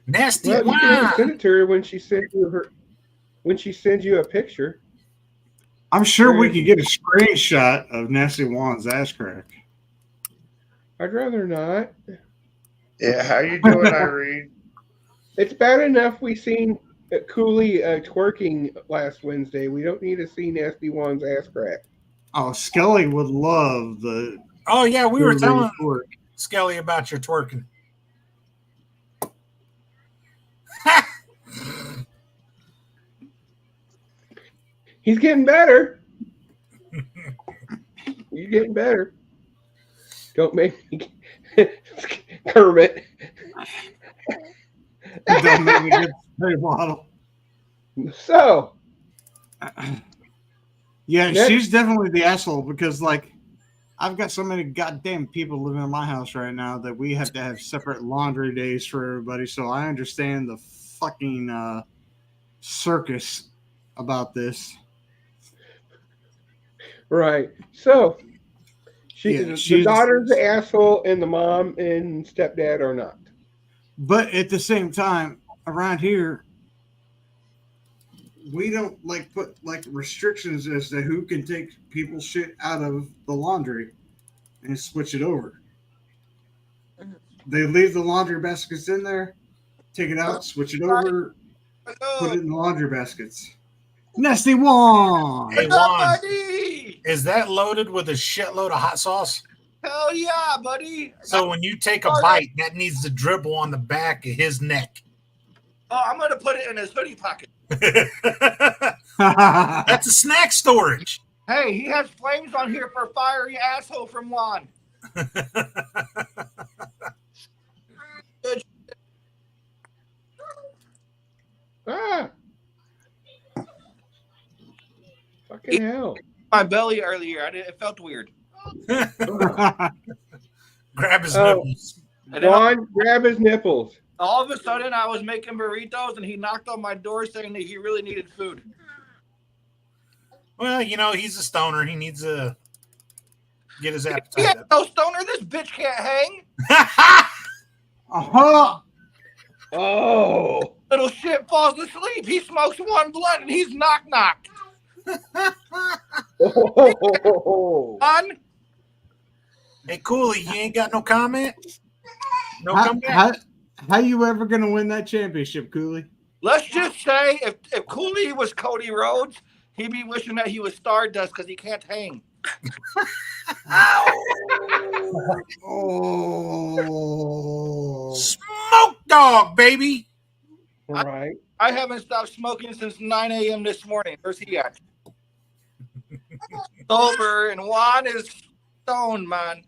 Nasty Well, you can send it to her when she sends you a picture. I'm sure we could get a screenshot of Nasty Juan's ass crack. I'd rather not. Yeah, how you doing, Irene? It's bad enough we seen Cooley twerking last Wednesday. We don't need to see Nasty Juan's ass crack. Oh, Skelly would love the. Oh yeah, we were telling Skelly about your twerking. He's getting better. You're getting better. Don't make me Kermit. Don't make me get the spray bottle. So. Yeah, she's definitely the asshole because, like, I've got so many goddamn people living in my house right now that we have to have separate laundry days for everybody. So I understand the fucking circus about this. Right. So the daughter's the asshole and the mom and stepdad are not. But at the same time, around here, we don't put restrictions as to who can take people's shit out of the laundry and switch it over. They leave the laundry baskets in there, take it out, switch it over, put it in the laundry baskets. Nasty Juan! Hey, Juan, is that loaded with a shitload of hot sauce? Hell yeah, buddy. So when you take a bite, that needs to dribble on the back of his neck. Oh, I'm going to put it in his hoodie pocket. That's a snack storage. Hey, he has flames on here for fiery asshole from Juan. Fucking hell. My belly earlier. It felt weird. Grab his nipples. Juan, grab his nipples. All of a sudden, I was making burritos, and he knocked on my door saying that he really needed food. Well, he's a stoner. He needs to get his appetite He ain't up. no stoner. This bitch can't hang. Uh-huh. Oh. Little shit falls asleep. He smokes one blunt, and he's knock-knocked. On. Hey, Cooley, you ain't got no comment? No comment? How you ever going to win that championship, Cooley? Let's just say if Cooley was Cody Rhodes, he'd be wishing that he was Stardust because he can't hang. Oh. Smoke dog, baby. Right. I haven't stopped smoking since 9 a.m. this morning. Where's he at? Sober, and Juan is stoned, man.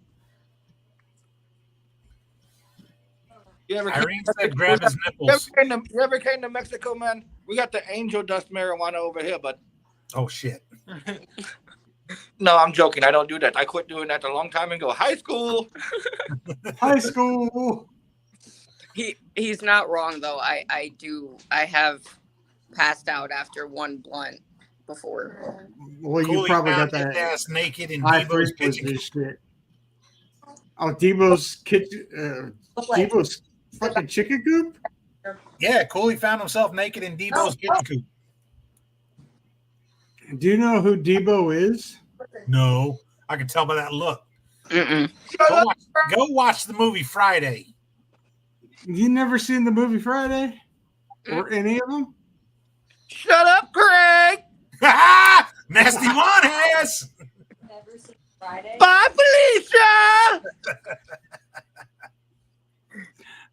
Irene said grab his nipples. You ever came to Mexico, man? We got the angel dust marijuana over here, but. Oh, shit. No, I'm joking. I don't do that. I quit doing that a long time ago. High school. High school. He's not wrong though. I have passed out after one blunt before. Well, Cool, you probably got his that ass naked in high Debo's frequency kitchen. shit. Oh, Debo's kitchen. Debo's fucking chicken coop. Yeah, Cooley found himself naked in Debo's kitchen coop. Do you know who Debo is? No, I can tell by that look. Mm-mm. Go watch the movie Friday. You never seen the movie Friday? Or any of them? Shut up, Craig. Nasty one has. Never seen Friday. Bye, Felicia.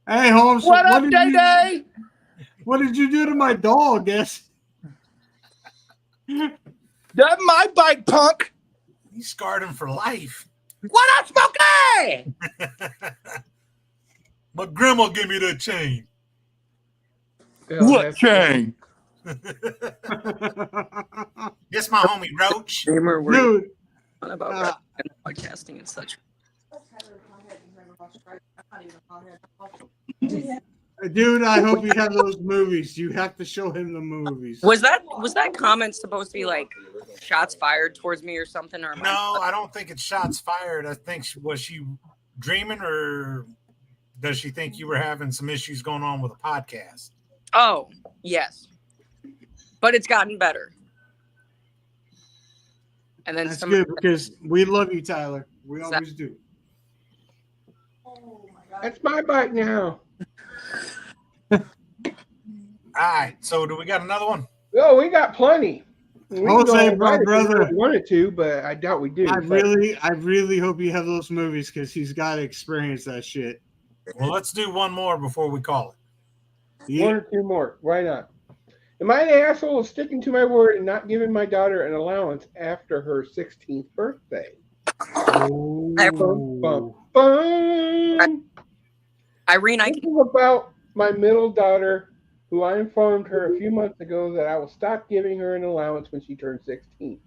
Hey, Holmes. What up, Day? What did you do to my dog, guess? That's my bike, punk. He scarred him for life. What up, Smokey? But Grandma give me that chain. What chain? This my homie Roach. Dude. About podcasting and such. Dude, I hope you have those movies. You have to show him the movies. Was that comment supposed to be like shots fired towards me or something? Or No, I don't think it's shots fired. I think was she dreaming, or does she think you were having some issues going on with a podcast? Oh, yes. But it's gotten better. And then That's good because we love you, Tyler. We always do. That's my bike now. All right. So do we got another one? Oh, we got plenty. Jose, my brother, if we wanted to, but I doubt we do. I really hope you have those movies because he's got to experience that shit. Well, let's do one more before we call it. Yeah. One or two more. Why not? Am I the asshole of sticking to my word and not giving my daughter an allowance after her 16th birthday? Oh. Bum, bum. Irene, This is about my middle daughter, who I informed her a few months ago that I will stop giving her an allowance when she turns 16.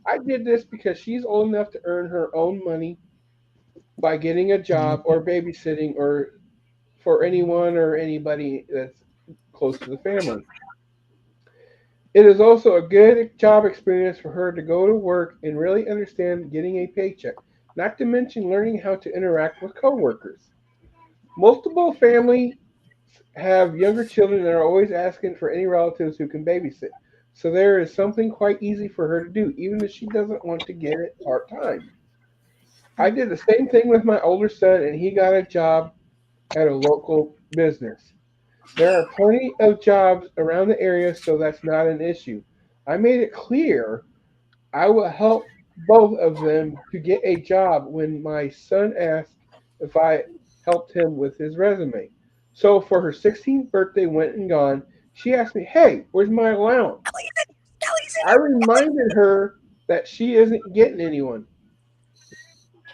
I did this because she's old enough to earn her own money by getting a job or babysitting or for anyone or anybody that's close to the family. It is also a good job experience for her to go to work and really understand getting a paycheck, not to mention learning how to interact with coworkers. Multiple families have younger children that are always asking for any relatives who can babysit. So there is something quite easy for her to do, even if she doesn't want to get it part-time. I did the same thing with my older son, and he got a job at a local business. There are plenty of jobs around the area, so that's not an issue. I made it clear I will help both of them to get a job when my son asked if I helped him with his resume. So for her 16th birthday went and gone, she asked me, "Hey, where's my allowance?" I reminded her that she isn't getting anyone.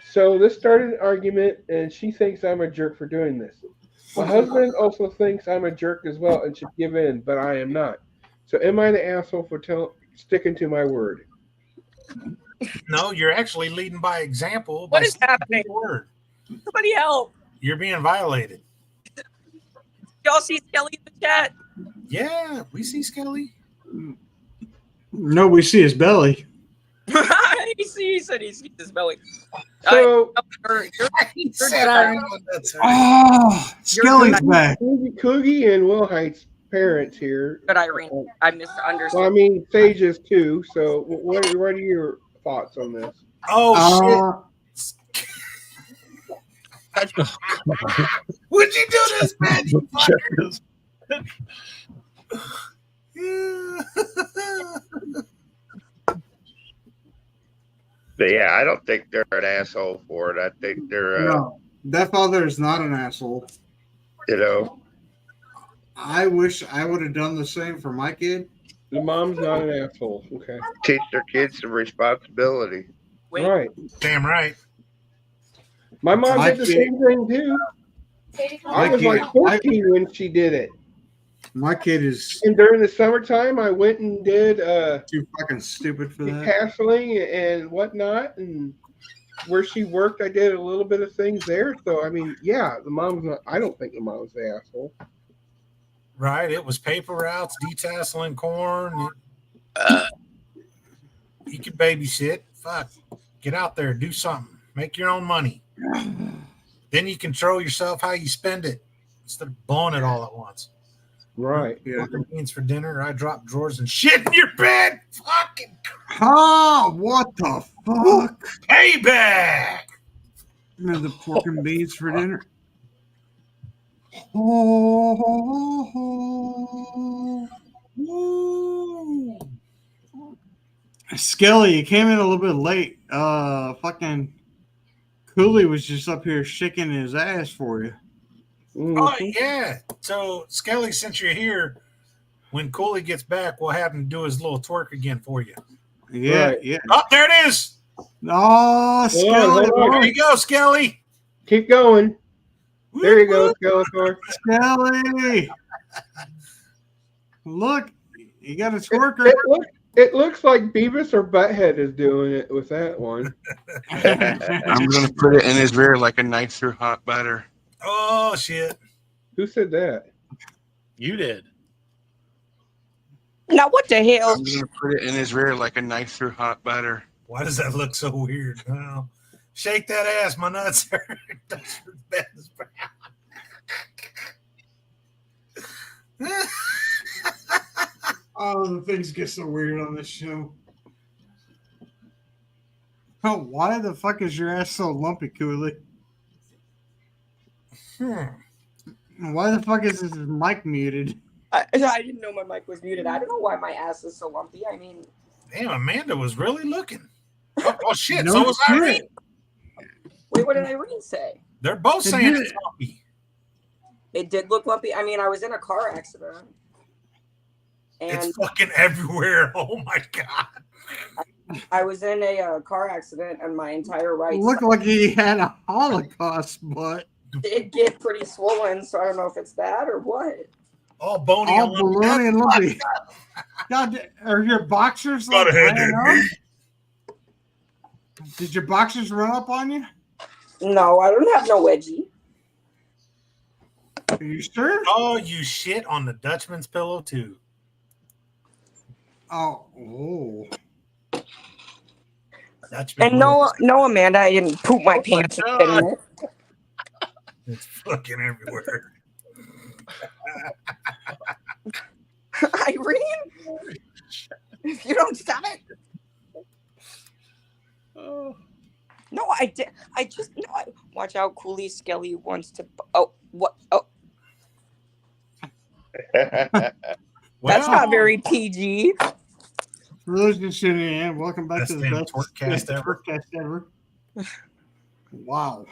So this started an argument, and she thinks I'm a jerk for doing this. My husband also thinks I'm a jerk as well and should give in, but I am not. So am I the asshole for sticking to my word? No, you're actually leading by example. What is happening? Word. Somebody help. You're being violated. Y'all see Skelly in the chat? Yeah, we see Skelly. No, we see his belly. He said he sees his belly. So He said I know that's right. Oh, Skelly's back. Coogie and Will Heights' parents here. But Irene, I misunderstood. Well, I mean, Sage's too. So what are your thoughts on this? Oh, shit. Would you do this, man? You fucker? But yeah, I don't think they're an asshole for it. I think they're, No, that father is not an asshole. you know, I wish I would have done the same for my kid. The mom's not an asshole. Okay. Teach their kids some responsibility. Wait. Right. Damn right. My mom My did the kid- same thing too. I was like 14 when she did it. My kid is And during the summertime, I went and did too fucking stupid for that. castling and whatnot. And where she worked, I did a little bit of things there. So, I mean, yeah, the mom's not, I don't think the mom's the asshole. Right. It was paper routes, detasseling corn. You could babysit. Fuck. Get out there, do something. Make your own money. Then you control yourself how you spend it instead of blowing it all at once. Right. Yeah. Beans for dinner. I drop drawers and shit in your bed. Fucking Oh, what the fuck? payback. And the pork and beans for dinner. Oh, Skelly, you came in a little bit late. Fucking Cooley was just up here shaking his ass for you. Oh, yeah. So, Skelly, since you're here, when Cooley gets back, we'll have him do his little twerk again for you. Yeah, Right. yeah. Oh, there it is. Oh, Skelly. hold on. There you go, Skelly. Keep going. There you go, Skeletor. Skelly. Look, you got a twerker. It looks like Beavis or Butthead is doing it with that one. I'm going to put it in his rear like a knife through hot butter. Oh, shit. Who said that? You did. Now what the hell? I'm going to put it in his rear like a knife through hot butter. Why does that look so weird? Well, shake that ass, my nuts hurt. That's for bad as brown. Oh, the things get so weird on this show. Oh, why the fuck is your ass so lumpy, Cooley? Why the fuck is this mic muted? I didn't know my mic was muted. I don't know why my ass is so lumpy. I mean, Damn, Amanda was really looking. Oh shit, No so was shit. Irene. wait, what did Irene say? They're both It saying did. it's lumpy. It did look lumpy. I mean, I was in a car accident. And It's fucking everywhere. Oh my god. I was in a car accident and my entire right Looked side like he had a Holocaust butt. did get pretty swollen, so I don't know if it's that or what. All bony All and lumpy. baloney and lumpy. God, are your boxers like Gotta have ran that up? Did your boxers run up on you? No, I don't have no wedgie. Are you sure? Oh, you shit on the Dutchman's pillow too. Oh. Dutchman And no, Amanda, I didn't poop my pants. God. It's fucking everywhere. Irene, if you don't stop it. No, I did. I just no. Watch out, Cooley Skelly wants to. Oh, what? Oh, that's not very PG. For those just tuning in, welcome back Best to the damn best twerkcast ever. twerkcast ever. Wow.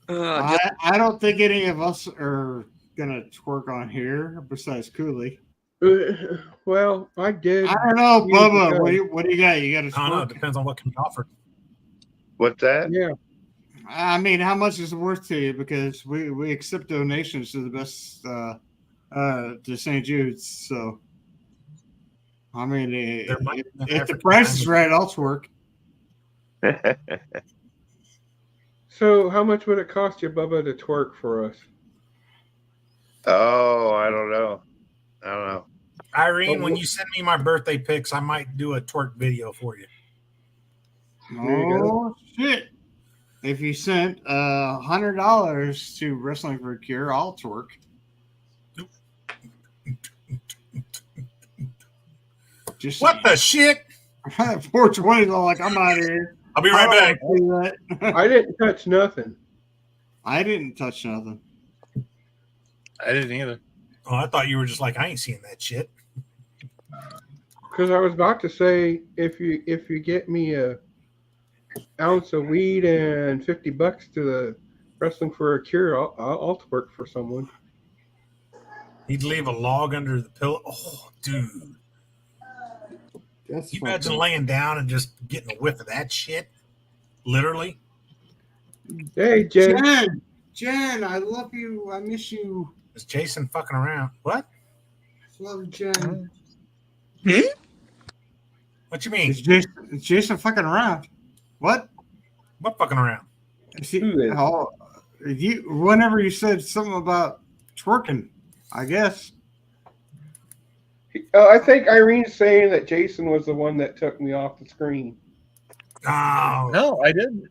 I don't think any of us are gonna twerk on here besides Cooley. Well, I did. I don't know, years Bubba. ago. What do you got? You got to I don't know. It twerk? depends on what can be offered. What's that? Yeah. I mean, how much is it worth to you? Because we accept donations to the best to St. Jude's. So, I mean, if the price is right, I'll twerk. So, how much would it cost you, Bubba, to twerk for us? Oh, I don't know. Irene, when you send me my birthday pics, I might do a twerk video for you. There you Oh shit! If you sent $100 to Wrestling for a Cure, I'll twerk. Just What the shit? 420 is all like, I'm out of here. I'll be right back. I didn't touch nothing. I didn't touch nothing. I didn't either. Oh, I thought you were just like, I ain't seeing that shit. Because I was about to say, if you get me a ounce of weed and $50 to the Wrestling for a Cure, I'll twerk for someone. He'd leave a log under the pillow. Oh, dude. That's you imagine laying down and just getting a whiff of that shit? Literally. Hey, Jen. Jen, I love you. I miss you. Is Jason fucking around? What? Love Jen. What you mean? Is Jason fucking around? What? What fucking around? Whenever you said something about twerking, I guess. Oh, I think Irene's saying that Jason was the one that took me off the screen. Oh. No, I didn't.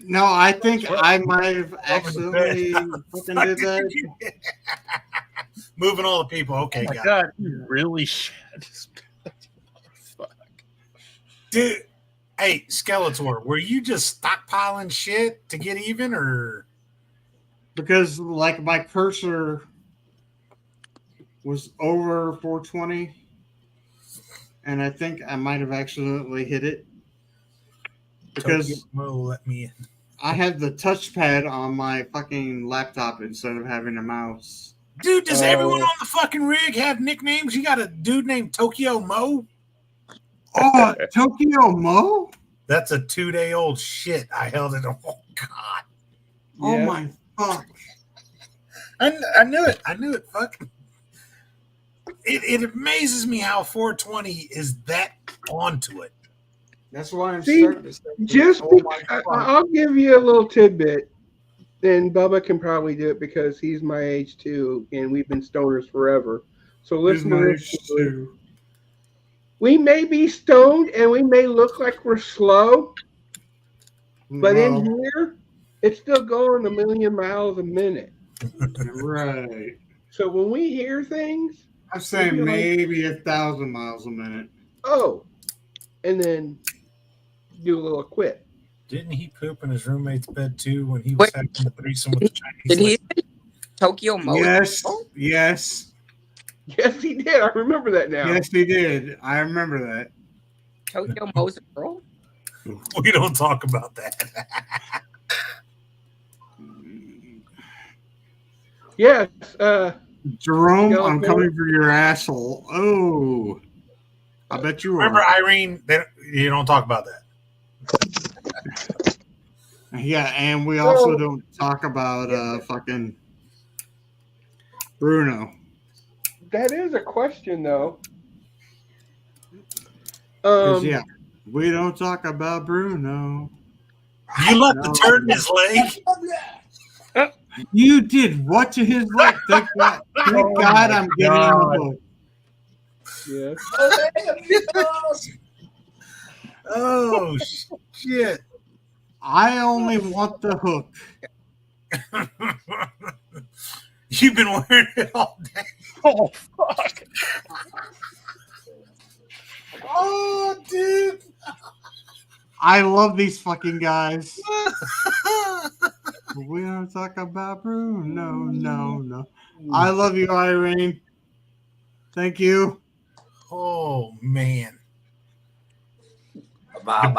No, I think I might have accidentally fucking did that. Moving all the people. Okay, oh my God, you really shit. Fuck. Dude, hey, Skeletor, were you just stockpiling shit to get even, or? Because, like, my cursor was over 420, and I think I might have accidentally hit it. Because let me in. I have the touchpad on my fucking laptop instead of having a mouse. Dude, does everyone on the fucking rig have nicknames? You got a dude named Tokyo Mo? Oh, Tokyo Mo? That's a 2-day-old shit. I held it. Oh, God. Oh, my fuck. I knew it. I knew it. Fuck. It amazes me how 420 is that onto it. That's why I'm starting to say, I'll give you a little tidbit, and Bubba can probably do it because he's my age too, and we've been stoners forever. So listen to this. We may be stoned and we may look like we're slow, but in here, it's still going 1,000,000 miles a minute. Right. So when we hear things, I'm saying maybe 1,000 miles a minute. Oh, and then do a little quit. Didn't he poop in his roommate's bed too when he was having the threesome with the Chinese? Did he say Tokyo Mo? Yes. Yes. Yes, he did. I remember that now. Yes, he did. I remember that. Tokyo Mo's a girl? We don't talk about that. Yes. Jerome, I'm coming for your asshole. Oh. I bet you remember are. Irene, you don't talk about that. Yeah, and we also don't talk about fucking Bruno. That is a question, though. Yeah, we don't talk about Bruno. You left the turd in his leg? You did what to his leg? Thank God, I'm getting in the book. Yes. Oh, shit. I only want the hook. You've been wearing it all day. Oh, fuck. Oh, dude. I love these fucking guys. We don't talk about Bruno. No. I love you, Irene. Thank you. Oh, man. I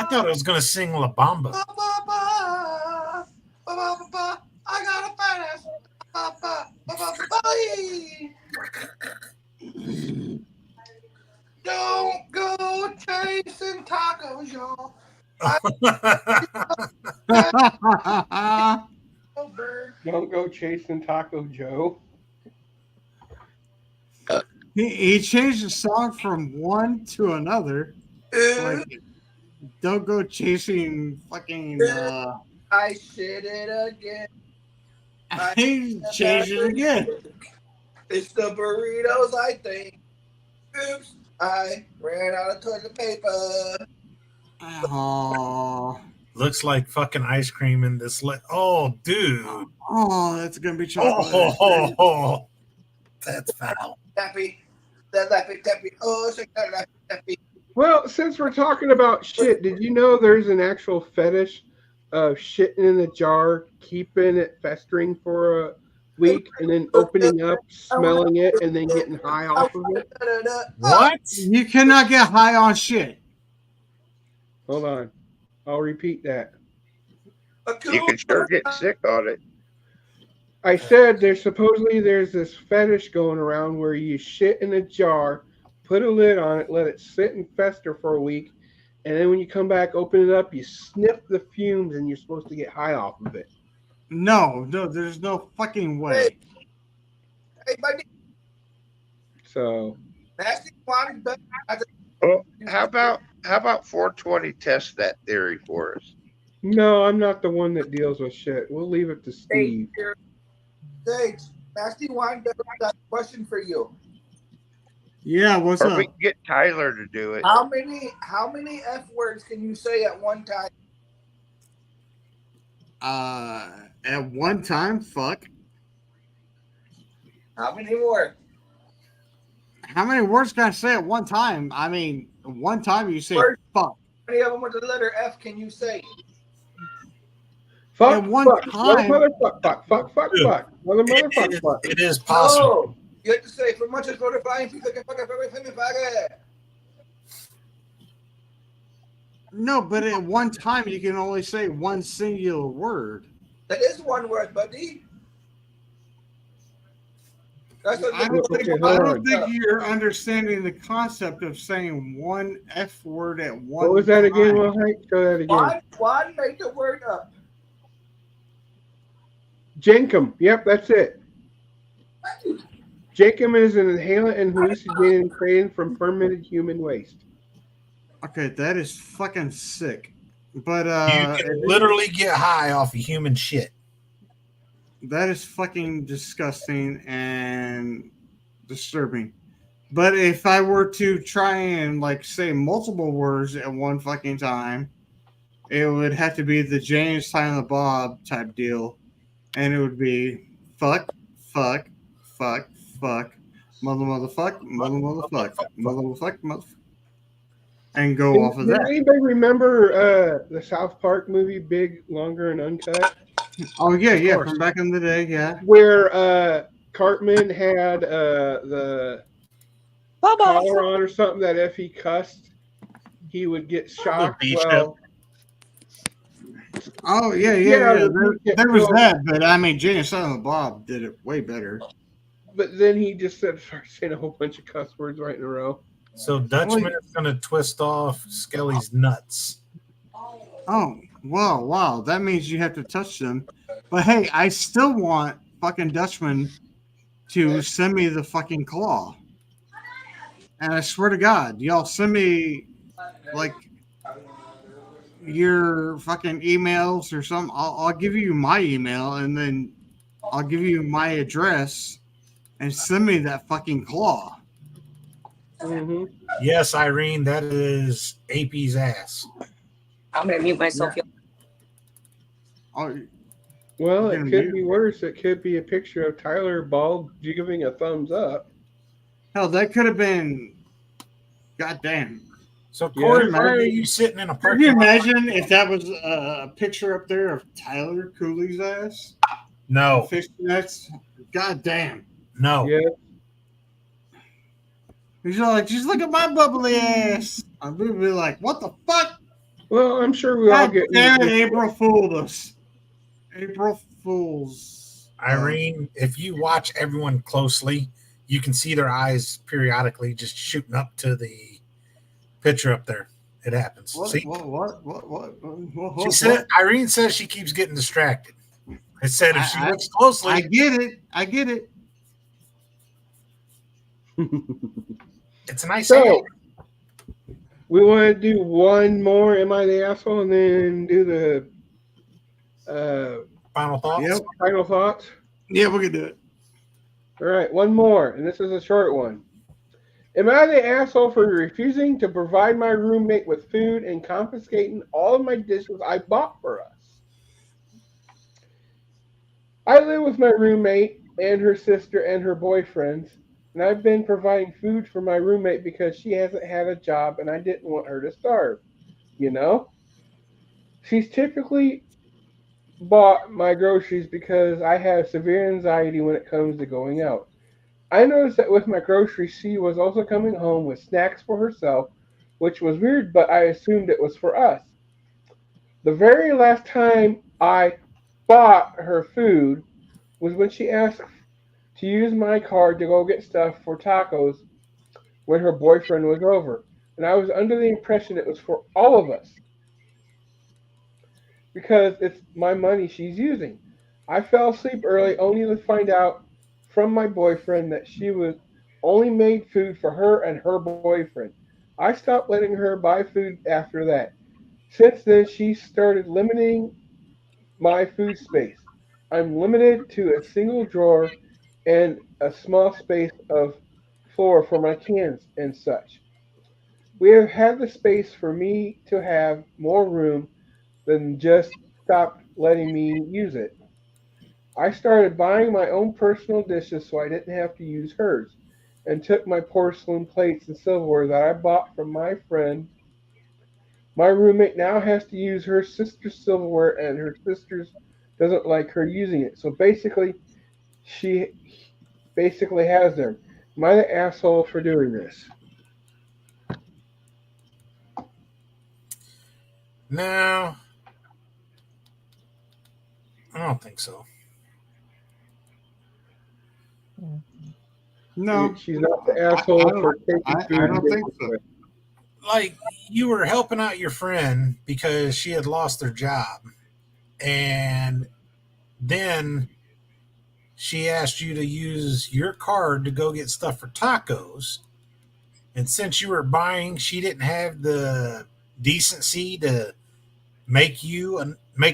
thought I was going to sing La Bamba. I got a fat ass. Don't go chasing tacos, y'all. Don't go chasing Taco Joe. He changed the song from one to another. Like, don't go chasing fucking. I shit it again. He changed it again. It's the burritos, I think. Oops, I ran out of toilet paper. Oh. Looks like fucking ice cream in this. Oh, dude. Oh, that's gonna be chocolate. Oh, that's foul. Tappy. Tappy. Oh, tappy. Well, since we're talking about shit, did you know there's an actual fetish of shitting in a jar, keeping it festering for a week, and then opening up, smelling it, and then getting high off of it? What? You cannot get high on shit. Hold on. I'll repeat that. You can sure get sick on it. I said there's this fetish going around where you shit in a jar, put a lid on it, let it sit and fester for a week, and then when you come back, open it up, you sniff the fumes, and you're supposed to get high off of it. No, there's no fucking way. Hey, buddy. So. Nasty one. Well, how about 420 test that theory for us? No, I'm not the one that deals with shit. We'll leave it to Steve. Sage, Nasty Wine got a question for you. Yeah, what's up? We can get Tyler to do it. How many F words can you say at one time? At one time, fuck. How many more? How many words can I say at one time? I mean, one time you say fuck. How many of them with the letter F can you say? Fuck, at one fuck, time. motherfuck, fuck, fuck, fuck, fuck, motherfuck, fuck. It is possible. No, you have to say for much as for flying people can fuck it. No, but at one time you can only say one singular word. That is one word, buddy. That's what I don't think you're understanding the concept of saying one F word at one What was that time. again, Will Hank? Show that again. One, make the word up. Jenkum. Yep, that's it. Jenkum is an inhalant and hallucinogen created from fermented human waste. Okay, that is fucking sick. But you can literally get high off of human shit. That is fucking disgusting and disturbing. But if I were to try and say multiple words at one fucking time, it would have to be the James Silent Bob type deal. And it would be fuck, fuck, fuck, fuck, motherfuck, motherfuck, and go off of that. Does anybody remember the South Park movie, Big, Longer, and Uncut? Oh, yeah, from back in the day, yeah. Where Cartman had the collar on or something that if he cussed, he would get shocked. Well, oh, yeah. There was that, but I mean, James Silent Bob did it way better. But then he just started saying a whole bunch of cuss words right in a row. So Dutchman is going to twist off Skelly's nuts. Oh, wow. That means you have to touch them. But hey, I still want fucking Dutchman to send me the fucking claw. And I swear to God, y'all send me your fucking emails or something. I'll give you my email and then I'll give you my address and send me that fucking claw. Mm-hmm. Yes, Irene, that is AP's ass. I'm gonna mute myself. Yeah. Oh, well, it could be worse. It could be a picture of Tyler bald giving a thumbs up. Hell, that could have been. Goddamn. So, Corey, why are you sitting in a parking lot? Can you lot? imagine if that was a picture up there of Tyler Cooley's ass? No. Fishnets? Goddamn. No. Yeah. He's like, just look at my bubbly ass. I'm going to be like, what the fuck? Well, I'm sure we all get. Damn it, April fooled us. April Fools. Irene, if you watch everyone closely, you can see their eyes periodically just shooting up to the picture up there. It happens. What? See? What? She said, Irene says she keeps getting distracted. I said if she looks closely. I get it. It's a nice So, we want to do one more Am I the Asshole and then do the final thoughts? Yep, final thoughts. Yeah, we can do it. All right, one more, and this is a short one. Am I the asshole for refusing to provide my roommate with food and confiscating all of my dishes I bought for us? I live with my roommate and her sister and her boyfriends, and I've been providing food for my roommate because she hasn't had a job and I didn't want her to starve. You know? She's typically bought my groceries because I have severe anxiety when it comes to going out. I noticed that with my groceries, she was also coming home with snacks for herself, which was weird, but I assumed it was for us. The very last time I bought her food was when she asked to use my card to go get stuff for tacos when her boyfriend was over. And I was under the impression it was for all of us because it's my money she's using. I fell asleep early only to find out from my boyfriend that she was only made food for her and her boyfriend. I stopped letting her buy food after that. Since then, she started limiting my food space. I'm limited to a single drawer and a small space of floor for my cans and such. We have had the space for me to have more room than just stopped letting me use it. I started buying my own personal dishes so I didn't have to use hers, and took my porcelain plates and silverware that I bought from my friend. My roommate now has to use her sister's silverware, and her sister's doesn't like her using it. So basically, she basically has them. Am I the asshole for doing this? No, I don't think so. No, She's not the asshole for taking food. I don't think so. Like, you were helping out your friend because she had lost her job, and then she asked you to use your card to go get stuff for tacos. And since you were buying, she didn't have the decency to make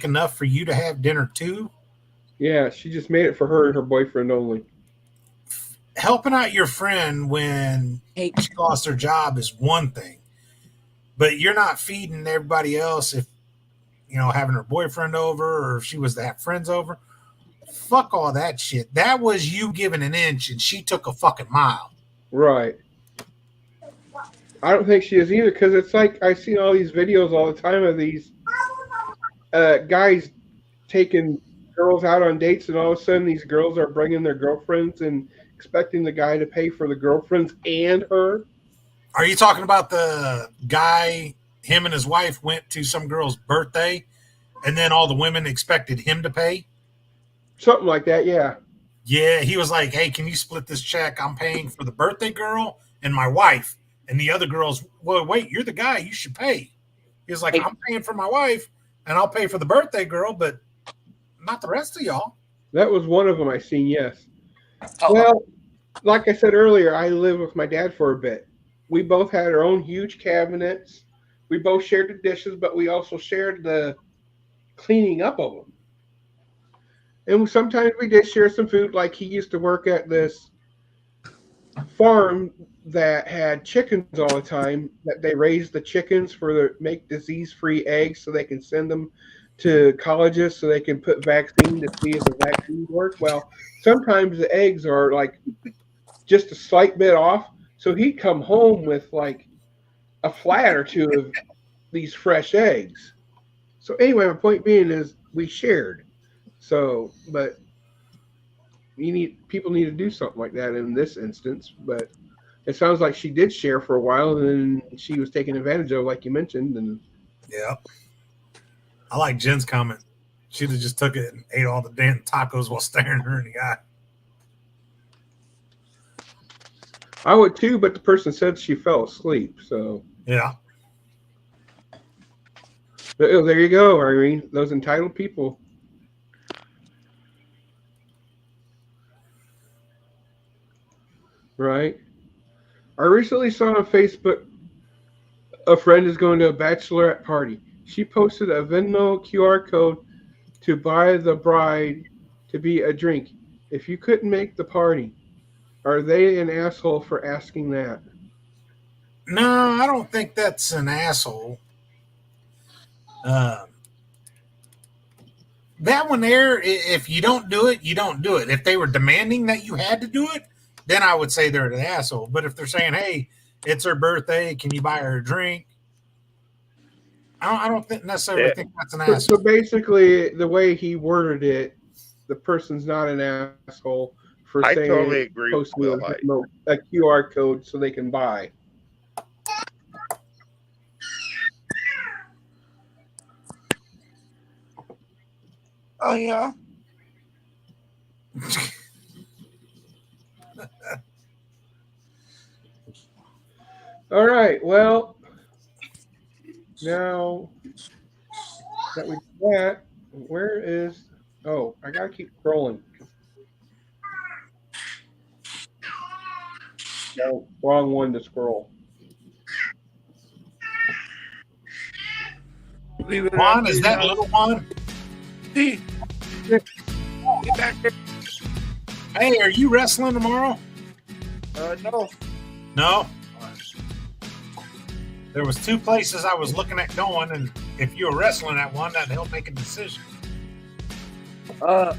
enough for you to have dinner too. Yeah, she just made it for her and her boyfriend only. Helping out your friend when she lost her job is one thing, but you're not feeding everybody else if having her boyfriend over, or if she was to have friends over. Fuck all that shit. That was you giving an inch and she took a fucking mile. Right. I don't think she is either, because it's like I see all these videos all the time of these guys taking girls out on dates, and all of a sudden these girls are bringing their girlfriends and expecting the guy to pay for the girlfriends and her. Are you talking about the guy, him and his wife went to some girl's birthday, and then all the women expected him to pay? Something like that, yeah. Yeah, he was like, hey, can you split this check? I'm paying for the birthday girl and my wife. And the other girls, well, wait, you're the guy. You should pay. He was like, I'm paying for my wife, and I'll pay for the birthday girl, but not the rest of y'all. That was one of them I seen, yes. Well, like I said earlier, I lived with my dad for a bit. We both had our own huge cabinets. We both shared the dishes, but we also shared the cleaning up of them. And sometimes we did share some food. Like, he used to work at this farm that had chickens all the time, that they raised the chickens make disease-free eggs so they can send them to colleges so they can put vaccine to see if the vaccines work. Well, sometimes the eggs are like just a slight bit off, so he'd come home with like a flat or two of these fresh eggs. So anyway, my point being is we shared. So, but people need to do something like that in this instance. But it sounds like she did share for a while, and then she was taken advantage of, like you mentioned. And yeah, I like Jen's comment. She'd have just took it and ate all the damn tacos while staring her in the eye. I would too, but the person said she fell asleep. So yeah. But, there you go, Irene. Those entitled people. Right. I recently saw on Facebook a friend is going to a bachelorette party. She posted a Venmo QR code to buy the bride to be a drink. If you couldn't make the party, are they an asshole for asking that? No, I don't think that's an asshole. That one there, if you don't do it, you don't do it. If they were demanding that you had to do it, then I would say they're an asshole. But if they're saying, hey, it's her birthday, can you buy her a drink? I don't necessarily think that's an asshole. So basically, the way he worded it, the person's not an asshole for saying totally agree with a QR code so they can buy. Oh yeah. All right. Well, now that we did that, where is? Oh, I gotta keep scrolling. No, wrong one to scroll. Leave it Juan, up is to that you. little Juan? See, get back there. Hey, are you wrestling tomorrow? No. No. There was 2 places I was looking at going, and if you were wrestling at one, that'd help make a decision. I'm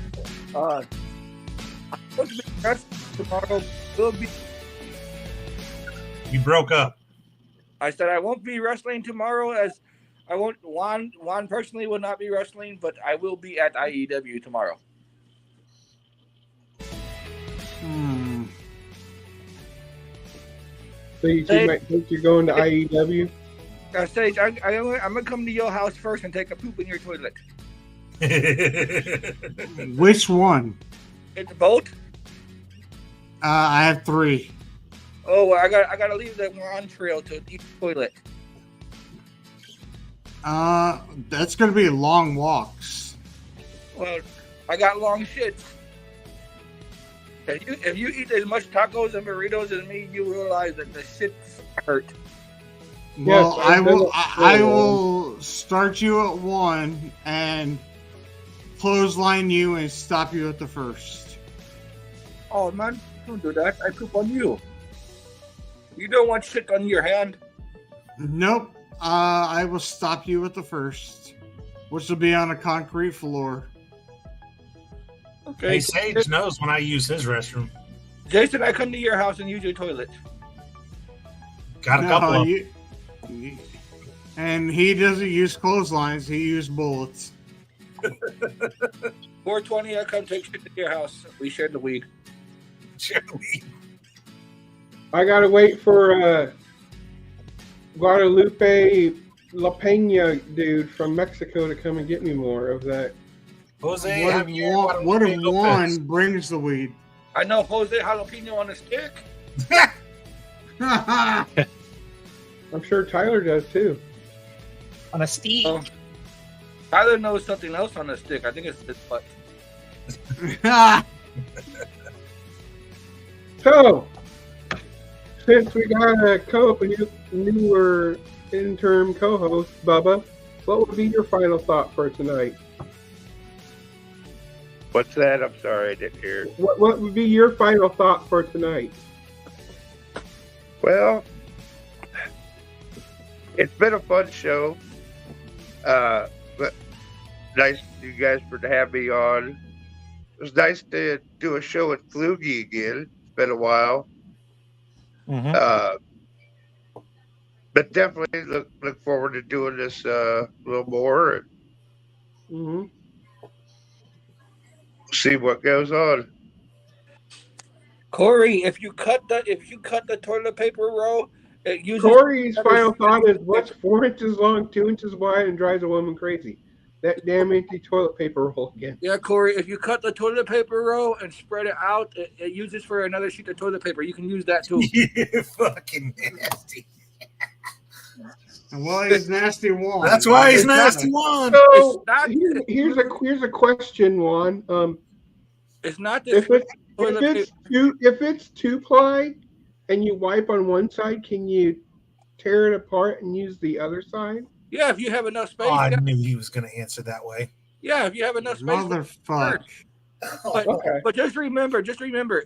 supposed to be wrestling tomorrow. Will be. You broke up. I said I won't be wrestling tomorrow, as I won't. Juan personally will not be wrestling, but I will be at IEW tomorrow. So you might think you're going to IEW? Sage, I'm gonna come to your house first and take a poop in your toilet. Which one? It's both. I have 3. Oh, well, I gotta leave the Juan trail to the toilet. That's gonna be long walks. Well, I got long shits. If you eat as much tacos and burritos as me, you realize that the shits hurt. Well, Yes, I will start you at 1 and clothesline you and stop you at the first. Oh man, don't do that. I poop on you. You don't want shit on your hand. Nope. I will stop you at the first, which will be on a concrete floor. Okay. Hey, Sage knows when I use his restroom. Jason, I come to your house and use your toilet. Got a couple of and he doesn't use clotheslines, he uses bullets. 420, I come take shit to your house. We share the weed. I gotta wait for Guadalupe La Peña dude from Mexico to come and get me more of that. Jose, what if Juan brings the weed? I know Jose Jalapeno on a stick. I'm sure Tyler does too. On a stick. Tyler knows something else on a stick. I think it's his butt. So, since we got a newer interim co-host, Bubba, what would be your final thought for tonight? What's that? I'm sorry, I didn't hear. What would be your final thought for tonight? Well, it's been a fun show. But nice you guys for to have me on. It was nice to do a show with Flugie again. It's been a while. Mm-hmm. But definitely look forward to doing this a little more and see what goes on. Corey, if you cut the toilet paper roll, it uses. Corey's final thought is: what's 4 inches long, 2 inches wide, and drives a woman crazy? That damn empty toilet paper roll again. Yeah, Corey, if you cut the toilet paper roll and spread it out, it uses for another sheet of toilet paper. You can use that too. You're fucking nasty. Well, he's nasty Juan. That's why he's nasty Juan. So here's a question, Juan. It's not this. If it's 2-ply and you wipe on one side, can you tear it apart and use the other side? Yeah, if you have enough space. Oh, I knew he was going to answer that way. Yeah, if you have enough space. Motherfucker. But just remember,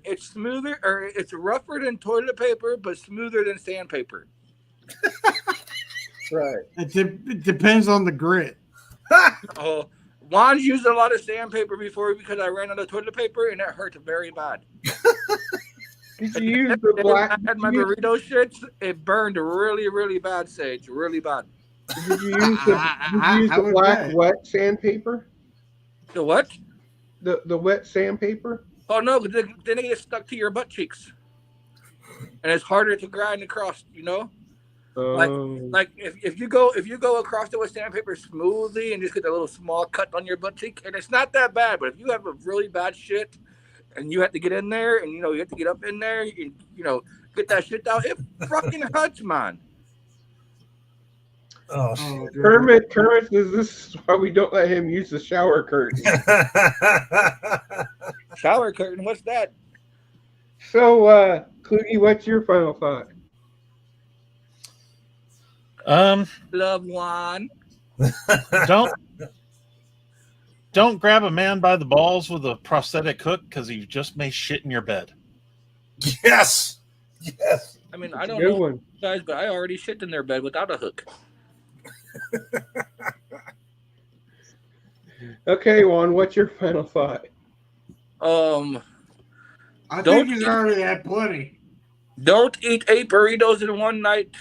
it's smoother or it's rougher than toilet paper, but smoother than sandpaper. Right. It depends on the grit. Oh, Juan's used a lot of sandpaper before because I ran out of toilet paper and it hurt very bad. Did you use the black? I had my burrito shits. It burned really, really bad, Sage. Really bad. Did you use the black wet sandpaper? The what? The wet sandpaper? Oh no, then it gets stuck to your butt cheeks, and it's harder to grind across. You know. Like if you go across it with sandpaper smoothly and just get a little small cut on your butt cheek, and it's not that bad. But if you have a really bad shit and you have to get in there and you have to get up in there and get that shit out, it fucking hurts, man. Oh, Kermit, this is why we don't let him use the shower curtain. Shower curtain, what's that? So, Kluge, what's your final thought? Love one. Don't grab a man by the balls with a prosthetic hook because he just may shit in your bed. Yes. I mean, I don't know guys, but I already shit in their bed without a hook. Okay, Juan, what's your final thought? I think he's already had plenty. Don't eat 8 burritos in one night.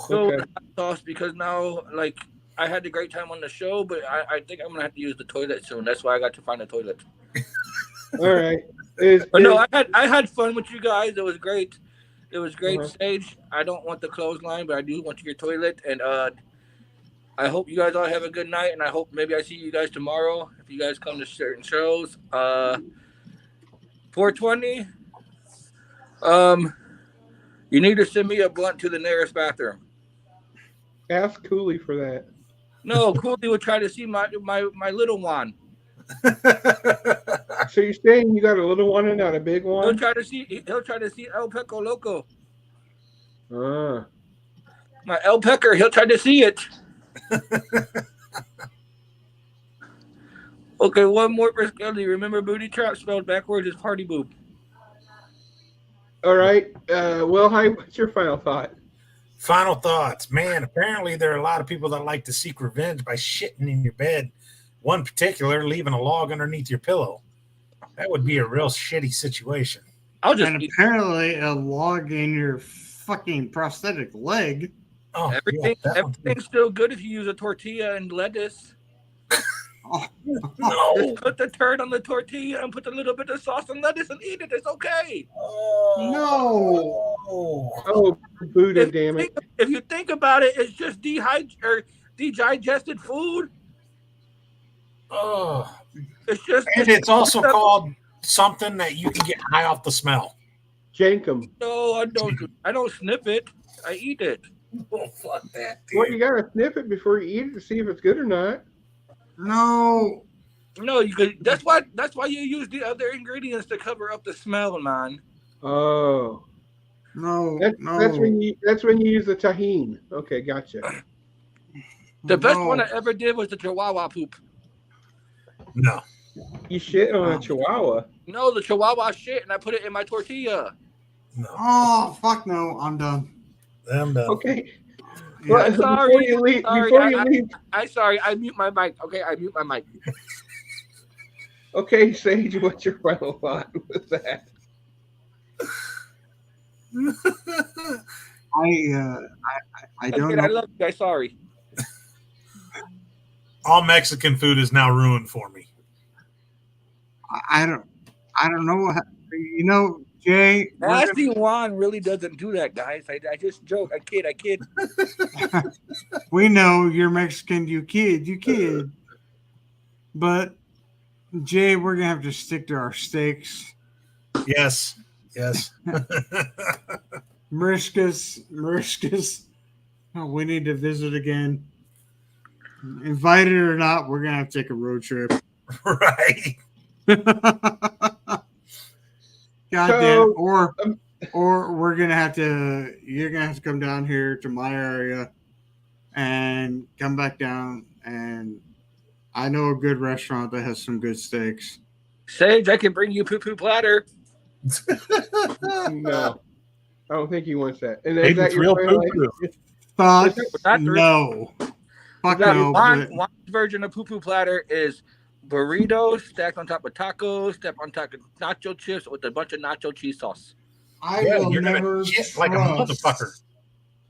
Go with hot sauce because now, like, I had a great time on the show, but I think I'm gonna have to use the toilet soon. That's why I got to find a toilet. All right. I had fun with you guys. It was great. It was great, Sage. I don't want the clothesline, but I do want your toilet. And I hope you guys all have a good night. And I hope maybe I see you guys tomorrow if you guys come to certain shows. 420. You need to send me a blunt to the nearest bathroom. Ask Cooley for that. No, Cooley would try to see my little one. So you're saying you got a little one and not a big one? He'll try to see El Peco Loco. My El Pecker, he'll try to see it. Okay, one more for Skelly. Remember, booty trap spelled backwards is party boob. All right. Will, hi, what's your final thought? Final thoughts. Man, apparently there are a lot of people that like to seek revenge by shitting in your bed. One particular, leaving a log underneath your pillow. That would be a real shitty situation. Apparently a log in your fucking prosthetic leg. Oh, everything's still good if you use a tortilla and lettuce. No. Just put the turd on the tortilla and put a little bit of sauce and lettuce and eat it. It's okay. No. Oh, Buddha, damn it. If you think about it, it's just digested food. Oh. It's also called something that you can get high off the smell. Jankum. No, I don't. I don't sniff it. I eat it. Oh, fuck that, dude. Well, you gotta sniff it before you eat it to see if it's good or not. No, you could. That's why you use the other ingredients to cover up the smell, man. Oh, no, that's when you use the tahine. Okay, gotcha. The best one I ever did was the Chihuahua poop. No, you shit on a Chihuahua. No, the Chihuahua shit, and I put it in my tortilla. No. Oh fuck no! I'm done. Okay. Yeah. Well, before you leave, I'm sorry. I mute my mic. Okay, I mute my mic. Okay, Sage, what's your final thought with that? I don't know. I love you guys. Sorry. All Mexican food is now ruined for me. I don't know. You know, Jay. Nasty Juan really doesn't do that, guys. I just joke. I kid. We know you're Mexican. You kid. But Jay, we're gonna have to stick to our steaks. Yes. Mariscas. Oh, we need to visit again. Invited or not, we're gonna have to take a road trip. Right. Goddamn. Or we're gonna have to. You're gonna have to come down here to my area and come back down. And I know a good restaurant that has some good steaks. Sage, I can bring you poo platter. No, I don't think he wants that. And Made with real poo-poo. Fuck no. Fuck no. One version of poo platter is burritos stacked on top of tacos, stacked on top of nacho chips with a bunch of nacho cheese sauce. I will never trust, like a motherfucker.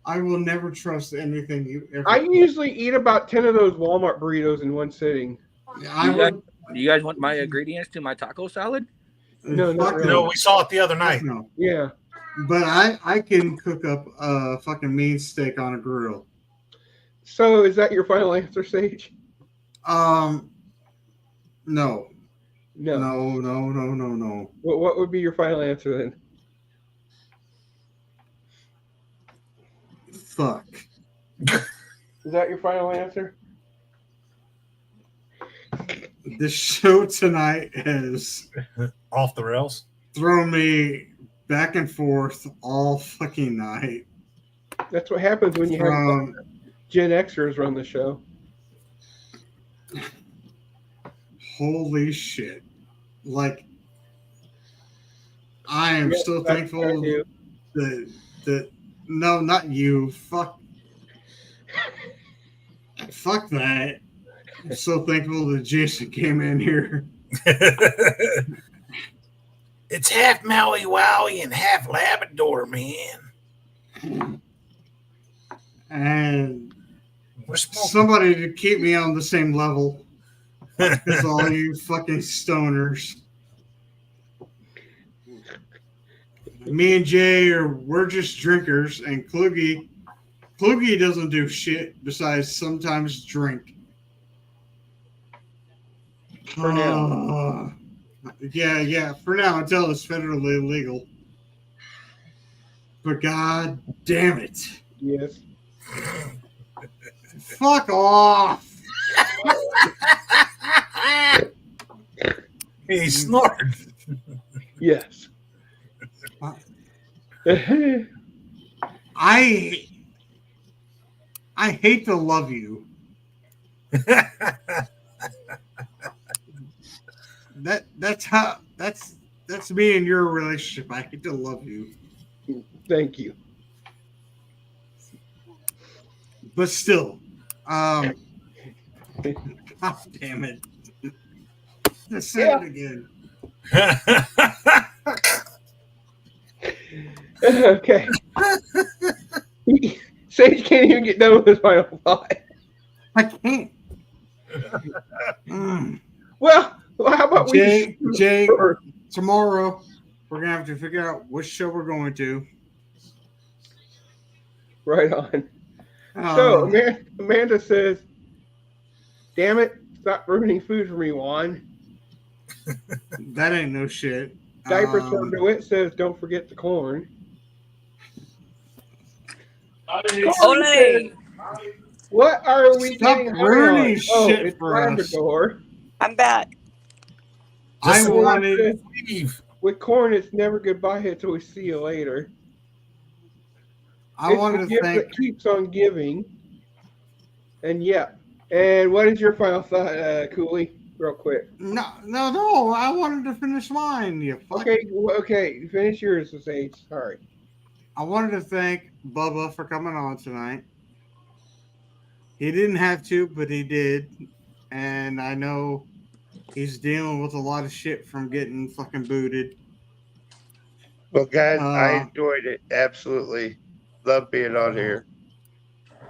I will never trust anything you ever. I usually eat about 10 of those Walmart burritos in one sitting. Do you guys want my ingredients to my taco salad? No, not really. No, we saw it the other night. No. Yeah. But I can cook up a fucking mean steak on a grill. So is that your final answer, Sage? No. No. No. What would be your final answer then? Fuck. Is that your final answer? The show tonight has Off the rails. thrown me back and forth all fucking night. That's what happens when you have Gen Xers run the show. Holy shit. Like, I am still thankful that no, not you. Fuck that. I'm so thankful that Jason came in here. It's half Maui Wowie and half Labrador, man. And somebody to keep me on the same level as all you fucking stoners. Me and Jay we're just drinkers, and Kluge doesn't do shit besides sometimes drink. For now. Yeah, for now until it's federally illegal. But god damn it. Yes. Fuck off. He snored. Yes. I hate to love you. That's me and your relationship. I hate to love you. Thank you. But still, god damn it. Let's say it again. Okay. Sage can't even get done with his final thought. I can't. Well, how about Jay, tomorrow we're gonna have to figure out which show we're going to. Right on. So Amanda says, "Damn it! Stop ruining food for me, Juan." That ain't no shit. Diapers from DeWitt says, "Don't forget the corn." Ole! What are we Stop getting ruining high on? shit It's for us. Labrador. I'm back. I wanted. With corn, it's never goodbye until we see you later. I wanted to thank. That keeps on giving. And yeah. And what is your final thought, Cooley? Real quick. No. I wanted to finish mine. You fuck. Okay. Finish yours, Sage. Sorry. I wanted to thank Bubba for coming on tonight. He didn't have to, but he did. And I know he's dealing with a lot of shit from getting fucking booted. Well, guys, I enjoyed it. Absolutely. Love being on here.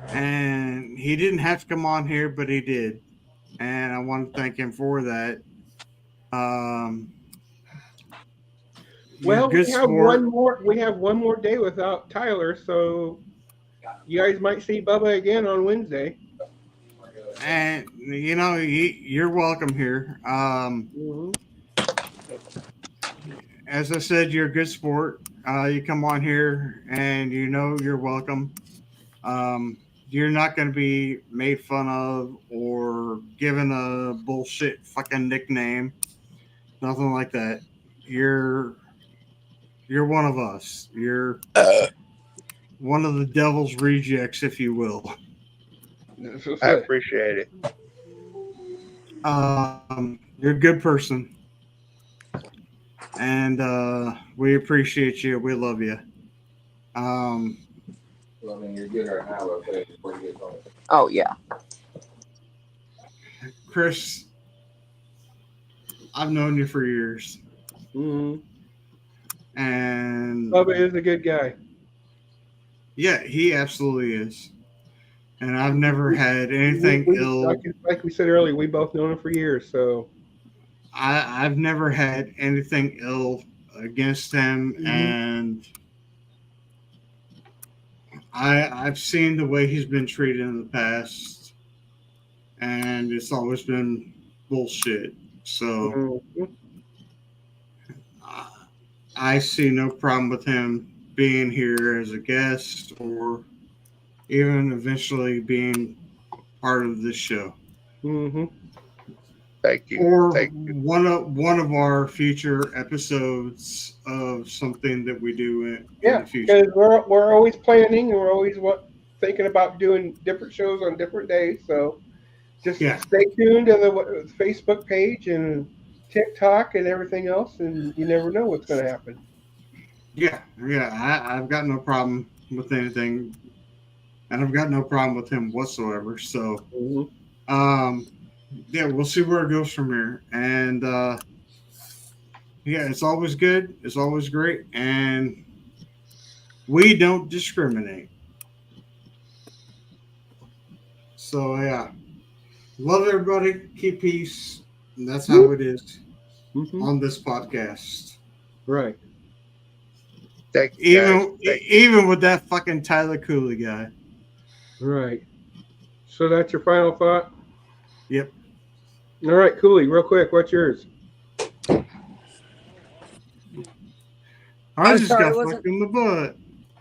And he didn't have to come on here, but he did. And I want to thank him for that. Well, we have one more day without Tyler, so you guys might see Bubba again on Wednesday. And you're welcome here. As I said, you're a good sport. You come on here, and you're welcome. You're not going to be made fun of or given a bullshit fucking nickname. Nothing like that. You're one of us. You're one of the devil's rejects, if you will. I appreciate it. You're a good person. And we appreciate you. We love you. You're good right now, okay? Oh, yeah. Chris, I've known you for years. Mm-hmm. And Bubba is a good guy. Yeah, he absolutely is. And I've never had anything ill. Like we said earlier, we both known him for years, so I've never had anything ill against him, and I've seen the way he's been treated in the past, and it's always been bullshit. So I see no problem with him being here as a guest or even eventually being part of this show. Mm-hmm. Thank you. Or Thank you. one of our future episodes of something that we do in Yeah, the future. because we're always planning and we're always thinking about doing different shows on different days. So just stay tuned to the Facebook page and TikTok and everything else, and you never know what's going to happen. Yeah. I've got no problem with anything, and I've got no problem with him whatsoever. So, yeah, we'll see where it goes from here. And yeah, it's always good. It's always great, and we don't discriminate. So yeah, love everybody. Keep peace. And that's how it is on this podcast. Right. Thank you, Even with that fucking Tyler Cooley guy. Right. So that's your final thought? Yep. All right, Cooley, real quick, what's yours? I just got fucked in the butt.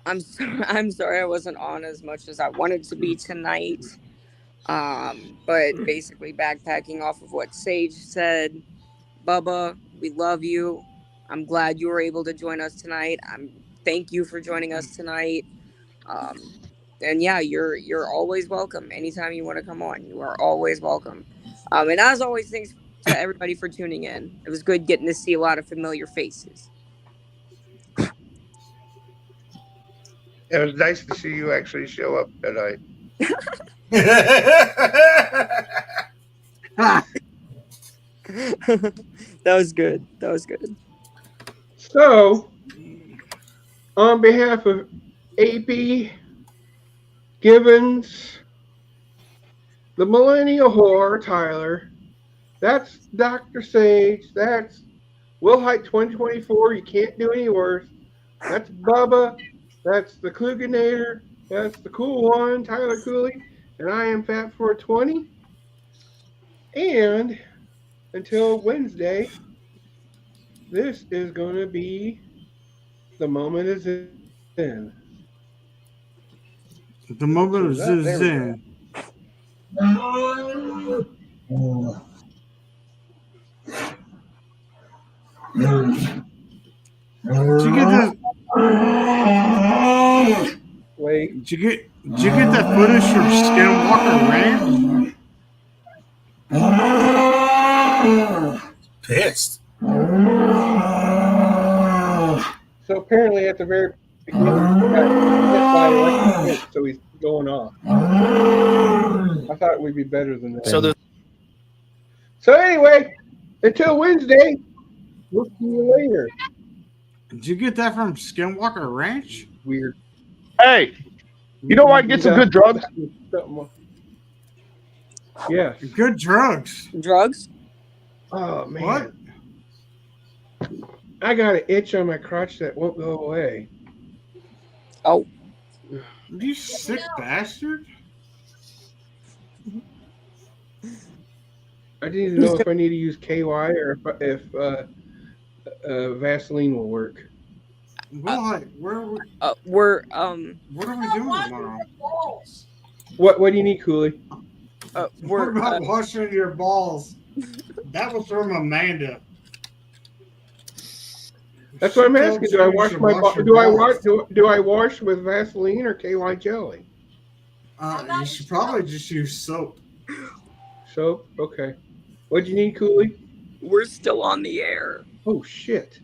I'm sorry I wasn't on as much as I wanted to be tonight. But basically backpacking off of what Sage said, Bubba, we love you. I'm glad you were able to join us tonight. Thank you for joining us tonight. And yeah, you're always welcome. Anytime you want to come on, you are always welcome. And as always, thanks to everybody for tuning in. It was good getting to see a lot of familiar faces. It was nice to see you actually show up tonight. That was good. That was good. So, on behalf of AP, Givens, the Millennial Whore, Tyler, that's Dr. Sage, that's Will Height 2024, you can't do any worse. That's Bubba, that's the Kluganator, that's the cool one, Tyler Cooley, and I am Fat 420. And until Wednesday, this is going to be The Moment Is In. The Moment Is In. Did you get that? Wait. Did you get that footage from Skinwalker Ranch? Pissed. So apparently at the very beginning, he got hit by electric fence, so he's going off. I thought it would be better than that. So anyway, until Wednesday, we'll see you later. Did you get that from Skinwalker Ranch? Weird. Hey, you know why I get some good drugs? Yeah. Good drugs. Drugs? Oh, man. What? I got an itch on my crotch that won't go away. Oh. You sick bastard. I didn't know if I need to use KY or if Vaseline will work. Well, where are we? We're What are we doing tomorrow? What do you need, Cooley? What about washing your balls? That was from Amanda. That's what I'm asking. Do I wash my do I wash with Vaseline or KY jelly? You should probably just use soap. Soap? Okay. What do you need, Cooley? We're still on the air. Oh shit.